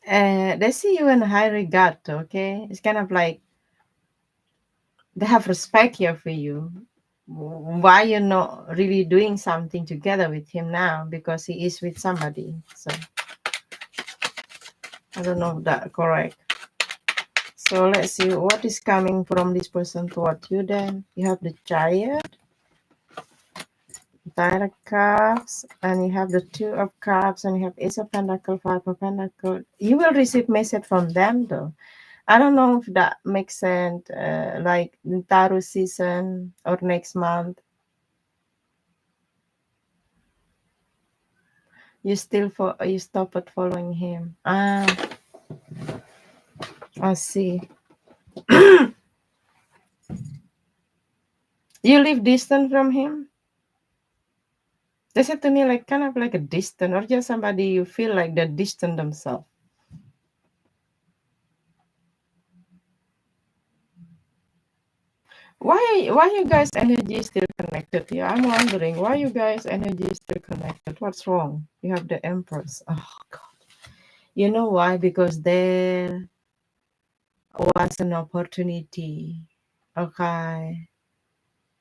They see you in high regard. Okay, it's kind of like they have respect here for you. Why you're not really doing something together with him now? Because he is with somebody. So I don't know if that correct. So let's see what is coming from this person toward you. Then you have the Chariot, Nine of Cups, and you have the Two of Cups, and you have Ace of Pentacle, Five of Pentacle. You will receive message from them though. I don't know if that makes sense, like the tarot season or next month. You stop at following him. Ah, I see. You live distant from him. They said to me like kind of like a distant, or just somebody you feel like they're distant themselves. Why you guys energy still connected? Yeah, I'm wondering why you guys energy still connected. What's wrong? You have the Empress. Oh God. You know why? Because there was an opportunity. Okay.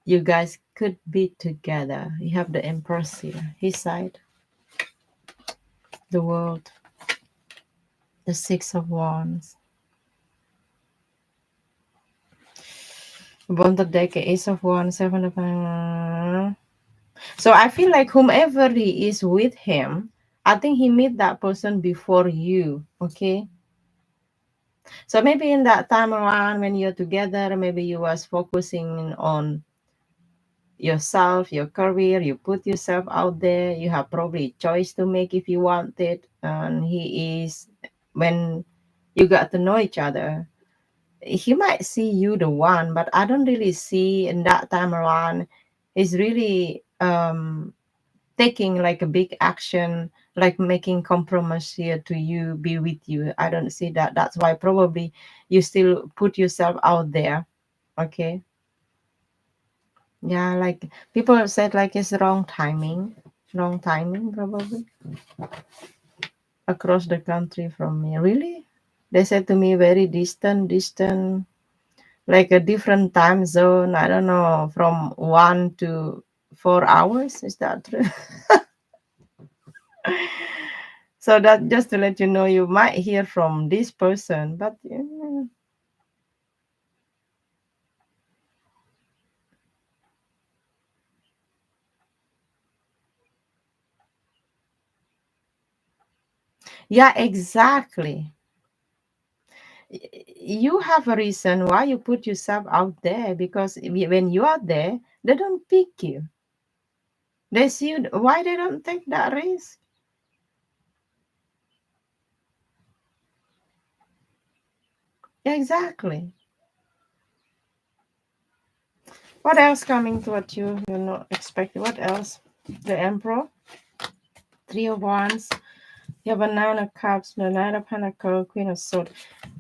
You guys could be together. You have the Empress here. His side. The world. The Six of Wands. Bonded deck, Ace of Wands, Seven of So I feel like whomever he is with him, I think he met that person before you. Okay. So maybe in that time around when you're together, maybe you was focusing on yourself, your career, you put yourself out there, you have probably a choice to make if you want it. And he is when you got to know each other, he might see you the one, but I don't really see in that time around he's really taking like a big action, like making compromise here to you, be with you. I don't see that. That's why probably you still put yourself out there. Okay. Yeah, like people said like it's wrong timing. Wrong timing probably across the country from me. Really? They said to me very distant, like a different time zone. I don't know, from 1 to 4 hours. Is that true? So that just to let you know, you might hear from this person, but yeah, exactly. You have a reason why you put yourself out there because when you are there, they don't pick you. They see you. Why they don't take that risk? Exactly. What else coming toward you? You're not expecting. What else? The Emperor, Three of Wands. You have a Nine of Cups, the Knight of Pentacles, Queen of Swords.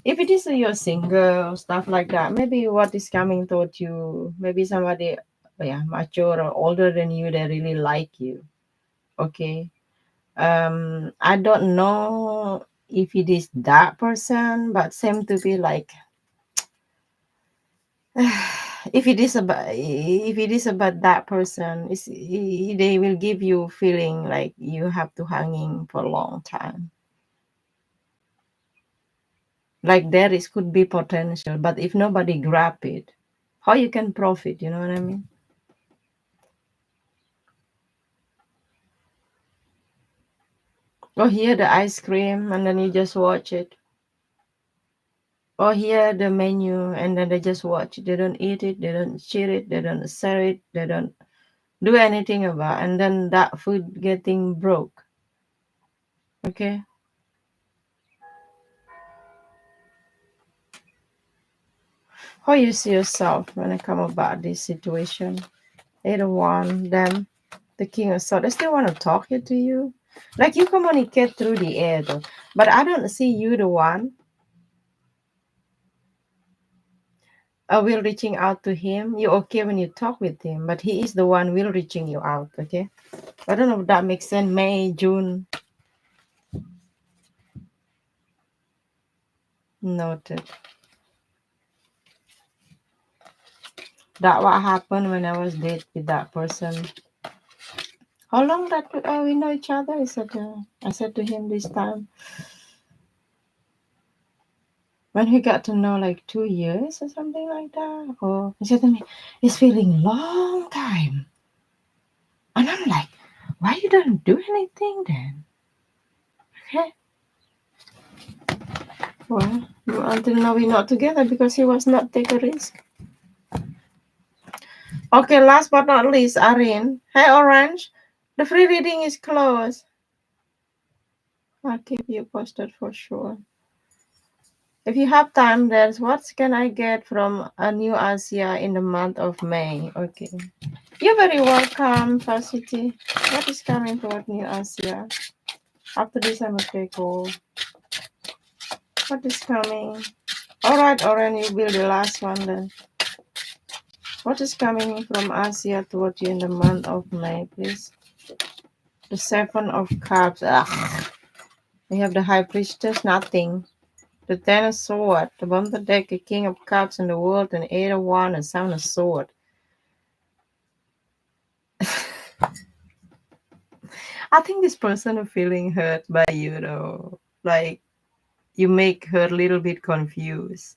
If it is you're single, stuff like that, maybe what is coming toward you, maybe somebody, yeah, mature or older than you, they really like you. Okay. I don't know if it is that person, but seem to be like if it is about that person, they will give you feeling like you have to hanging for a long time. Like there is could be potential, but if nobody grab it, how you can profit? You know what I mean? Or here the ice cream, and then you just watch it. Or here the menu, and then they just watch it. They don't eat it. They don't share it. They don't sell it. They don't do anything about, and then that food getting broke. Okay, how you see yourself when it come about this situation? Either one, them, the king of swords, they still want to talk it to you, like you communicate through the air though, but I don't see you the one will reaching out to him. You okay when you talk with him, but he is the one will reaching you out. Okay, I don't know if that makes sense. May, June, noted. That what happened when I was date with that person. How long that we know each other? I said to him this time when we got to know like 2 years or something like that. Or he said to me, "It's feeling long time," and I'm like, "Why you don't do anything then?" Okay, well, until now we're not together because he was not take a risk. Okay, last but not least, Arin. Hey, Orange, the free reading is closed. I'll keep you posted for sure. If you have time, there's what can I get from a new Asia in the month of May? Okay. You're very welcome, Facility. What is coming toward New Asia? After this, I'm okay, cool. What is coming? Alright, Oren, you will be the last one then. What is coming from Asia toward you in the month of May, please? The Seven of Cups. Ugh. We have the High Priestess, nothing. The Ten of Swords, the bottom of the deck, the King of Cups in the world, and Eight of Wands, and Seven of Swords. I think this person is feeling hurt by you, though. Like, you make her a little bit confused.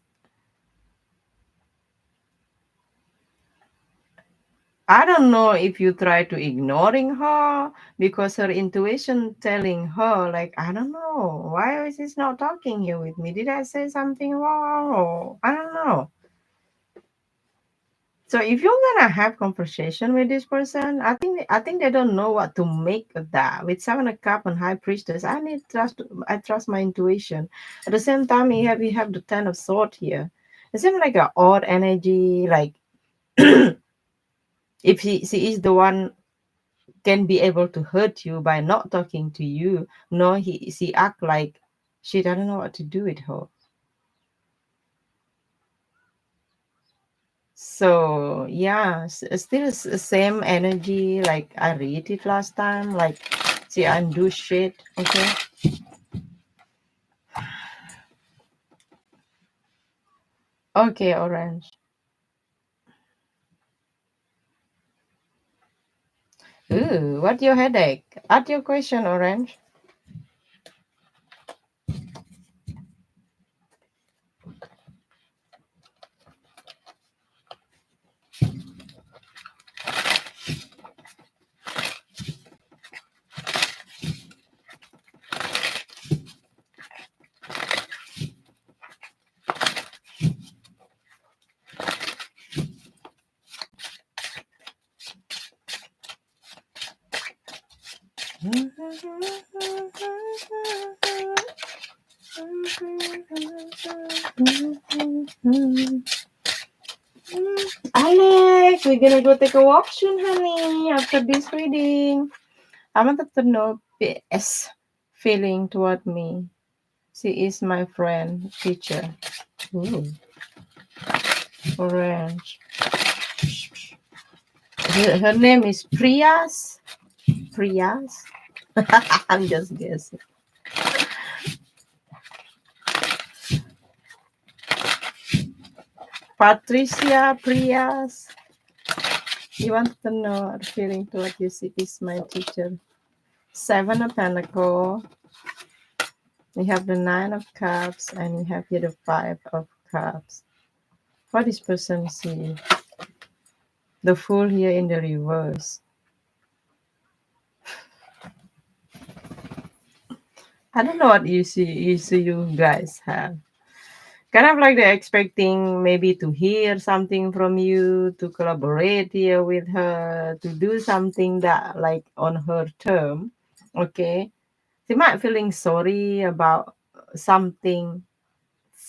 I don't know if you try to ignoring her because her intuition telling her like I don't know why is this not talking here with me? Did I say something wrong? Or I don't know. So if you're gonna have conversation with this person, I think they don't know what to make of that. With Seven of Cup and High Priestess, I trust my intuition. At the same time, you have the Ten of Sword here. It seems like an odd energy. Like if she is the one can be able to hurt you by not talking to you. No, she act like she doesn't know what to do with her. So yeah, still same energy. Like I read it last time. Like see, undo shit. Okay. Okay, Orange. Ooh, what your headache? Add your question, Orange. Alex, we're gonna go take a walk soon, honey. After this reading, I wanted to know PS feeling toward me. She is my friend, teacher. Ooh, Orange. Her name is Priyas. Priyas. I'm just guessing. Patricia Priyas. You want to know the feeling toward you? She is my teacher. Seven of Pentacle. We have the Nine of Cups, and we have here the Five of Cups. What is person see? The Fool here in the reverse. I don't know what you guys have. Kind of like they're expecting maybe to hear something from you, to collaborate here with her, to do something that like on her term. Okay. They might feeling sorry about something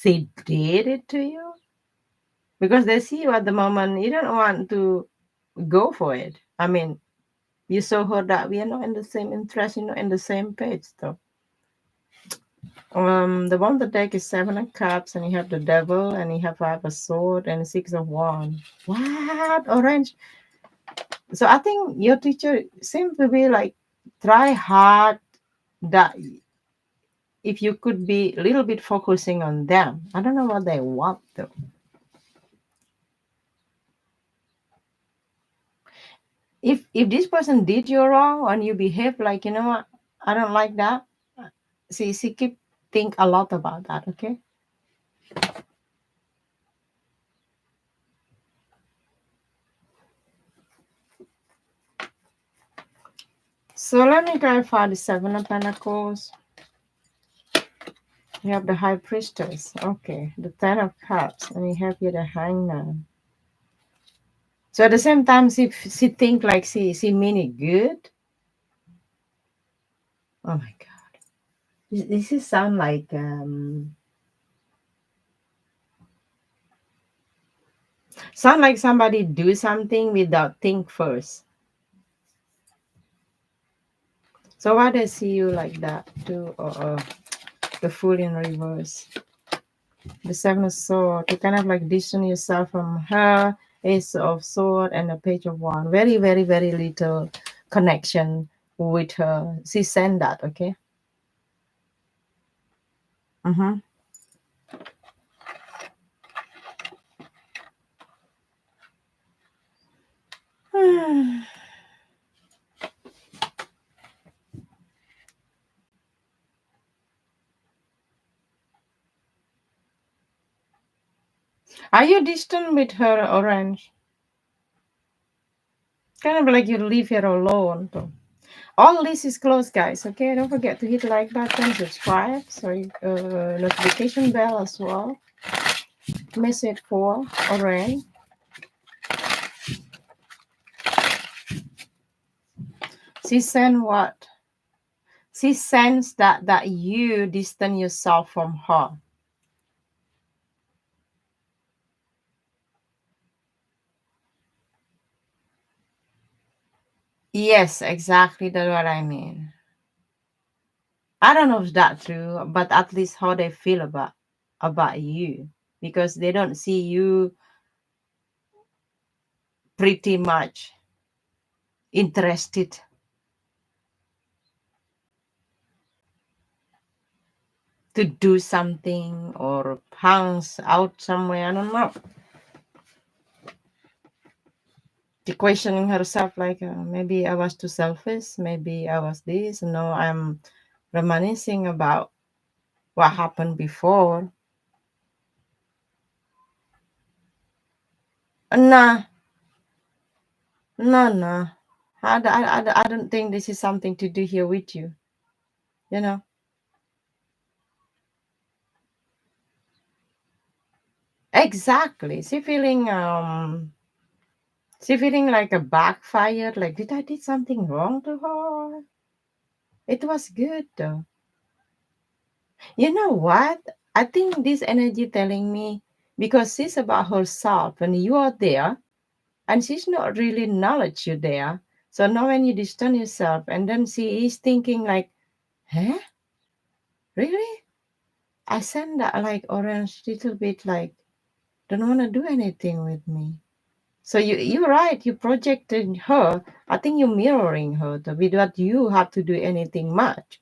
she did it to you because they see you at the moment. You don't want to go for it. I mean, you saw her that we are not in the same interest, you know, in the same page though. The one the deck is Seven of Cups, and you have the Devil, and you have Five of Sword, and Six of Wands. What orange? So I think your teacher seems to be like try hard that if you could be a little bit focusing on them. I don't know what they want though. If this person did you wrong and you behave like you know what, I don't like that. See, keep think a lot about that. Okay. So let me clarify the Seven of Pentacles. You have the High Priestess. Okay. The Ten of Cups. And you have here the Hangman. So at the same time, she think like she mean it good. Oh my god. This is sound like somebody do something without think first. So why they see you like that too? Or the Fool in reverse. The Seven of Sword. You kind of like distance yourself from her. Ace of Sword and the Page of Wand. Very, very, very little connection with her. She sent that, okay? Mm-hmm. Are you distant with her, Orange? Kind of like you leave her alone. All this is closed, guys. Okay, don't forget to hit like button, subscribe, sorry, notification bell as well. Message for Orange. She sent what? She sensed that you distance yourself from her. Yes, exactly. That's what I mean. I don't know if that's true, but at least how they feel about you, because they don't see you pretty much interested to do something or hangs out somewhere. I don't know. She questioning herself like maybe I was too selfish, maybe I was this. No, I'm reminiscing about what happened before. Nah, no, no. I don't think this is something to do here with you. You know, exactly. She feeling like a backfire. Like did I did something wrong to her? It was good though. You know what? I think this energy telling me because she's about herself and you are there and she's not really acknowledge you there. So now when you distance yourself and then she is thinking like, huh? Really? I send that like orange little bit like don't want to do anything with me. So you're right. You projected her. I think you're mirroring her without you have to do anything much.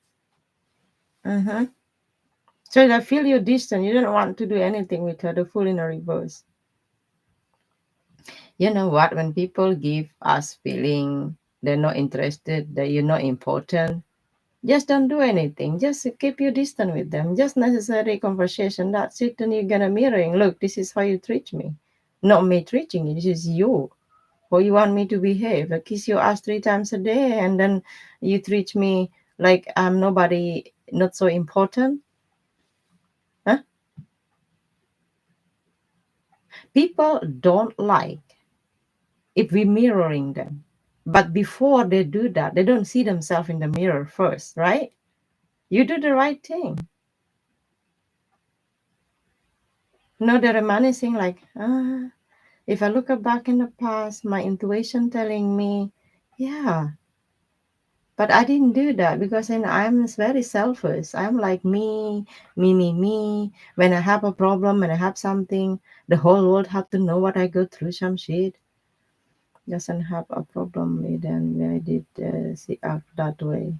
Uh-huh. So I feel you're distant. You don't want to do anything with her. The full in a reverse. You know what? When people give us feeling they're not interested, that you're not important, just don't do anything. Just keep you distant with them. Just necessary conversation. That's it. And you're gonna mirroring. Look, this is how you treat me. Not me treating you. This is you. How you want me to behave? I kiss your ass 3 times a day, and then you treat me like I'm nobody, not so important. Huh? People don't like if we mirroring them. But before they do that, they don't see themselves in the mirror first, right? You do the right thing. No, they're reminiscing like, if I look back in the past, my intuition telling me, yeah, but I didn't do that because then I'm very selfish. I'm like me. When I have a problem, when I have something, the whole world have to know what I go through. Some shit doesn't have a problem with, and I did see act that way.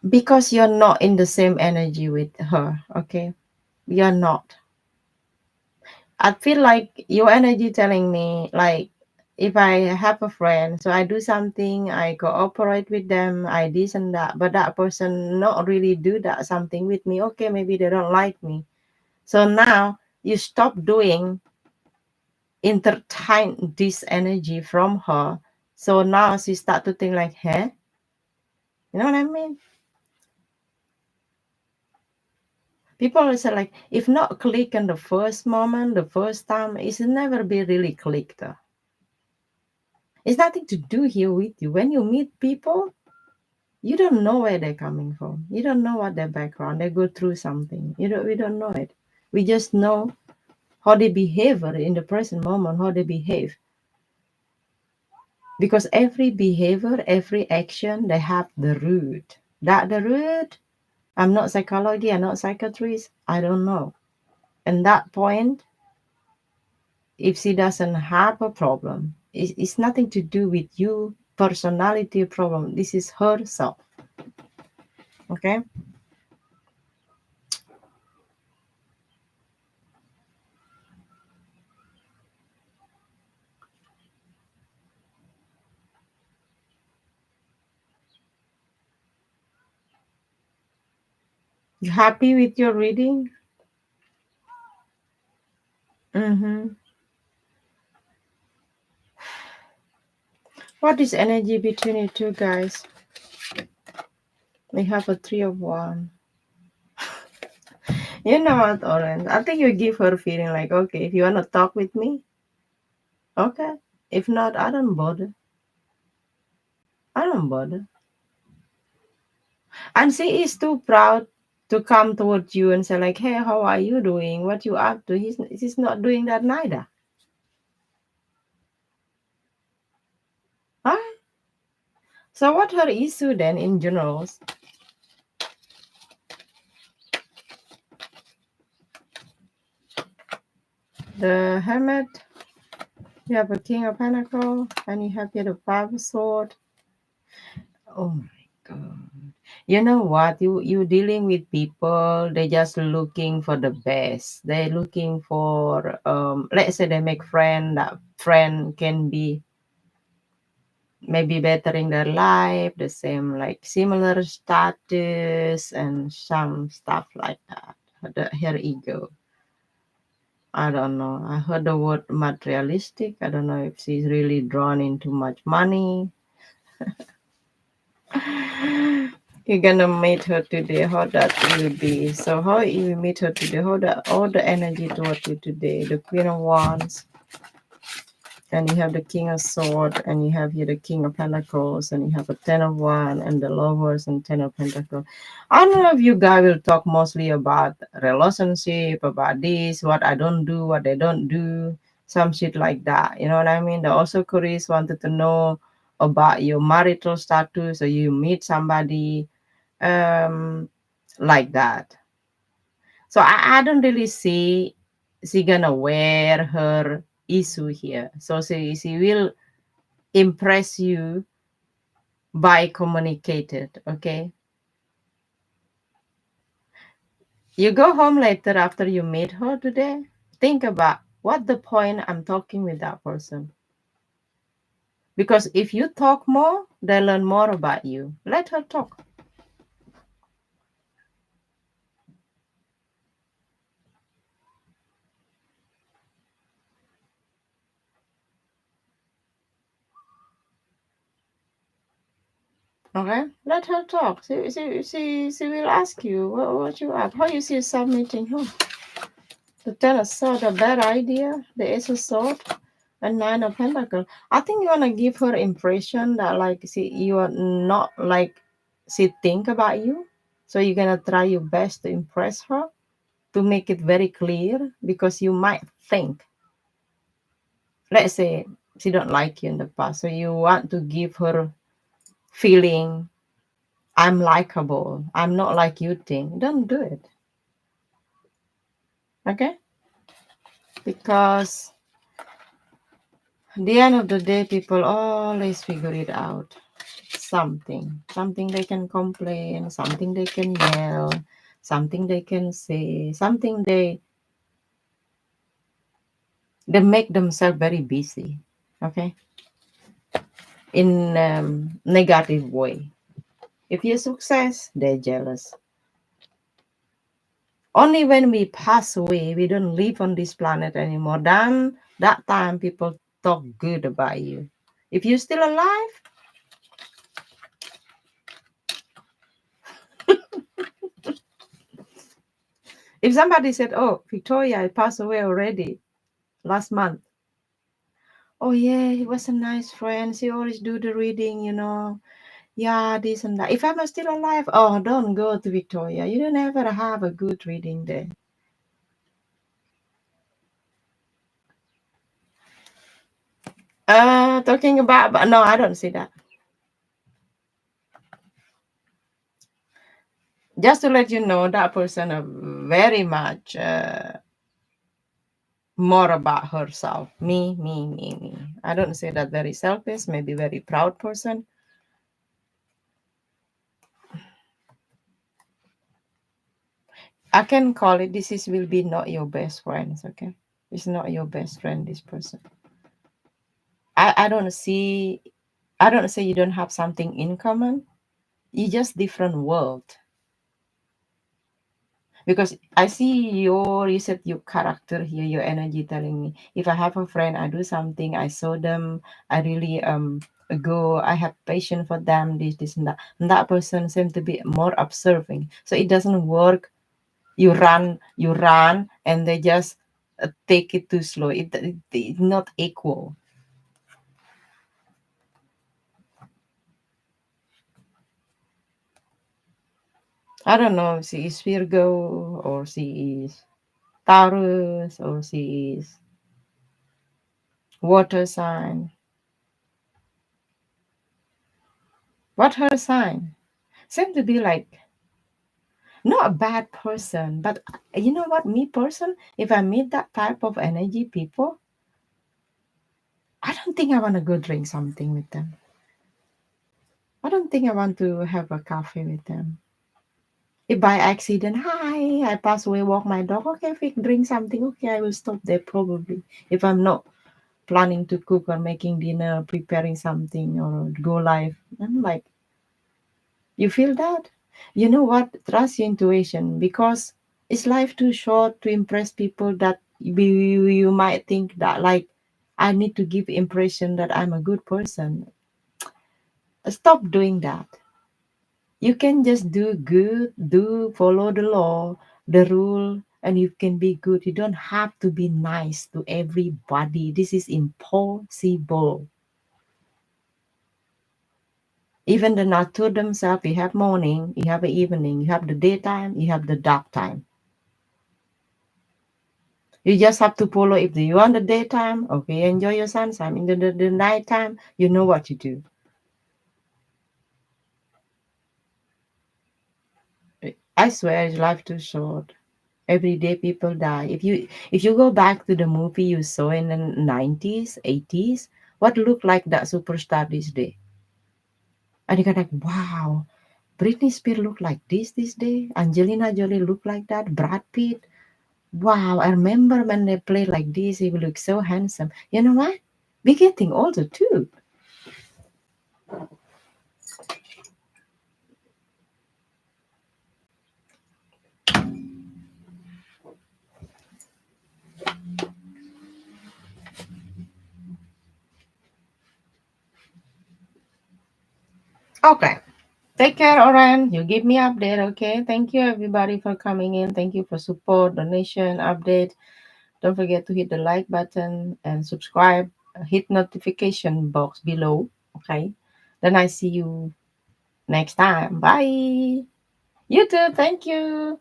Because you're not in the same energy with her. Okay, you're not. I feel like your energy telling me like if I have a friend, so I do something, I cooperate with them, I this and that, but that person not really do that something with me. Okay, maybe they don't like me. So now you stop doing entertain this energy from her. So now she start to think like, huh? You know what I mean? People always say like, if not click in the first moment, the first time, it's never be really clicked. It's nothing to do here with you. When you meet people, you don't know where they're coming from. You don't know what their background. They go through something. We don't know it. We just know how they behave in the present moment, how they behave. Because every behavior, every action, they have the root. That the root. I'm not psychology. I'm not psychiatrist. I don't know. And that point, if she doesn't have a problem, it's nothing to do with you personality problem. This is herself. Okay. You happy with your reading? Mm-hmm. What is energy between you two guys? We have a three of one. You know what, Oren? I think you give her feeling like, okay, if you wanna talk with me, okay. If not, I don't bother. I don't bother. And she is too proud to come towards you and say like, hey, how are you doing? What you up to? He's not doing that neither. Huh? So what her issue then in general? The hermit. You have a King of Pentacle, and you have here the Five of Sword. Oh my God. You know what? You dealing with people, they just looking for the best. They're looking for let's say they make friend, that friend can be maybe bettering their life, the same like similar status and some stuff like that. Here ego. I don't know. I heard the word materialistic. I don't know if she's really drawn into much money. You're gonna meet her today. How that will be? So how you meet her today? How that all the energy toward you today? The Queen of Wands, and you have the King of Swords, and you have here the King of Pentacles, and you have a Ten of Wands, and the Lovers, and Ten of Pentacles. I don't know if you guys will talk mostly about relationship, about this, what I don't do, what they don't do, some shit like that. You know what I mean? The also curious wanted to know about your marital status, or you meet somebody um like that. So I don't really see she gonna wear her issue here. So she will impress you by communicated. Okay. You go home later after you meet her today. Think about what the point I'm talking with that person. Because if you talk more, they learn more about you. Let her talk. Okay? Let her talk. She will ask you what you ask. How you see yourself meeting her? The ten of sword, a bad idea. The ace of sword, and nine of pentacle. I think you wanna give her impression that like see you are not like she think about you. So you're gonna try your best to impress her to make it very clear because you might think, let's say she don't like you in the past. So you want to give her feeling I'm likable. I'm not like you think. Don't do it. Okay? Because at the end of the day, people always figure it out. Something they can complain, something they can yell, something they can say, something they make themselves very busy. Okay, in negative way. If you success, they're jealous. Only when we pass away, we don't live on this planet anymore. Then that time people talk good about you. If you're still alive, if somebody said, "Oh, Victoria, I passed away already last month," oh yeah, he was a nice friend. She always do the reading. Yeah, this and that. If I'm still alive, oh, don't go to Victoria. You don't ever have a good reading there. Talking about, but no, I don't see that. Just to let you know, that person very much more about herself. Me. I don't say that very selfish, maybe very proud person. I can call it this is will be not your best friends, okay? It's not your best friend, this person. I don't see I don't say you don't have something in common. You just different world. Because I see you said your character here, your energy telling me if I have a friend, I do something, I saw them, I really go, I have patience for them, this and that. And that person seems to be more observing. So it doesn't work. You run, and they just take it too slow. It's not equal. I don't know if she is Virgo or she is Taurus or she is water sign. What her sign? Seem to be like not a bad person, but you know what? Me person, if I meet that type of energy people, I don't think I want to go drink something with them. I don't think I want to have a coffee with them. If by accident, hi, I pass away, walk my dog, okay, if we drink something, okay, I will stop there probably. If I'm not planning to cook or making dinner, preparing something or go live, I'm like, you feel that? You know what? Trust your intuition because is life too short to impress people that you might think that like I need to give impression that I'm a good person. Stop doing that. You can just do good, do follow the law, the rule, and you can be good. You don't have to be nice to everybody. This is impossible. Even the nature themselves, you have morning, you have the evening, you have the daytime, you have the dark time. You just have to follow if you want the daytime, okay, enjoy your sunshine. In the nighttime, you know what to do. I swear, it's life too short. Every day people die. If you go back to the movie you saw in the 90s, 80s, what looked like that superstar this day? And you're like, wow, Britney Spears look like this day. Angelina Jolie look like that. Brad Pitt. Wow, I remember when they played like this, he would look so handsome. You know what? We're getting older too. Okay. Take care, Oren. You give me update, okay? Thank you everybody for coming in. Thank you for support, donation, update. Don't forget to hit the like button and subscribe. Hit notification box below, okay? Then I see you next time. Bye. You too. Thank you.